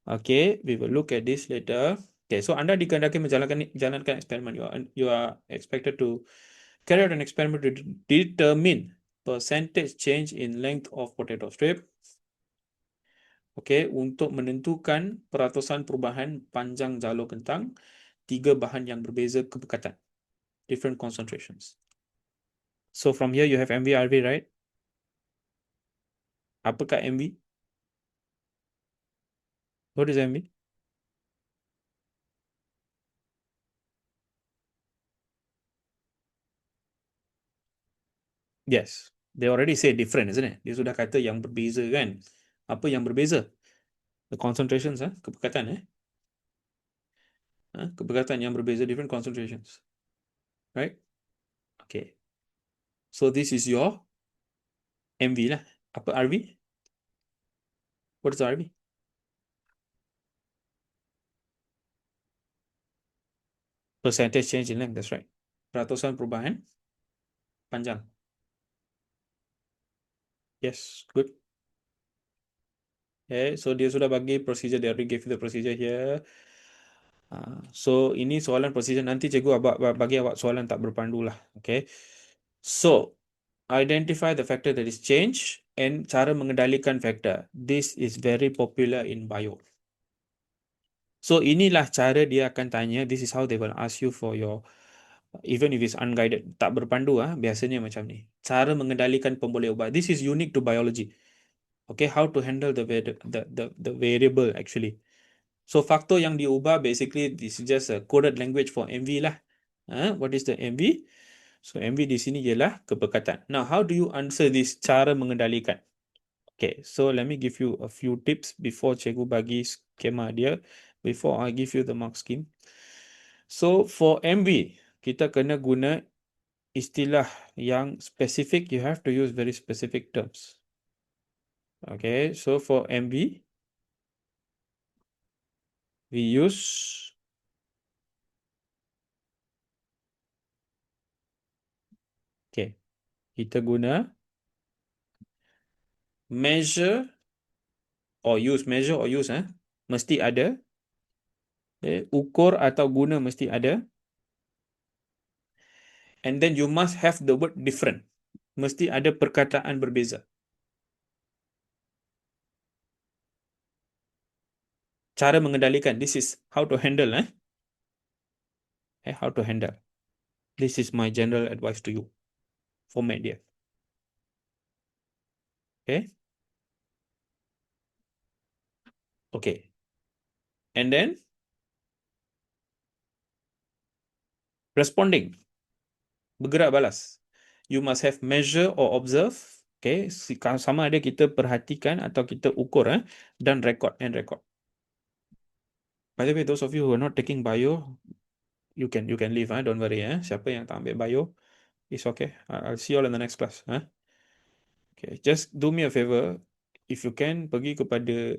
Okay, we will look at this later. Okay, so anda dikehendaki menjalankan eksperimen. You are expected to carry out an experiment to determine percentage change in length of potato strip. Okay, untuk menentukan peratusan perubahan panjang jalur kentang tiga bahan yang berbeza kepekatan, different concentrations. So from here you have MV, RV, right? Apakah MV? What is MV? Yes, they already say different, isn't it? Dia sudah kata yang berbeza kan? Apa yang berbeza? The concentrations, kepekatan, kepekatan yang berbeza, different concentrations, right? Okay. So this is your MV lah. Apa RV? What is RV? Percentage change in length, that's right. Peratusan perubahan panjang. Yes, good. Okay, so dia sudah bagi procedure, they already gave you the procedure here. So ini soalan procedure, nanti cikgu bagi awak soalan tak berpandu lah. Okay. So identify the factor that is change and cara mengendalikan factor. This is very popular in bio. So inilah cara dia akan tanya. This is how they will ask you for your, even if it's unguided, tak berpandu, biasanya macam ni. Cara mengendalikan pemboleh ubat. This is unique to biology. Okay, how to handle the variable actually. So faktor yang diubah, basically this is just a coded language for MV lah. What is the MV? So MV di sini ialah kepekatan. Now how do you answer this cara mengendalikan? Okay, so let me give you a few tips before cikgu bagi skema dia, before I give you the mark scheme. So for MV, kita kena guna istilah yang specific. You have to use very specific terms. Okay, so for MV, we use kita guna measure or use, mesti ada. Ukur atau guna mesti ada. And then you must have the word different. Mesti ada perkataan berbeza. Cara mengendalikan, this is how to handle. How to handle. This is my general advice to you. Format dia. Okay. Okay. And then responding. Bergerak balas. You must have measure or observe. Okay. Sama ada kita perhatikan atau kita ukur dan record and record. By the way, those of you who are not taking bio, you can leave. Don't worry. Siapa yang tak ambil bio, it's okay. I'll see you all in the next class. Okay. Just do me a favor. If you can, pergi kepada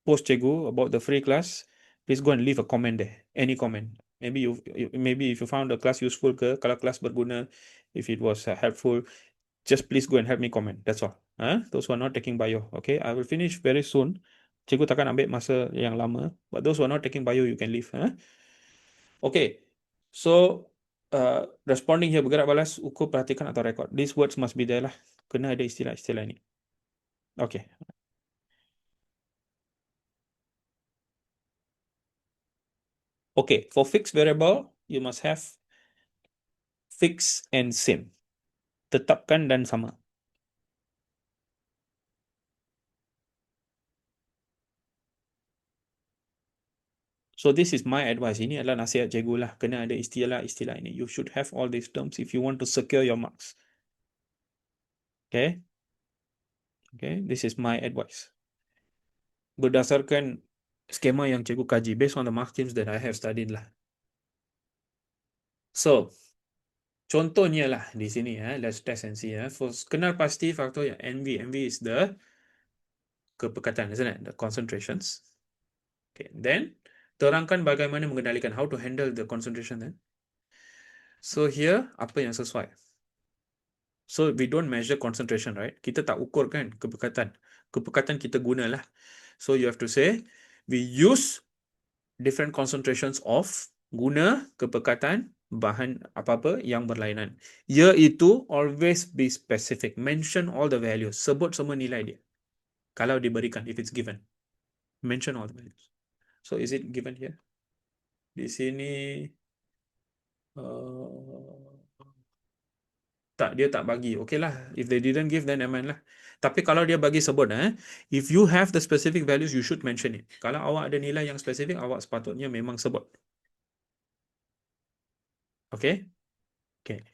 post cikgu about the free class, please go and leave a comment there. Any comment. Maybe maybe if you found the class useful kalau kelas berguna, if it was helpful, just please go and help me comment. That's all. Those who are not taking bio, okay? I will finish very soon. Cikgu takkan ambil masa yang lama. But those who are not taking bio, you can leave. Okay. So, responding here, bergerak balas, ukur, perhatikan atau record. These words must be there lah. Kena ada istilah-istilah ni. Okay. Okay, for fixed variable, you must have fixed and same. Tetapkan dan sama. So this is my advice. Ini adalah nasihat cikgu lah. Kena ada istilah-istilah ini. You should have all these terms if you want to secure your marks. Okay? Okay, this is my advice. Berdasarkan skema yang cikgu kaji, based on the mark schemes that I have studied lah. So, contohnya lah di sini, let's test and see. For kenal pasti faktor yang NV. NV is the kepekatan, isn't it? The concentrations. Okay, then terangkan bagaimana mengendalikan, how to handle the concentration then. So here, apa yang sesuai? So we don't measure concentration, right? Kita tak ukur kan kepekatan. Kepekatan kita gunalah. So you have to say, we use different concentrations of guna kepekatan bahan apa-apa yang berlainan. Iaitu always be specific. Mention all the values. Sebut semua nilai dia. Kalau diberikan, if it's given. Mention all the values. So is it given here? Di sini tak, dia tak bagi. Okay lah. If they didn't give, then never mind lah. Tapi kalau dia bagi sebut, if you have the specific values, you should mention it. Kalau awak ada nilai yang spesifik, awak sepatutnya memang sebut. Okay? Okay.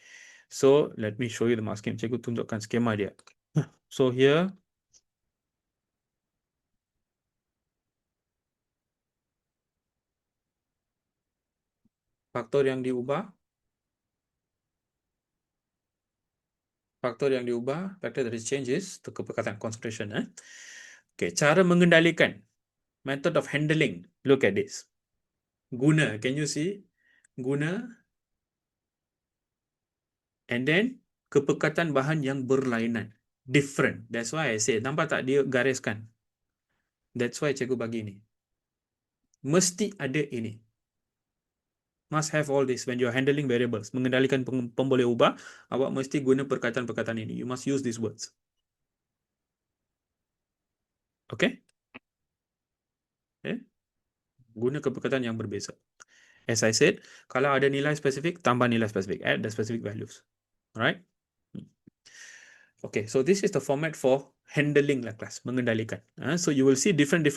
So, let me show you the mark scheme. Cikgu tunjukkan skema dia. So, here, faktor yang diubah. Faktor yang diubah, factor that is changes, itu kepekatan concentration. Okay, cara mengendalikan. Method of handling. Look at this. Guna, can you see? Guna. And then, kepekatan bahan yang berlainan. Different. That's why I say, nampak tak dia gariskan? That's why cikgu bagi ini. Mesti ada ini. Must have all this when you're handling variables. Mengendalikan pemboleh ubah, awak mesti guna perkataan-perkataan ini. You must use these words. Okay? Okay? Guna perkataan yang berbeza. As I said, kalau ada nilai spesifik, tambah nilai spesifik. Add the specific values. Alright? Okay, so this is the format for handling lah kelas, mengendalikan. So you will see different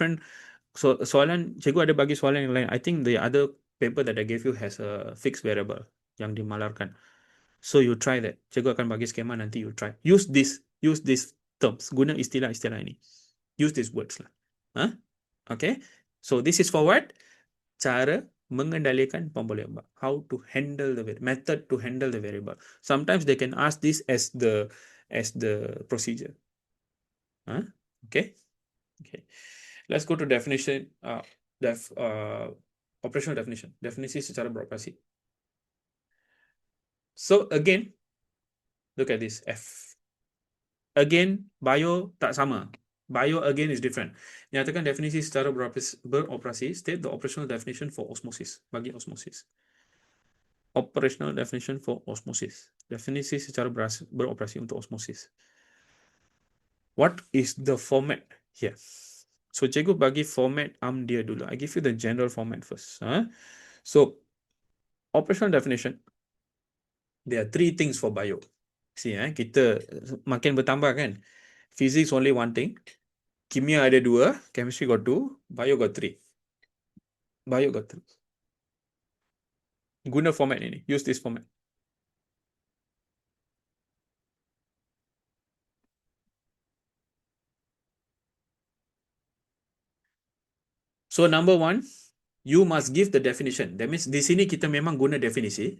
soalan, cikgu ada bagi soalan yang lain. I think the other paper that I gave you has a fixed variable yang dimalarkan. So you try that. Cikgu akan bagi skema, nanti you try. Use these terms. Guna istilah-istilah ini. Use these words lah. Okay. So this is for what? Cara mengendalikan pemboleh ubah. How to handle the method to handle the variable. Sometimes they can ask this as the procedure. Okay. Okay. Let's go to definition. Operational definition. Definisi secara beroperasi. So again, look at this F. Again, bio tak sama. Bio again is different. Nyatakan definisi secara beroperasi. State the operational definition for osmosis. Bagi osmosis. Operational definition for osmosis. Definisi secara beroperasi untuk osmosis. What is the format here? So, cikgu bagi format dia dulu. I give you the general format first. So, Operational definition. There are three things for bio. See, kita makin bertambah kan. Physics only one thing. Kimia ada dua. Chemistry got two. Bio got three. Bio got three. Guna format ini. Use this format. So number one, you must give the definition. That means di sini kita memang guna definisi.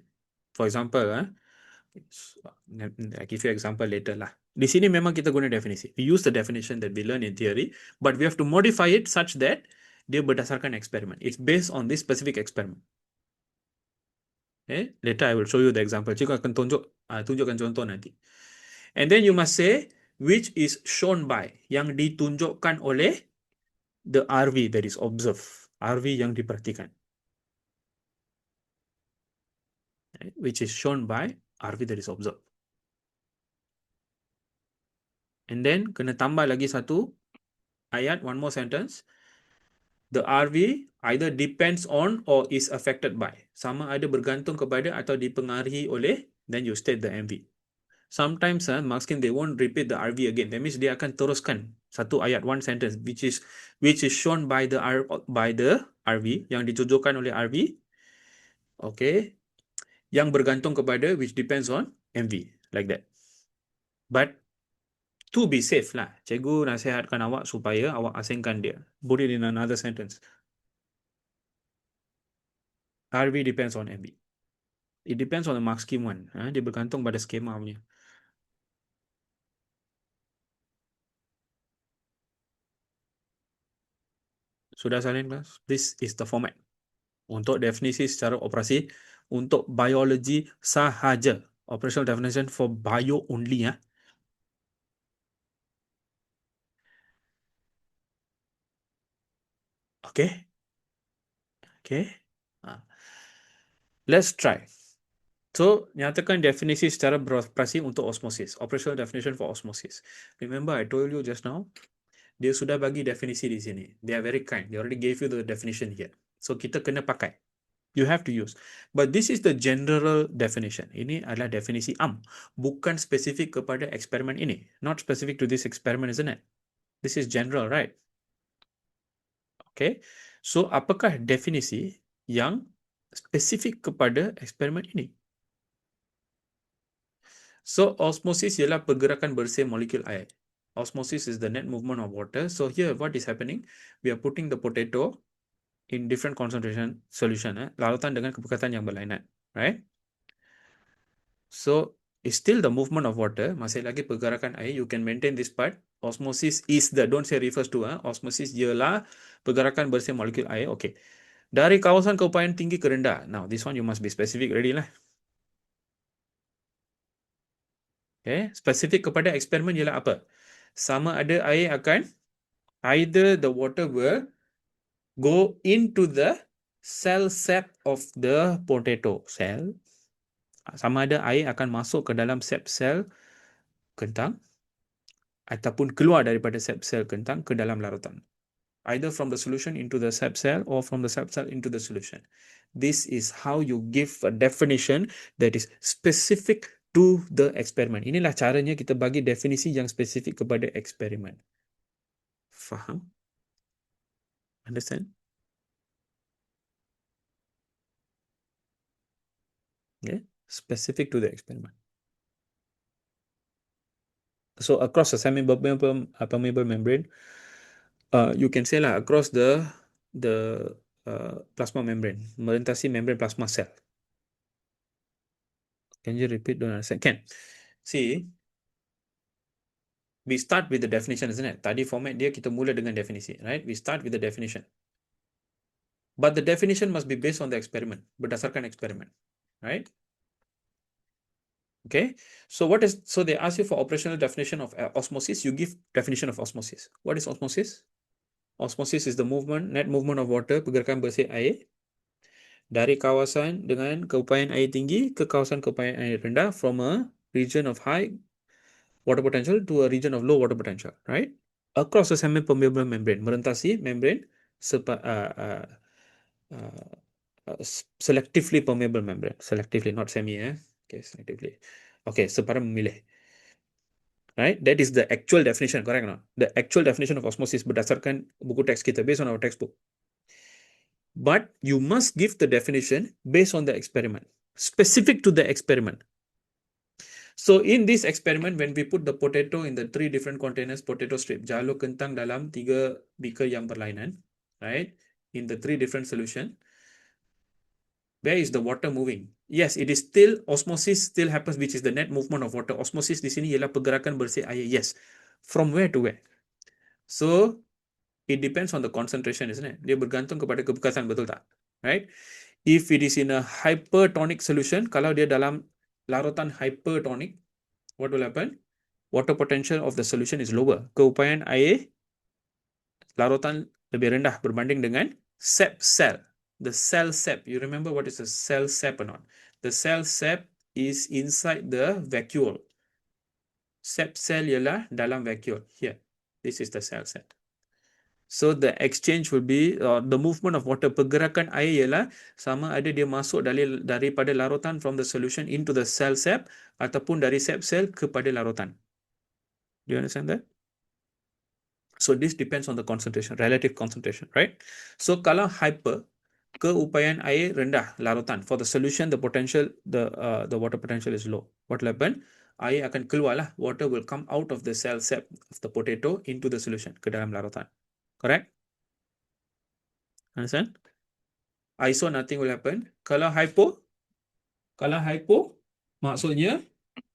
For example, I give you example later lah. Di sini memang kita guna definisi. We use the definition that we learn in theory, but we have to modify it such that dia berdasarkan eksperimen. It's based on this specific experiment. Okay? Later I will show you the example. Cikgu akan tunjukkan contoh nanti. And then you must say which is shown by, yang ditunjukkan oleh the RV that is observed. RV yang diperhatikan. Okay? Which is shown by RV that is observed. And then kena tambah lagi satu ayat, one more sentence. The RV either depends on or is affected by. Sama ada bergantung kepada atau dipengaruhi oleh, then you state the MV. Sometimes mark scheme they won't repeat the RV again. That means dia akan teruskan satu ayat, one sentence which is shown by the RV, yang ditunjukkan oleh RV. Okay. Yang bergantung kepada, which depends on MV, like that. But to be safe lah, cikgu nasihatkan awak supaya awak asingkan dia. Put it in another sentence. RV depends on MV. It depends on the mark scheme one. Dia bergantung pada skema punya. Sudah salin kelas? This is the format. Untuk definisi secara operasi, untuk biology sahaja. Operational definition for bio only. Okay? Okay? Let's try. So, nyatakan definisi secara beroperasi untuk osmosis. Operational definition for osmosis. Remember, I told you just now, dia sudah bagi definisi di sini. They are very kind. They already gave you the definition here. So, kita kena pakai. You have to use. But this is the general definition. Ini adalah definisi bukan spesifik kepada eksperimen ini. Not specific to this experiment, isn't it? This is general, right? Okay. So, apakah definisi yang spesifik kepada eksperimen ini? So, osmosis ialah pergerakan bersih molekul air. Osmosis is the net movement of water. So, here what is happening? We are putting the potato in different concentration solution, larutan dengan kepekatan yang berlainan, right? So, it's still the movement of water, masih lagi pergerakan air. You can maintain this part. Osmosis is the, don't say refers to, osmosis ialah pergerakan bersih molekul air. Okay. Dari kawasan keupayaan tinggi ke rendah. Now, this one you must be specific already lah. Okay. Specific kepada eksperimen ialah apa? Sama ada air akan, either the water will go into the cell sap of the potato cell. Sama ada air akan masuk ke dalam sel kentang ataupun keluar daripada sel kentang ke dalam larutan. Either from the solution into the sap cell or from the sap cell into the solution. This is how you give a definition that is specific to the experiment. Inilah caranya kita bagi definisi yang spesifik kepada eksperimen. Faham? Understand? Okay. Specific to the experiment. So across the semi-permeable membrane, you can say lah across the plasma membrane, melintasi membrane plasma cell. Can you repeat? Don't understand. Can. See, we start with the definition, isn't it? Tadi format dia kita mula dengan definisi, right? We start with the definition. But the definition must be based on the experiment, berdasarkan eksperimen, right? Okay. So they ask you for operational definition of osmosis. You give definition of osmosis. What is osmosis? Osmosis is the movement, net movement of water, pergerakan bersih air dari kawasan dengan keupayaan air tinggi ke kawasan keupayaan air rendah, from a region of high water potential to a region of low water potential, right? Across a semi-permeable membrane, merentasi membrane selectively permeable membrane. Selectively, not semi, Okay, selectively. Okay, separan memilih. Right? That is the actual definition, correct or not? The actual definition of osmosis berdasarkan buku teks kita, based on our textbook. But you must give the definition based on the experiment, specific to the experiment. So in this experiment, when we put the potato in the 3 different containers, potato strip, jalo kentang dalam 3 beaker yang berlainan, right? In the 3 different solution, where is the water moving? Yes, it is still osmosis still happens, which is the net movement of water. Osmosis di sini ialah pergerakan bersih air. Yes. From where to where? So it depends on the concentration, isn't it? Dia bergantung kepada kebekasan, betul tak? Right? If it is in a hypertonic solution, kalau dia dalam larutan hypertonic, what will happen? Water potential of the solution is lower. Keupayaan air larutan lebih rendah berbanding dengan sap cell. The cell sap. You remember what is a cell sap or not? The cell sap is inside the vacuole. Sap cell ialah dalam vacuole. Here. This is the cell sap. So the exchange will be the movement of water. Pergerakan air ialah sama ada dia masuk daripada larutan from the solution into the cell sap ataupun dari sap cell kepada larutan. Do you understand that? So this depends on the concentration, relative concentration, right? So kalau hyper, keupayaan air rendah larutan. For the solution, the potential, the water potential is low. What will happen? Air akan keluar lah. Water will come out of the cell sap of the potato into the solution, ke dalam larutan. Correct? Understand? ISO, nothing will happen. Kalau hypo, maksudnya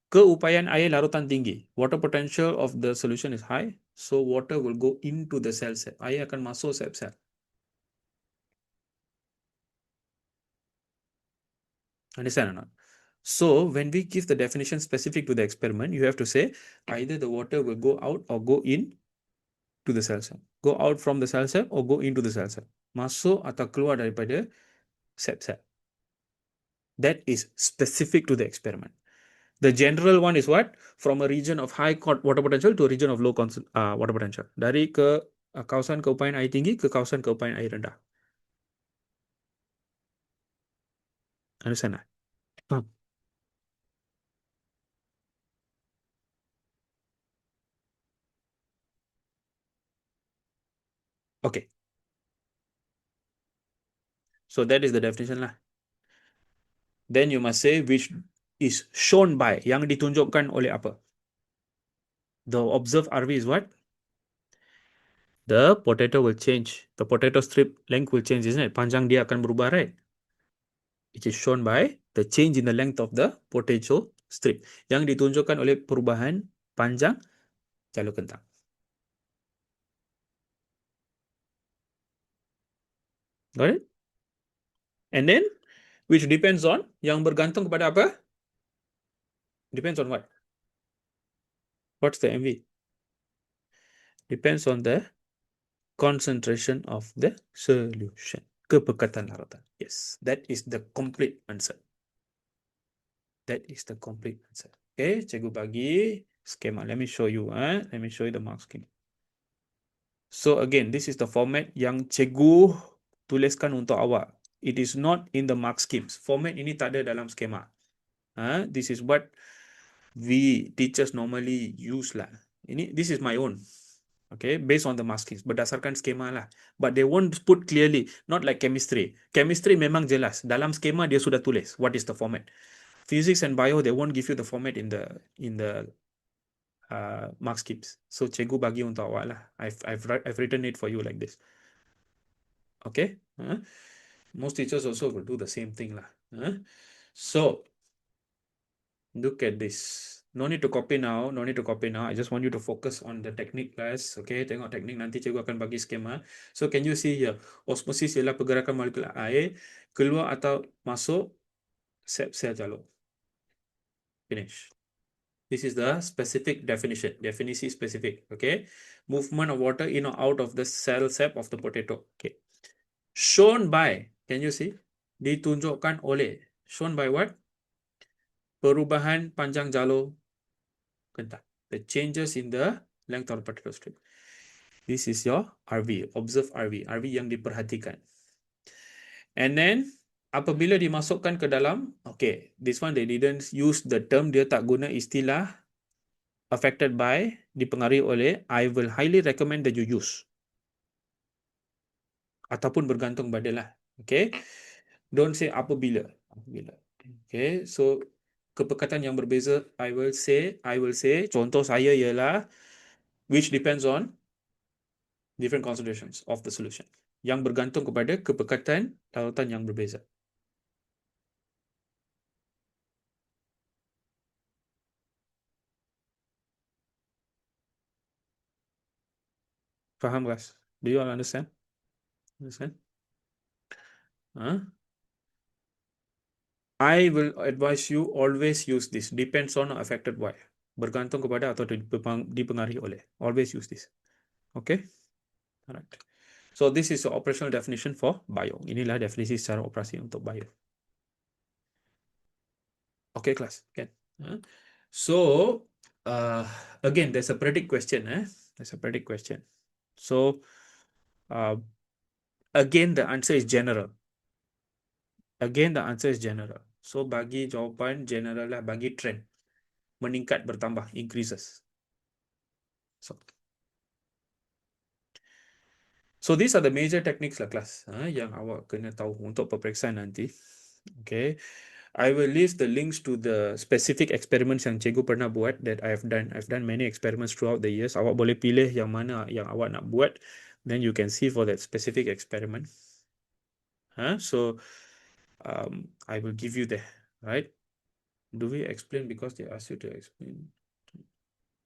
keupayaan air larutan tinggi. Water potential of the solution is high, so water will go into the cell sap. Air akan masuk sap cell. Understand or not? So when we give the definition specific to the experiment, you have to say either the water will go out or go in to the cell cell. Go out from the cell cell or go into the cell cell. Masuk atau keluar daripada sap cell. That is specific to the experiment. The general one is what? From a region of high water potential to a region of low water potential. Dari ke kawasan keupayaan air tinggi ke kawasan keupayaan air rendah. Understand? Okay. So that is the definition lah. Then you must say which is shown by, yang ditunjukkan oleh apa? The observed RV is what? The potato will change. The potato strip length will change, isn't it? Panjang dia akan berubah, right? It is shown by the change in the length of the potato strip. Yang ditunjukkan oleh perubahan panjang jalur kentang. Got it? And then, which depends on, yang bergantung kepada apa? Depends on what? What's the MV? Depends on the concentration of the solution. Kepekatan larutan. Yes, that is the complete answer. That is the complete answer. Okay, cikgu bagi schema. Let me show you. Let me show you the mark scheme. So again, this is the format yang cikgu tuliskan untuk awak. It is not in the mark schemes. Format ini tak ada dalam skema. This is what we teachers normally use lah. This is my own. Okay, based on the mark schemes. Berdasarkan skema lah. But they won't put clearly. Not like chemistry. Chemistry memang jelas. Dalam skema dia sudah tulis what is the format. Physics and bio, they won't give you the format in the mark schemes. So cikgu bagi untuk awak lah. I've written it for you like this. Okay. Most teachers also will do the same thing lah. So look at this. No need to copy now. No need to copy now. I just want you to focus on the technique class. Okay, tengok teknik, nanti cikgu akan bagi skema. So can you see here? Osmosis ialah pergerakan molekul air keluar atau masuk sap cell jalur. Finish. This is the specific definition. Definisi specific. Okay. Movement of water in or out of the cell sap of the potato. Okay. Shown by. Can you see? Ditunjukkan oleh. Shown by what? Perubahan panjang jalur kentang. The changes in the length of the potato strip. This is your RV. Observe RV. RV yang diperhatikan. And then Apabila dimasukkan ke dalam, okay, this one they didn't use the term, dia tak guna istilah affected by, dipengaruhi oleh, I will highly recommend that you use. Ataupun bergantung pada lah. Okay. Don't say apabila. Apabila. Okay. So, kepekatan yang berbeza, I will say, contoh saya ialah, which depends on different considerations of the solution. Yang bergantung kepada kepekatan lautan yang berbeza. Faham, guys? Do you all understand? Understand? Huh? I will advise you always use this. Depends on affected by. Bergantung kepada atau dipengaruhi oleh. Always use this. Okay? Alright. So this is the operational definition for bio. Inilah definisi secara operasi untuk bio. Okay, class. Okay. So again, there's a predict question. There's a predict question. So again, the answer is general. Again, the answer is general. So bagi jawapan general lah, bagi trend meningkat, bertambah, increases. So these are the major techniques lah, class, yang awak kena tahu untuk peperiksaan nanti. Okay. I will leave the links to the specific experiments yang cikgu pernah buat that I have done. I've done many experiments throughout the years. Awak boleh pilih yang mana yang awak nak buat. Then you can see for that specific experiment. So I will give you there, right? Do we explain because they ask you to explain?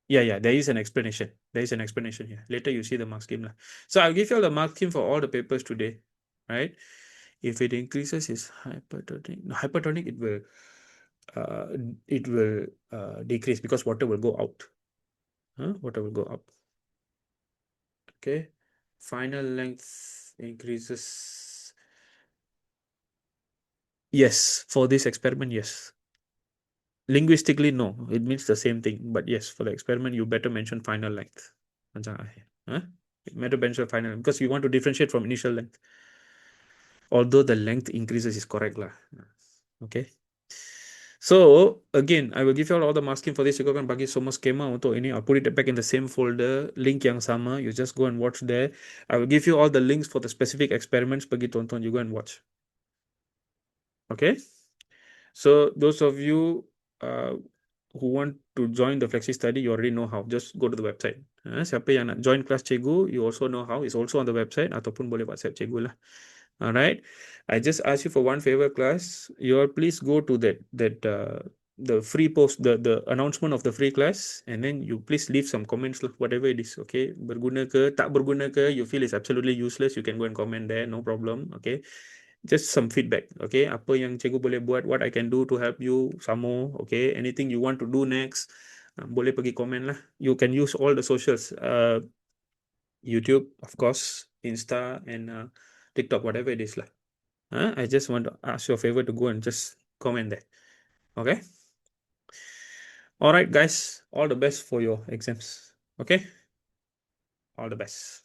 Yeah, there is an explanation. There is an explanation here. Later you see the mark scheme lah. So I'll give you all the mark scheme for all the papers today, right? If it increases is hypertonic. No, hypertonic it will decrease because water will go out. Water will go up. Okay. Final length increases. Yes, for this experiment, yes. Linguistically, no. It means the same thing. But yes, for the experiment, you better mention final length. You better mention final length because you want to differentiate from initial length. Although the length increases is correct lah. Okay. So again, I will give you all the masking for this. You akan bagi semua skema untuk ini. I'll put it back in the same folder. Link yang sama. You just go and watch there. I will give you all the links for the specific experiments. Pergi tonton, you go and watch. Okay. So those of you who want to join the FlexiStudy, you already know how. Just go to the website. Siapa yang nak join kelas cikgu, you also know how. It's also on the website. Ataupun boleh WhatsApp cikgu lah. All right. I just ask you for one favor, class. You all please go to that the free post, the announcement of the free class, and then you please leave some comments lah, whatever it is. Okay. Berguna ke, tak berguna ke, you feel it's absolutely useless, you can go and comment there, no problem. Okay. Just some feedback. Okay. Apa yang cikgu boleh buat, what I can do to help you some more. Okay. Anything you want to do next, boleh pergi komen lah. You can use all the socials, YouTube, of course, Insta, and TikTok, whatever it is lah. I just want to ask you a favor to go and just comment there. Okay. All right, guys. All the best for your exams. Okay. All the best.